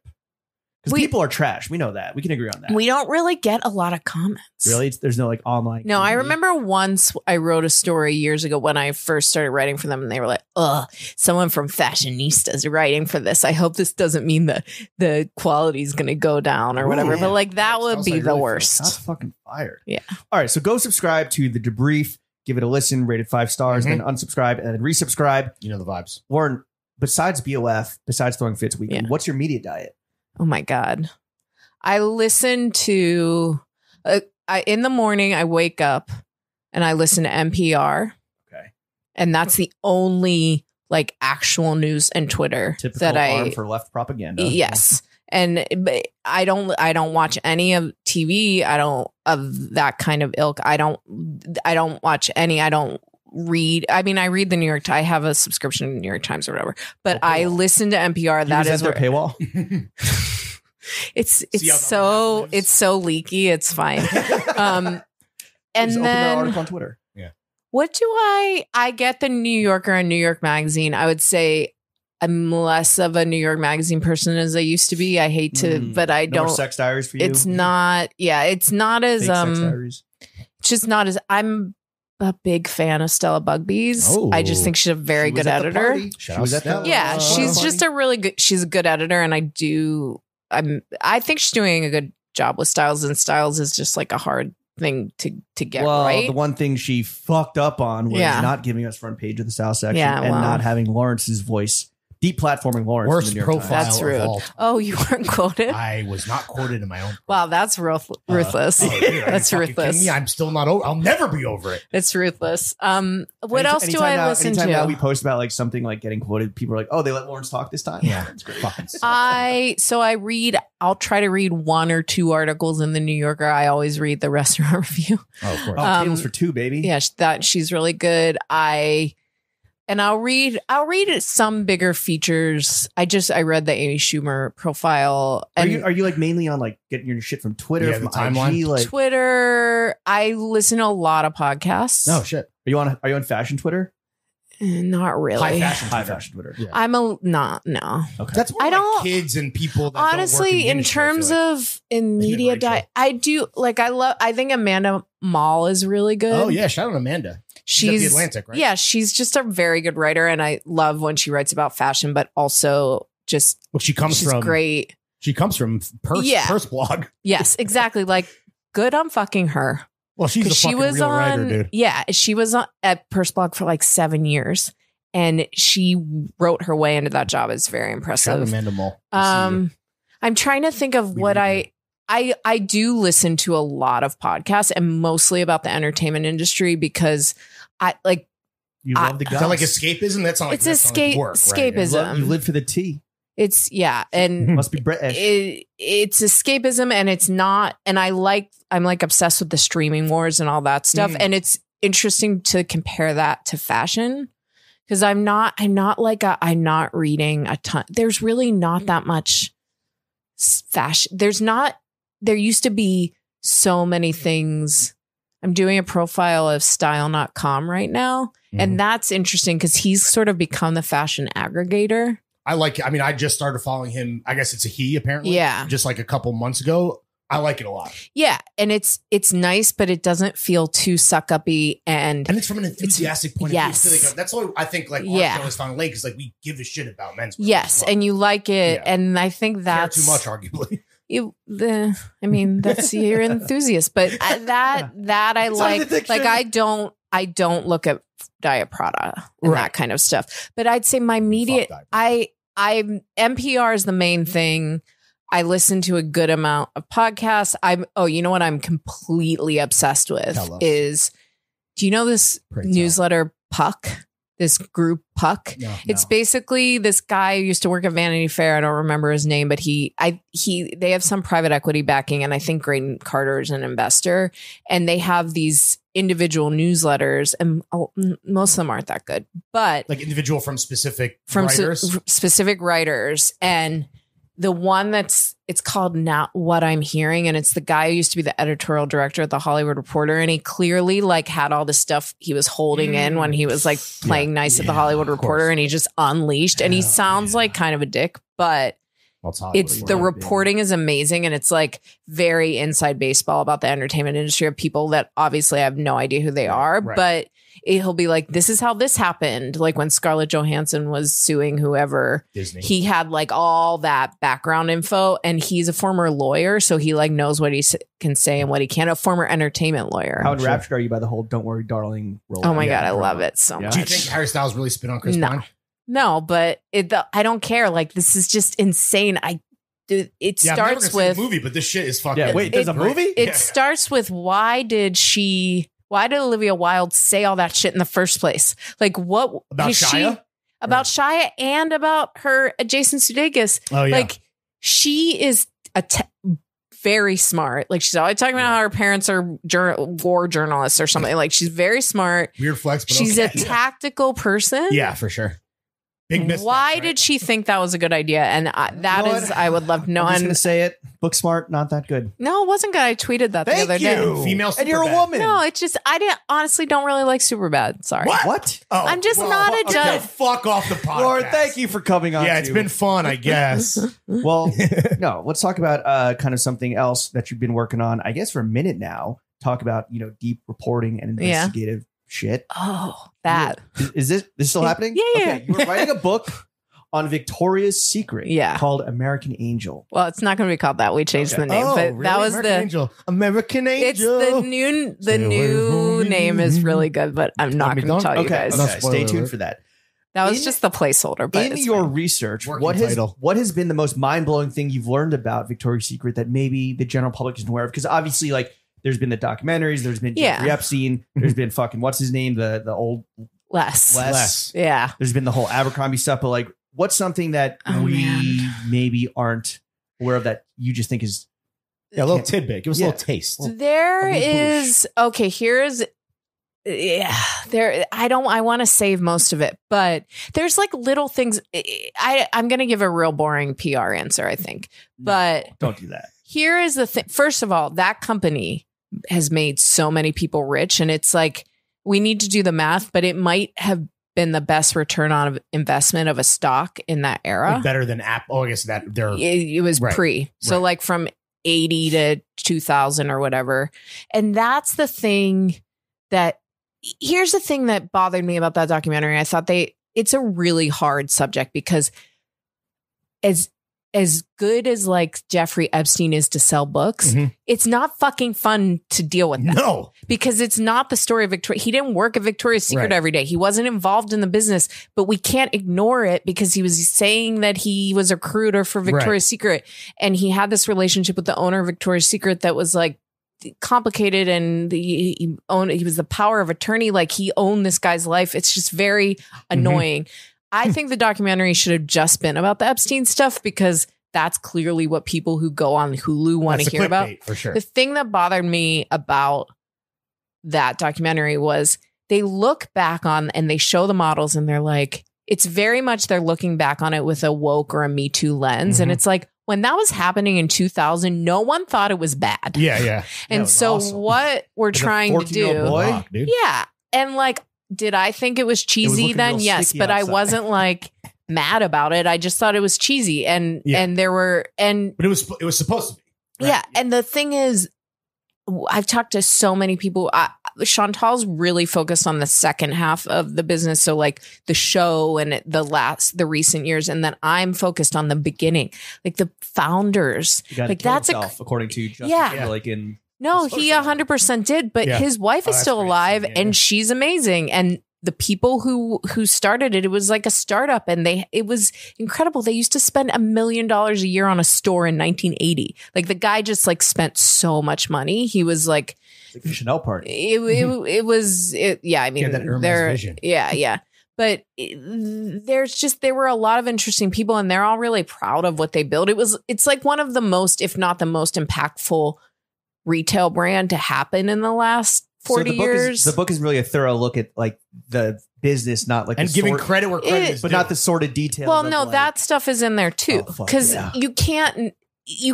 Because people are trash. We know that. We can agree on that. We don't really get a lot of comments. Really? There's no like online. No, I community? remember once I wrote a story years ago when I first started writing for them, and they were like, "Ugh, someone from Fashionistas writing for this. I hope this doesn't mean that the quality is going to go down or whatever." yeah. But like that would Sounds be like the really worst. That's fucking fired. Yeah. All right. So go subscribe to The Debrief. Give it a listen. Rate it 5 stars. Then unsubscribe and then resubscribe. You know the vibes. Warren, besides BOF, besides Throwing Fits Weekly, what's your media diet? Oh my God. I listen to, in the morning, I wake up and I listen to NPR. Okay. And that's the only like actual news and Twitter Typical that arm for left propaganda. Yes. And but I don't watch any of TV. I don't of that kind of ilk. I don't watch any. I don't read. I mean, I read the New York. I have a subscription to the New York Times or whatever. But I listen to NPR. That is their where paywall. it's so leaky. It's fine. And Just open that then article on Twitter. what do I get the New Yorker and New York Magazine. I would say I'm less of a New York Magazine person as I used to be. I hate to, but I No more don't. sex diaries for you. It's not. Yeah, it's not as Fake sex diaries. It's just not as. I'm a big fan of Stella Bugby's. I just think she's a very She was good at the editor. party. She was at the Yeah, she's party. just a really good. She's a good editor, and I think she's doing a good job with Styles, and Styles is just like a hard thing to get right. The one thing she fucked up on was not giving us front page of the South section and not having Lawrence's voice. Deep platforming Lawrence. Worst from the New York profile. Times. That's rude. of all time. Oh, you weren't quoted? I was not quoted in my own. Wow, that's ruthless. Dude, are you That's fucking ruthless. kidding me? I'm still not over. I'll never be over it. It's ruthless. What else do I listen anytime now we to? post about like something like getting quoted, people are like, "Oh, they let Lawrence talk this time." Yeah, it's great. Fucking I'll try to read 1 or 2 articles in the New Yorker. I always read the restaurant review. Oh, of course. Oh, tables for 2, baby. Yeah, she's really good. I'll read some bigger features. I read the Amy Schumer profile. And Are you like mainly on like getting your shit from Twitter, Yeah, from the timeline? IG? Like, Twitter. I listen to a lot of podcasts. Oh shit. are you on fashion Twitter? Not really. High fashion Twitter. Yeah. I'm no. Okay. That's more I don't- like kids and people that Honestly, don't work in industry, I feel terms like. of in They did a media great job. I do like I think Amanda Mall is really good. Oh yeah, shout out Amanda. She's at the Atlantic, right? Yeah, she's just a very good writer, and I love when she writes about fashion, but also just Well, she comes she's from great. She comes from Purse blog. Yes, exactly. Like good on fucking her. Well, she's a She fucking was real on writer, dude. Yeah, she was at Purse blog for like 7 years, and she wrote her way into that job. It's very Shout out impressive. Amanda Mole. I'm trying to think of what I do listen to a lot of podcasts and mostly about the entertainment industry because I like You love the Is guys. that like escapism? That's not like it's that's not like work, right? escapism. You live for the tea. It's and Must be British. it's escapism and it's not and I'm like obsessed with the streaming wars and all that stuff and it's interesting to compare that to fashion because I'm not reading a ton. There's really not that much fashion. There used to be so many things. I'm doing a profile of style.com right now. And that's interesting because he's sort of become the fashion aggregator. I like it. I mean, I just started following him. I guess it's a he, apparently. Yeah. Just like a couple months ago. I like it a lot. Yeah. And it's nice, but it doesn't feel too suck-uppy. And it's from an enthusiastic point yes. of view. Like, that's why I think like our show is found late, because like we give a shit about men's work. Yes. And you like it. Yeah. And I think that's too much, arguably. I mean, that's your enthusiast, but that I like I don't look at Diet Prada and that kind of stuff. But I'd say my immediate, NPR is the main thing. I listen to a good amount of podcasts. You know what I'm completely obsessed with is, do you know this newsletter Puck? This group Puck. No. It's basically this guy who used to work at Vanity Fair. I don't remember his name, but they have some private equity backing, and I think Graydon Carter is an investor. And they have these individual newsletters, and most of them aren't that good, but like individual from specific writers. Specific writers. And the one it's called Not What I'm Hearing, and it's the guy who used to be the editorial director at the Hollywood Reporter, and he clearly like had all the stuff he was holding in when he was like playing nice at the Hollywood Reporter, and he just unleashed. And he sounds like kind of a dick, but it's the reporting is amazing, and it's like very inside baseball about the entertainment industry of people that obviously I have no idea who they are, but he'll be like, this is how this happened. Like when Scarlett Johansson was suing whoever, Disney. He had like all that background info, and he's a former lawyer. So he like knows what he can say and what he can't. A former entertainment lawyer. How enraptured are you by the whole "Don't Worry, Darling" role? Oh my God, I love it so much. Do you think Harry Styles really spit on Chris Brown? No, but I don't care. Like, this is just insane. It starts with a movie, but this shit is fucking. Yeah, wait, there's a movie? It starts with why did Olivia Wilde say all that shit in the first place? Like, what about Shia? About Shia and about her Jason Sudeikis. Oh yeah, like she is very smart. Like she's always talking about how her parents are war journalists or something. Like she's very smart. Weird flex, but she's a tactical person. Yeah, for sure. Why did she think that was a good idea? And I would love to know. I'm just going to say it. Book smart, not that good. No, it wasn't good. I tweeted that the other day. Female Superbad. And you're a woman. No, it's just, honestly don't really like Superbad. Sorry. What? Oh, I'm just not a judge. Fuck off the podcast. Lord, thank you for coming on. Yeah, it's been fun, I guess. Well, no, let's talk about kind of something else that you've been working on, I guess, for a minute now. Talk about, deep reporting and investigative shit. Oh, that. Is this still happening? Yeah. Okay, you were writing a book on Victoria's Secret, called American Angel. Well, it's not going to be called that. We changed the name, but really? That was American Angel. American Angel. It's the new name is really good, but I'm not going to tell you guys. Okay. Stay tuned for that. That was just the placeholder. But in your research, what has been the most mind blowing thing you've learned about Victoria's Secret that maybe the general public isn't aware of? Because obviously, like, there's been the documentaries, there's been Jeffrey Epstein, there's been fucking what's his name, the old Les. Yeah. There's been the whole Abercrombie stuff, but like, what's something that we maybe aren't aware of that you just think is a little tidbit? Give us a little taste. There is here's I want to save most of it, but there's like little things. I'm going to give a real boring PR answer, I think, but don't do that. Here is the thing. First of all, that company has made so many people rich, and it's like, we need to do the math, but it might have been the best return on investment of a stock in that era. Like better than Apple. Oh, I guess that it was pre. So like from 80 to 2000 or whatever. And that's the thing here's the thing that bothered me about that documentary. I thought it's a really hard subject because as good as like Jeffrey Epstein is to sell books, it's not fucking fun to deal with that. No. Because it's not the story of Victoria. He didn't work at Victoria's Secret every day. He wasn't involved in the business, but we can't ignore it because he was saying that he was a recruiter for Victoria's Secret. And he had this relationship with the owner of Victoria's Secret that was like complicated, and he was the power of attorney. Like he owned this guy's life. It's just very annoying. I think the documentary should have just been about the Epstein stuff because that's clearly what people who go on Hulu want to hear about. For sure. The thing that bothered me about that documentary was they look back on and they show the models and they're like, it's very much they're looking back on it with a woke or a Me Too lens. And it's like, when that was happening in 2000, no one thought it was bad. Yeah. And so what we're trying to do. Dude. Yeah. And like, did I think it was cheesy then? Yes. But outside. I wasn't like, mad about it. I just thought it was cheesy, and Yeah. and there were and But it was supposed to be. Right? yeah, and the thing is, I've talked to so many people. Chantal's really focused on the second half of the business, so like the show and the recent years, and then I'm focused on the beginning, like the founders. You gotta Like kill that's himself, according to Justin Yeah. Timberlake in No, Social he Network. 100% did, but Yeah. his wife is that's still great. alive, Yeah. and she's amazing. And the people who started it, it was like a startup, and it was incredible. They used to spend $1 million a year on a store in 1980. Like the guy just like spent so much money. He was like, It's like the Chanel party. it was. Yeah, I mean, that Hermes there. vision. Yeah. But there were a lot of interesting people, and they're all really proud of what they built. It's like one of the most, if not the most impactful retail brand to happen in the last 40 years. The book is really a thorough look at like the business, not like And the giving sort- credit where credit It- is but due. not the sordid details. Well, of, no, like- that stuff is in there too, Oh, fuck because yeah. you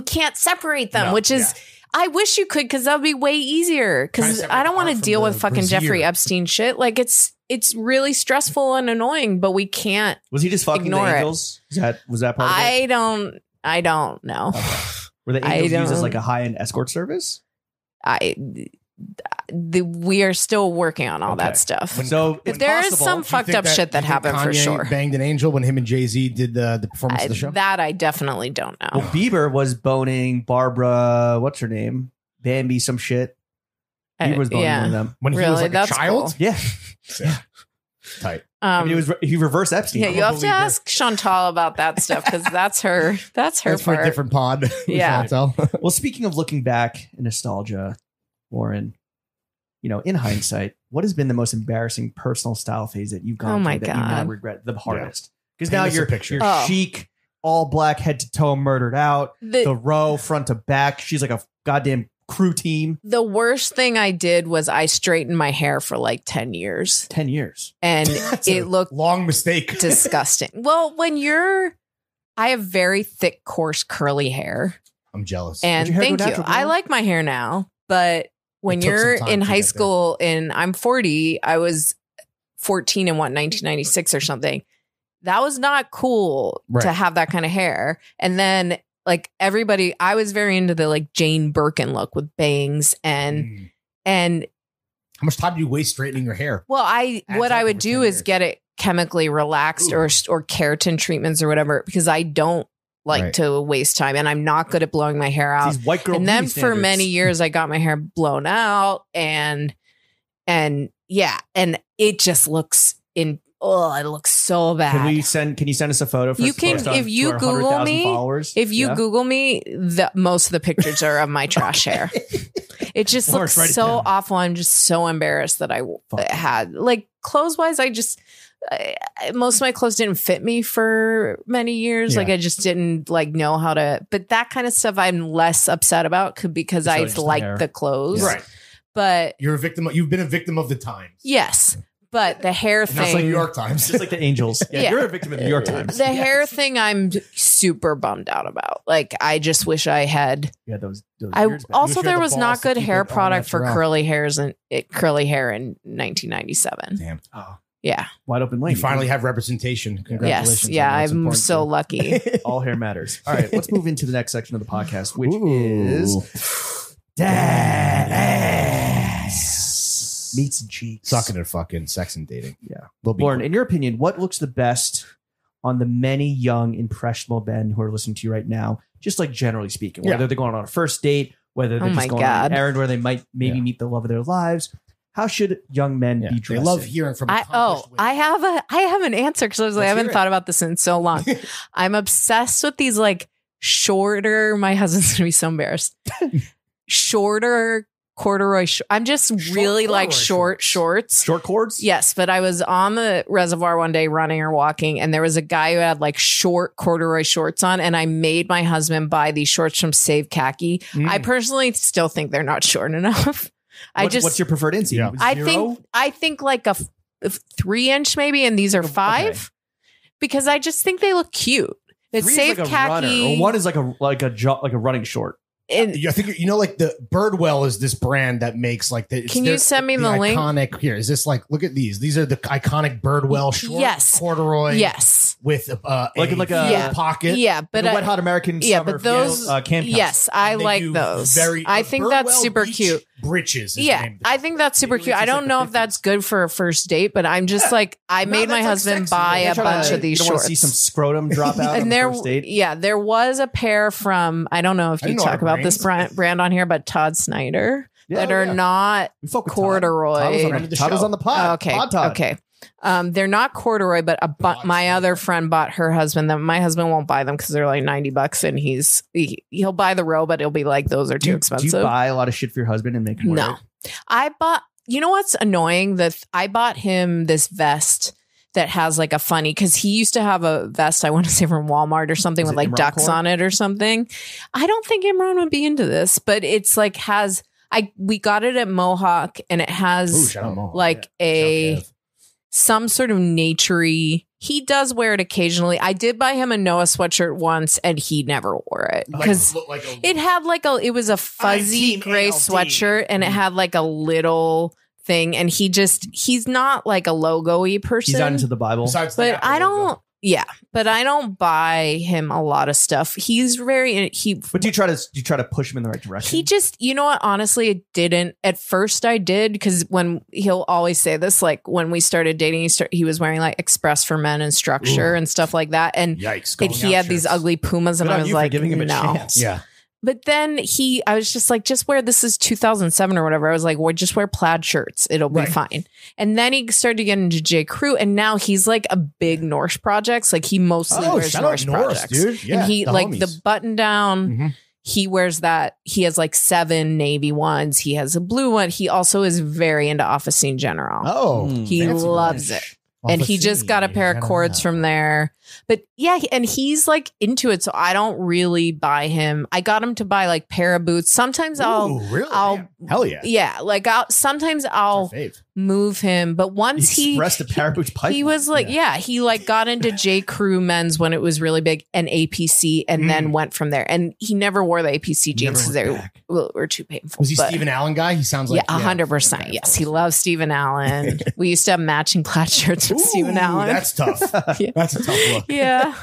can't separate them, No, which is, I wish you could, because that would be way easier. Trying to Because separate I don't the want to art from deal the with fucking brassiere. Jeffrey Epstein shit. Like it's really stressful and annoying, but we can't. Was he just fucking the Ignore it. angels? Was that part of it? I don't know. Were the I angels used as don't- like a high end escort service? We are still working on all Okay. that stuff. So But there is possible- some Do you fucked think up shit that do you think happened for Kanye sure. Banged an angel when him and Jay-Z did the performance of the show. That I definitely don't know. Well, Bieber was boning Barbara. What's her name? Bambi. Some shit. Bieber was boning one of them. When he Really? was like That's a child. cool. Yeah. Tight. I mean, he reversed Epstein. Yeah, you have to believer. ask Chantal about that stuff, because that's her. That's her That's for a part. different pod. Yeah. Chantal. Well, speaking of looking back in nostalgia, Lauren, in hindsight, what has been the most embarrassing personal style phase that you've gone Oh through my that you now God. regret the hardest? Because Paint now us a you're picture. Oh. chic, all black, head to toe, murdered out, the The, row, front to back. She's like a goddamn crew team. the worst thing I did was I straightened my hair for like 10 years, 10 years. and That's a it looked long mistake. disgusting. Well, I have very thick, coarse, curly hair. I'm jealous. And your hair go thank you. natural, I girl? like my hair now, but when It took you're some time in to high get there. school and I'm 40, I was 14 in 1996 or something. That was not cool Right. to have that kind of hair. And then like everybody, I was very into the like Jane Birkin look with bangs and How much time do you waste straightening your hair? well, Adds what I up would over do 10 is years. get it chemically relaxed or keratin treatments or whatever, because I don't like Right. to waste time, and I'm not good at blowing my hair out. These white girl And then beauty for many standards. years, I got my hair blown out, and it just looks it looks so bad. Can you send us a photo? For You can- post on if you to our Google 100,000 me- followers? If you Yeah? Google me, most of the pictures are of my trash hair. It just Lauren, looks write it so down. awful. I'm just so embarrassed that I Fuck. had, like, clothes wise, most of my clothes didn't fit me for many years. Yeah. Like I just didn't like know how to, but that kind of stuff I'm less upset about because So I it's just the hair. like the clothes. Right. But You're a victim. You've been a victim of the times. yes, but the hair And that's like thing, New York Times. Just like the Angels. Yeah, Yeah. you're a victim of the New York Times. the hair thing, I'm super bummed out about. Like I just wish I had. Yeah, those I beards back. also wish you had there the was balls not to good keep hair it all product for natural. curly hair in 1997. Damn. Oh, Yeah. wide open lane. You finally have representation. Congratulations. Yes. Yeah. man. That's I'm important. so lucky. all hair matters. All right, let's move into the next section of the podcast, which Ooh. is Dad Ass Meats and Cheeks. Sucking at fucking sex and dating. Yeah. They'll be Lauren, cool. in your opinion, what looks the best on the many young, impressionable men who are listening to you right now, just like generally speaking, whether Yeah. they're going on a first date, whether they're Oh just my going on God. an errand where they might maybe Yeah. meet the love of their lives, how should young men Yeah. be They dressed? love hearing from I accomplished women. have an answer because I Let's haven't hear it. thought about this in so long. I'm obsessed with these like shorter. My husband's gonna be so embarrassed. Shorter corduroy. I'm just really like corduroy shorts. Short cords? Yes, but I was on the reservoir one day running or walking, and there was a guy who had like short corduroy shorts on, and I made my husband buy these shorts from Save Khaki. Mm. I personally still think they're not short enough. What's your preferred inseam? Yeah. I think like a 3-inch maybe, and these are 5 because I just think they look cute. It's Three is Save like a Khaki. runner, or one is like a running short. I think like the Birdwell is this brand that makes like the. Can you send me the link? Iconic here is this like look at these. These are the iconic Birdwell short corduroy. Yes. With like a pocket. Yeah, but like a Wet Hot American. But those camp. Yes, I like those. I think that's super cute. Britches. I think that's super cute. I don't know if that's good for a first date, but I'm just like I made my husband buy a bunch of these shorts. See some scrotum drop out on the first date. Yeah, there was a pair from I don't know if you talk about this brand on here, but Todd Snyder that are not corduroy. Todd was on the pod. Okay, pod Todd. okay. They're not corduroy, but my other friend bought her husband them. My husband won't buy them because they're like $90, and he'll buy the row, but he'll be like, those are too expensive. Do you buy a lot of shit for your husband and make him wear it? I bought. You know what's annoying? I bought him this vest that has like a funny because he used to have a vest I want to say from Walmart or something with like ducks on it or something. I don't think Imran would be into this, but it's like we got it at Mohawk and it has like some sort of naturey. He does wear it occasionally. I did buy him a Noah sweatshirt once and he never wore it because it was a fuzzy gray sweatshirt and it had like a little thing and he's not like a logo-y person. He's not into the Bible. But I don't but I don't buy him a lot of stuff. He's very But do you try to push him in the right direction? He just, you know what, honestly, it didn't. At first I did because when he'll always say this, like when we started dating, he was wearing like Express for Men and Structure and stuff like that. And he had these ugly Pumas and I was like, giving him a chance. Yeah. But then I was just like, just wear, this is 2007 or whatever. I was like, well, just wear plaid shirts. It'll be fine. And then he started to get into J. Crew and now he's like a big Norse projects. Like he mostly wears Norse projects. Dude. Yeah, and he like homies. The button down, he wears that. He has like 7 navy ones. He has a blue one. He also is very into Office Scene General. Oh, he loves it. And he just got a pair of cords from there. But yeah, and he's like into it. So I don't really buy him. I got him to buy like pair of boots. Sometimes I'll hell yeah. Yeah. Like sometimes I'll move him. But once he was like, he like got into J. Crew men's when it was really big and APC and then went from there. And he never wore the APC jeans because they were too painful. Was he Stephen Allen guy? He sounds like 100%. Yes. He loves Stephen Allen. We used to have matching plaid shirts with Stephen Allen. That's tough. That's a tough look. Yeah.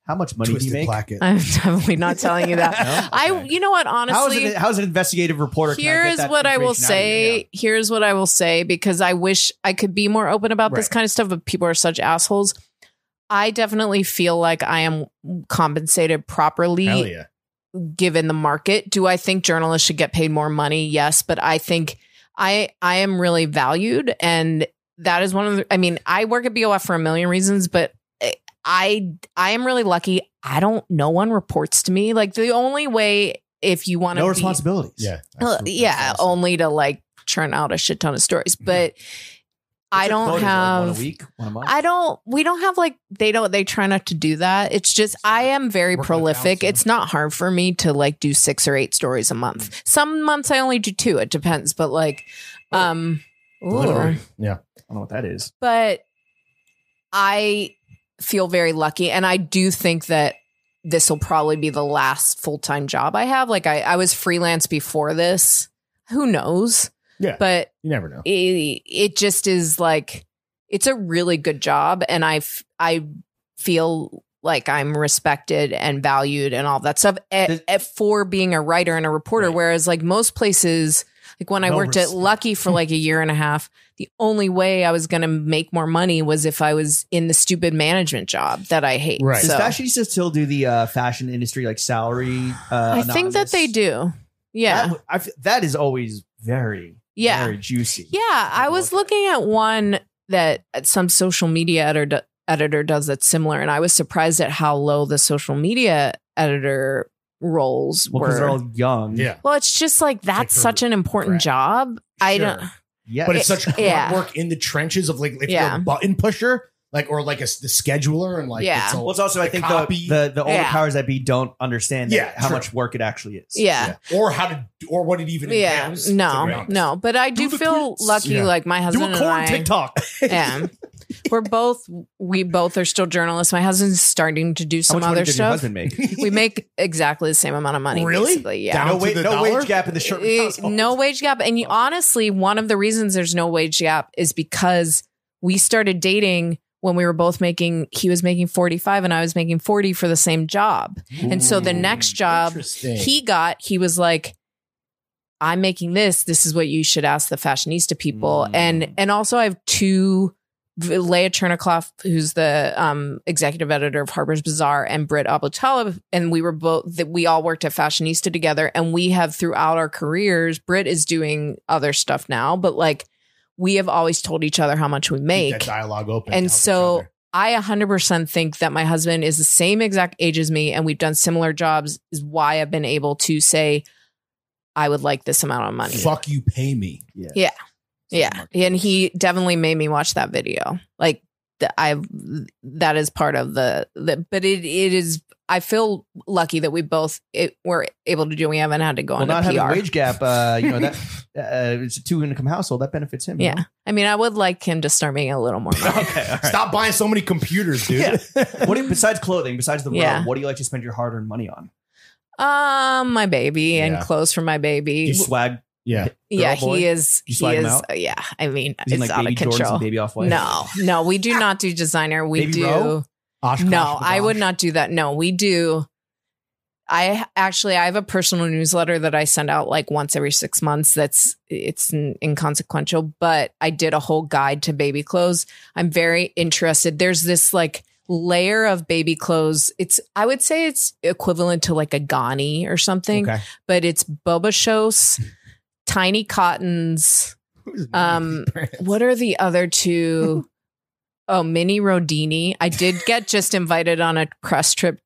How much money do you make? I'm definitely not telling you that. No? Okay. You know what, honestly. How's an investigative reporter? Here's what I will say. Here's what I will say, because I wish I could be more open about this kind of stuff, but people are such assholes. I definitely feel like I am compensated properly given the market. Do I think journalists should get paid more money? Yes, but I think I am really valued, and that is one of the, I mean, I work at BOF for a million reasons, but I am really lucky. No one reports to me. Like the only way, if you want to, no responsibilities. Yeah. Only to like churn out a shit ton of stories, but I don't have, one a week, one a month. We don't have like, they try not to do that. It's just, I am very prolific. It's not hard for me to like do 6 or 8 stories a month. Some months I only do 2. It depends. But like, literally. Yeah. I don't know what that is, but I feel very lucky. And I do think that this will probably be the last full-time job I have. Like I was freelance before this. Who knows? Yeah. But you never know. It just is like, it's a really good job. And I feel like I'm respected and valued and all that stuff for being a writer and a reporter. Whereas like most places, like when I worked at Lucky for like a year and a half, the only way I was going to make more money was if I was in the stupid management job that I hate. Right. Does Fashionista still do the fashion industry like salary? I think that they do. Yeah. That is always very juicy. Yeah. I was looking at one that some social media editor does that's similar. And I was surprised at how low the social media editor roles were. Because they're all young. Yeah. Well, it's just like that's like such an important job. Sure. I don't. Yeah, but it's such hard work in the trenches of like if you're a button pusher, like or like the scheduler and like well, it's also I think the older powers that be don't understand how much work it actually is. Yeah. Or what it even entails. No, but I do feel lucky. Like my husband do a corn and I, TikTok. we both are still journalists. My husband's starting to do How some much money other did your stuff. husband make? We make exactly the same amount of money. Really? Basically. Yeah. Down to the no dollar? wage gap in the Sherman household. No wage gap. And honestly, one of the reasons there's no wage gap is because we started dating when we were both he was making 45 and I was making 40 for the same job. And so the next job he was like, I'm making this. This is what you should ask the fashionista people. And also I have two, Leah Chernikov, who's the executive editor of Harper's Bazaar, and Britt Abutala. And we all worked at Fashionista together. And we have throughout our careers, Britt is doing other stuff now, but like we have always told each other how much we make. Keep that dialogue open. And so I 100% think that my husband is the same exact age as me and we've done similar jobs is why I've been able to say, I would like this amount of money. Fuck you, pay me. Yeah. Yeah. And he definitely made me watch that video. Like that is part of but it is, I feel lucky that we both were able to do. We haven't had to go on not PR. having a wage gap, that it's a 2-income household that benefits him. Yeah. You know? I mean, I would like him to start making a little more money. Okay. All right. Stop buying so many computers, dude. Yeah. besides clothing, besides the Yeah. robe, what do you like to spend your hard-earned money on? My baby and Yeah. clothes for my baby. Do you swag? Yeah. Yeah, boy? he is. You swag him out? Yeah, I mean, Is he it's like out baby of Jordans control. and baby Off-White? No, we do not do designer. We Baby do. Row? Oshkosh, No, I would Bagosh. not do that. No, we do. I have a personal newsletter that I send out like once every 6 months. It's inconsequential, but I did a whole guide to baby clothes. I'm very interested. There's this like layer of baby clothes. I would say it's equivalent to like a Ghani or something, Okay. but it's Boba Shows, Tiny Cottons. What are the other two? Oh, Mini Rodini. I did get just invited on a press trip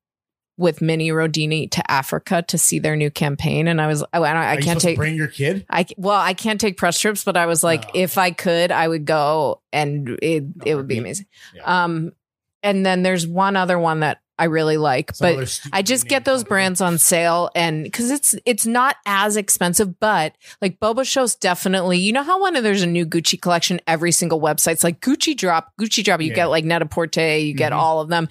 with Mini Rodini to Africa to see their new campaign, and I was I can't take bring your kid. I can't take press trips, but I was like, if I could, I would go, and it would be amazing. Yeah. And then there's one other one that I really like, Some other but stupid I just name get those company. brands on sale, and because it's not as expensive, but like Boba Show's definitely, you know how there's a new Gucci collection, every single website's like Gucci drop, you Yeah. get like Net-a-Porter, you get all of them.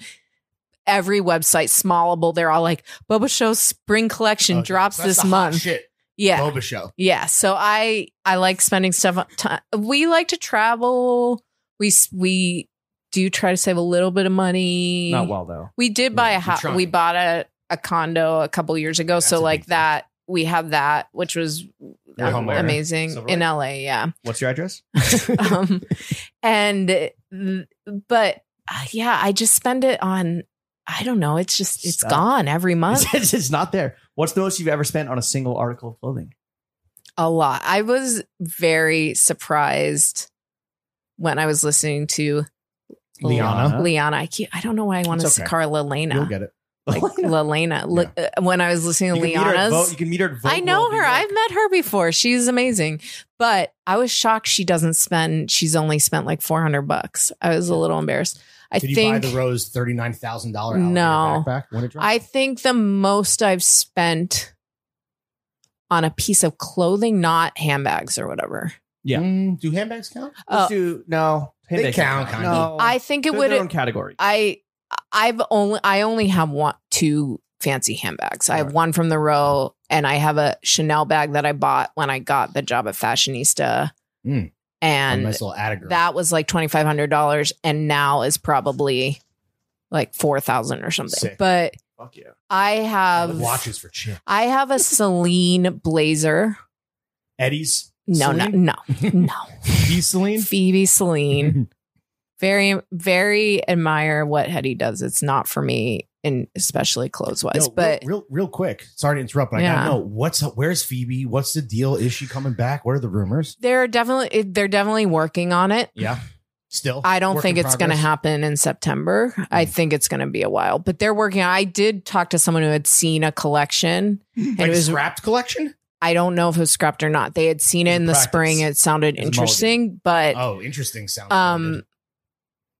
Every website, Smallable, they're all like Boba Show's spring collection Okay. drops That's this the hot month. Shit. Yeah. Boba Show. Yeah. So I like spending stuff on time. We like to travel. We do try to save a little bit of money. Not well, though. We did buy a we're house. trying. We bought a condo a couple years ago. That's So a like big deal. that, we have that, which was Your home where? amazing Silver in Lake? LA. Yeah. What's your address? But yeah, I just spend it on, I don't know. It's Stuff. gone every month. It's not there. What's the most you've ever spent on a single article of clothing? A lot. I was very surprised when I was listening to Liana. Liana. I don't know why I want to It's say okay. Carla Lena. You'll get it. Like Lelena. When I was listening to You can Liana's. you can meet her at Vogue I know World New her. York. I've met her before. She's amazing. But I was shocked she's only spent like $400. I was a little embarrassed. Did you buy the Rose $39,000 No. backpack when it dropped? I think the most I've spent on a piece of clothing, not handbags or whatever. Yeah. Do handbags count? Let's do no. They handbags count, don't kind No, I think it They're would. their own category. I only have two fancy handbags. I have Right. one from the Row, and I have a Chanel bag that I bought when I got the job at Fashionista, A and nice little Attica. that was like $2,500, and now is probably like $4,000 or something. Sick. But Fuck yeah. I have watches for cheap. I have a Celine blazer. Eddie's. No, Celine? no. He's Celine. Phoebe Celine. Very, very admire what Hetty does. It's not for me, and especially clothes wise. Yo, But real quick. Sorry to interrupt, but I Yeah. gotta know where's Phoebe? What's the deal? Is she coming back? What are the rumors? they're definitely working on it. Yeah. Still, I don't work think in it's going to progress? happen in September. I think it's going to be a while, but they're working. I did talk to someone who had seen a collection, and Like it was. scrapped collection. I don't know if it was scrapped or not. They had seen it in the Practice. spring. It sounded It was interesting, but Oh, interesting. Sounds.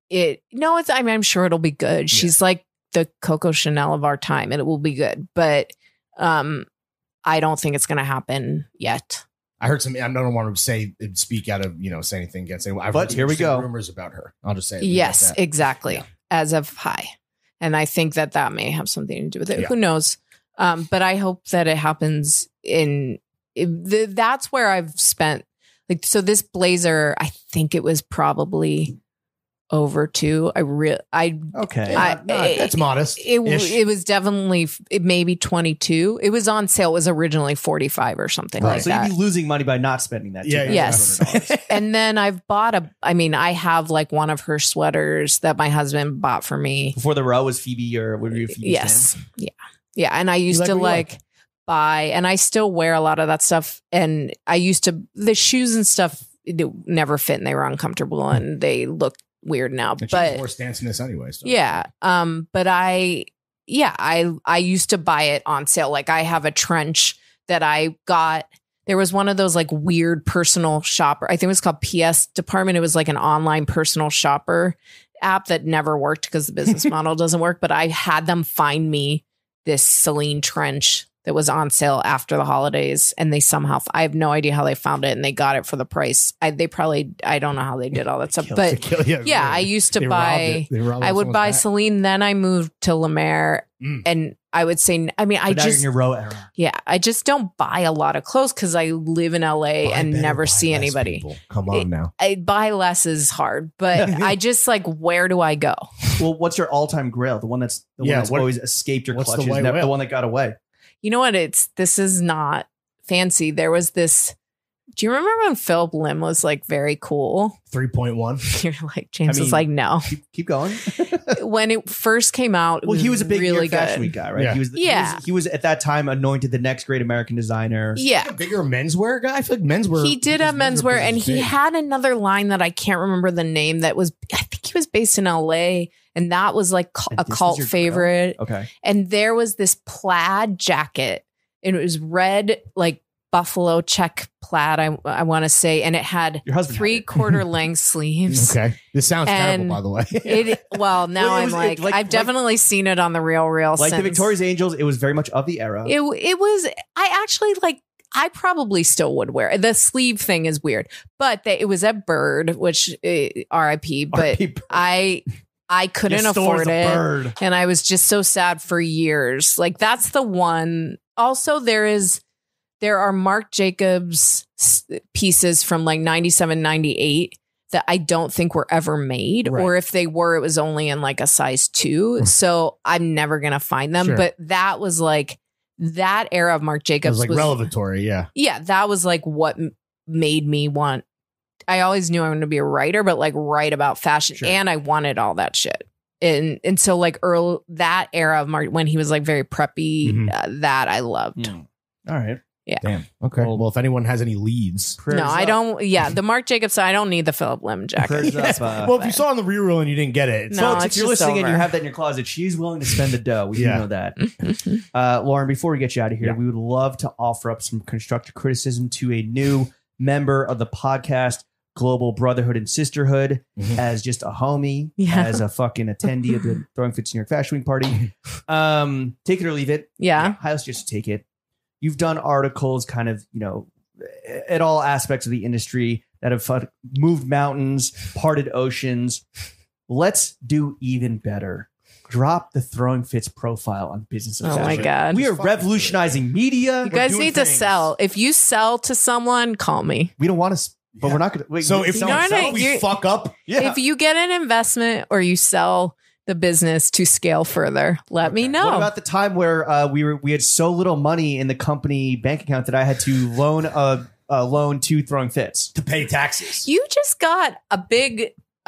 I'm sure it'll be good. She's like the Coco Chanel of our time, and it will be good. But I don't think it's going to happen yet. I heard some. I don't want to speak out of say anything against anyone. I've heard here we go. rumors about her. I'll just say it. Yes, exactly. Yeah. As of high, and I think that may have something to do with it. Yeah. Who knows? But I hope that it happens that's where I've spent so this blazer, I think it was probably over 2. That's modest. It was definitely maybe 22. It was on sale. It was originally 45 or something like so that. you'd be losing money by not spending that. Yes. And then I've bought I have like one of her sweaters that my husband bought for me. Before the row was Phoebe or what were you? Phoebe's Yes. fan? Yeah. Yeah. And I used to buy, and I still wear a lot of that stuff. And the shoes and stuff never fit and they were uncomfortable and they look weird now. And but more stance in this anyway. So. Yeah. But I used to buy it on sale. Like I have a trench that I got. There was one of those like weird personal shopper. I think it was called PS Department. It was like an online personal shopper app that never worked because the business model doesn't work. But I had them find me this Celine trench that was on sale after the holidays. And they somehow, I have no idea how they found it and they got it for the price. I don't know how they did all that stuff. But I used to buy, I would buy Celine. Then I moved to La Mer and I would say, I mean, I just, in your row era. Yeah, I just don't buy a lot of clothes because I live in LA and never see anybody. People. Come on now. I buy less is hard, but I just like, where do I go? Well, what's your all-time grail? The one that's always escaped your clutches, the one that got away. You know what? This is not fancy. There was this. Do you remember when Philip Lim was like very cool? 3.1. You're like, James was like, no. Keep going. When it first came out, he was a big really Fashion Week guy, right? Yeah. He was at that time anointed the next great American designer. Yeah. A bigger menswear guy? I feel like menswear. He did have menswear, and he had another line that I can't remember the name that was, I think he was based in LA, and that was like a cult favorite. Okay. And there was this plaid jacket, and it was red, like buffalo check plaid, I want to say, and it had 3/4 length sleeves. Okay, this sounds terrible, by the way. I've definitely seen it on the real. Like since. the Victoria's Angels, it was very much of the era. It was. I actually like. I probably still would wear it. The sleeve thing is weird, but it was at Bird, which R.I.P. But I couldn't afford it, and I was just so sad for years. Like that's the one. Also, there are Marc Jacobs pieces from like 97, 98 that I don't think were ever made. Right. Or if they were, it was only in like a size 2. So I'm never going to find them. Sure. But that was like that era of Marc Jacobs was like revelatory. Yeah. Yeah. That was like what made me want. I always knew I wanted to be a writer, but like write about fashion. Sure. And I wanted all that shit. And so like that era of Marc, when he was like very preppy, that I loved. All right. Yeah. Damn. Okay. Well, if anyone has any leads, I don't. Yeah, the Marc Jacobs. I don't need the Philip Lim jacket. Well, if you saw on the reroll and you didn't get it, folks, if you're listening and you have that in your closet, she's willing to spend the dough. We do know that. Lauren, before we get you out of here, we would love to offer up some constructive criticism to a new member of the podcast, Global Brotherhood and Sisterhood, as just a homie, as a fucking attendee of the Throwing Fits New York Fashion Week party. Take it or leave it. Yeah. Let's just take it. You've done articles kind of, at all aspects of the industry that have moved mountains, parted oceans. Let's do even better. Drop the Throwing Fits profile on Business of Fashion. Oh my God. We are revolutionizing media. You guys need to sell. If you sell to someone, call me. We don't want to, but we're not going to. So if we fuck up, if you get an investment or you sell the business to scale further, let me know. What about the time where we had so little money in the company bank account that I had to loan a loan to Throwing Fits to pay taxes? You just got a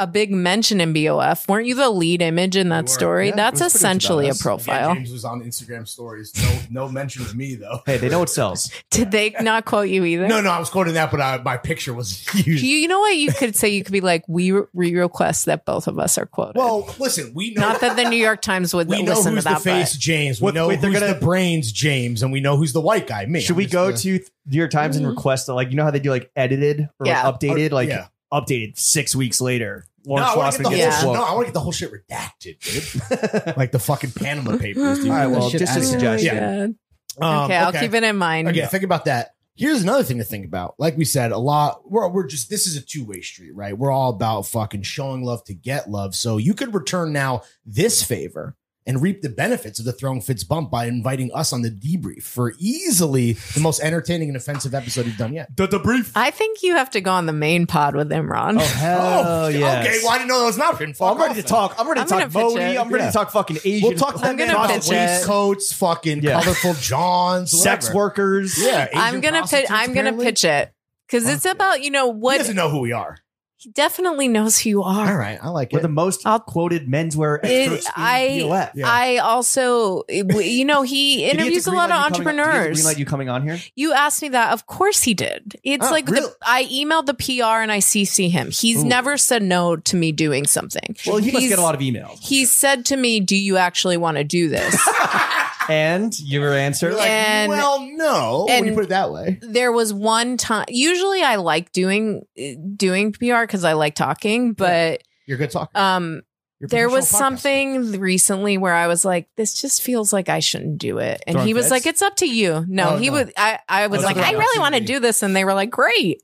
big mention in BOF. Weren't you the lead image in that story? Yeah, that's essentially a profile. Yeah, James was on Instagram stories. No mention of me though. Hey, they know what sells. Did they not quote you either? No, I was quoting that, but my picture was huge. You know what you could say? You could be like, we request that both of us are quoted. Well, listen, we know. Not that the New York Times would listen to that. We know who's the face, James. We know who's the brains, James. And we know who's the white guy, me. Should we go to New York Times and request that, like, you know how they do like edited or updated? Updated 6 weeks later. I want to get the whole shit redacted, dude. Like the fucking Panama Papers, dude. All right, well, just a suggestion. Okay, I'll keep it in mind. Okay, think about that. Here's another thing to think about. Like we said, we're just, this is a two-way street, right? We're all about fucking showing love to get love. So you could return now this favor and reap the benefits of the Throwing Fits bump by inviting us on the debrief for easily the most entertaining and offensive episode you've done yet. The debrief. I think you have to go on the main pod with Imran. Oh, hell yes. Okay, well, I didn't know that was an option. I'm ready to talk. I'm ready to talk Modi. I'm ready to talk fucking Asian. We'll talk I'm gonna pitch it. waistcoats, fucking colorful Johns, sex workers. Yeah, I'm gonna pitch it because it's about what He doesn't know who we are. he definitely knows who you are. All right, I like We're it. the most quoted menswear experts in POF. I also, he interviews a lot of entrepreneurs. Green light you coming on here? You asked me that. Of course he did. It's really? I emailed the PR and I CC him. He's never said no to me doing something. Well, he must get a lot of emails. He said to me, "Do you actually want to do this?" And your answer? You're like, well, no. When you put it that way. There was one time. Usually, I like doing PR because I like talking, but you're a good talker. There was something recently where I was like, this just feels like I shouldn't do it. And he was like, it's up to you. No, I was like, I really want to do this. And they were like, great.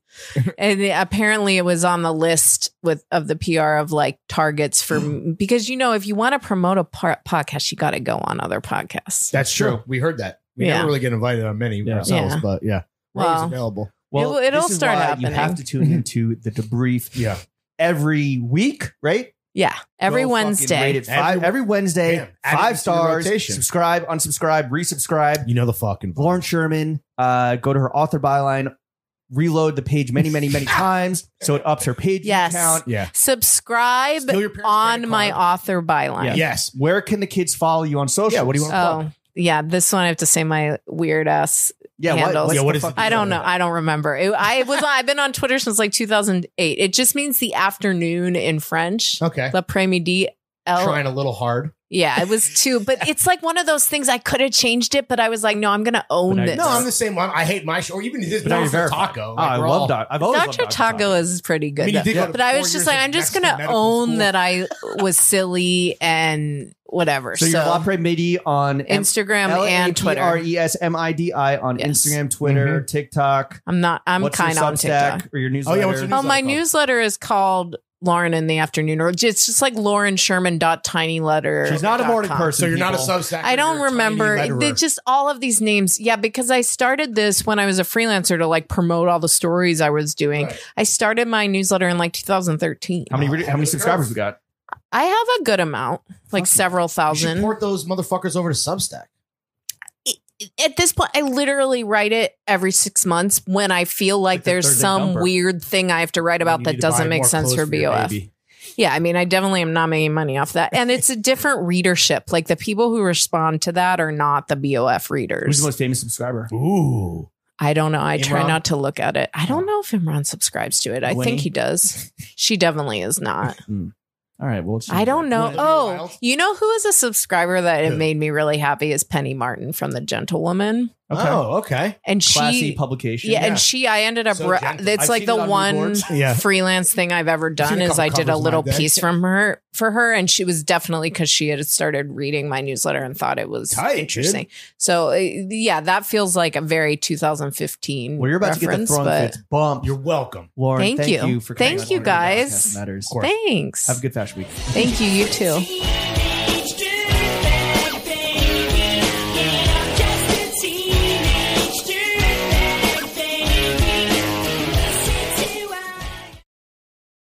And apparently it was on the list of the PR of like targets for, because, if you want to promote a podcast, you got to go on other podcasts. That's true. We heard that. We never really get invited on many ourselves, but Rose available. Well, it'll start happening. You have to tune into the debrief every week, right? Yeah, every Wednesday. Every Wednesday, 5 stars. Rotation. Subscribe, unsubscribe, resubscribe. You know the fucking Lauren Sherman. Go to her author byline. Reload the page many, many, many times so it ups her page count. Yeah. Subscribe on my author byline. Yeah. Yes. Where can the kids follow you on social? Yeah. What do you want to plug? Yeah, this one I have to say my weird ass handles. What is it? I don't know. I don't remember. I've been on Twitter since like 2008. It just means the afternoon in French. Okay. L'après-midi. Trying a little hard. Yeah, it was too, but it's like one of those things I could have changed it, but I was like, no, I'm going to own this. No, I'm the same one. I hate my show. Or even this Dr. Taco. I love Dr. I've always loved Dr. Taco is pretty good. But I was just like, I'm just going to own that I was silly and whatever. So you're L'après-midi on Instagram and Twitter. Resmidi on Instagram, Twitter, TikTok. I'm kind of on TikTok. Or your newsletter? What's your newsletter my called? Newsletter is called Lauren in the Afternoon, or it's just like LaurenSherman.tinyletter. She's not a morning person. So you're not a Substack. I don't remember. They just all of these names. Yeah, because I started this when I was a freelancer to like promote all the stories I was doing. Right. I started my newsletter in like 2013. How many subscribers we got? I have a good amount, like several thousand. You should port those motherfuckers over to Substack. At this point, I literally write it every 6 months when I feel like there's some weird thing I have to write about that doesn't make sense for BOF. Yeah, I mean, I definitely am not making money off that. And it's a different readership. Like the people who respond to that are not the BOF readers. Who's the most famous subscriber? Ooh. I don't know. I try not to look at it. I don't know if Imran subscribes to it. I think he does. She definitely is not. All right. Well, I don't know. Oh, you know who is a subscriber that it made me really happy is Penny Martin from The Gentlewoman. Okay. Oh, okay. And classy publication. Yeah, and I ended up. It's like the one freelance thing I've ever done is I did a little piece for her, and she was definitely because she had started reading my newsletter and thought it was interesting. So yeah, that feels like a very 2015. Well, you're about to get the Throwing Fits bump. You're welcome, Lauren. Thank you for thank you guys. Matters. Thanks. Have a good fashion week. Thank you. You too.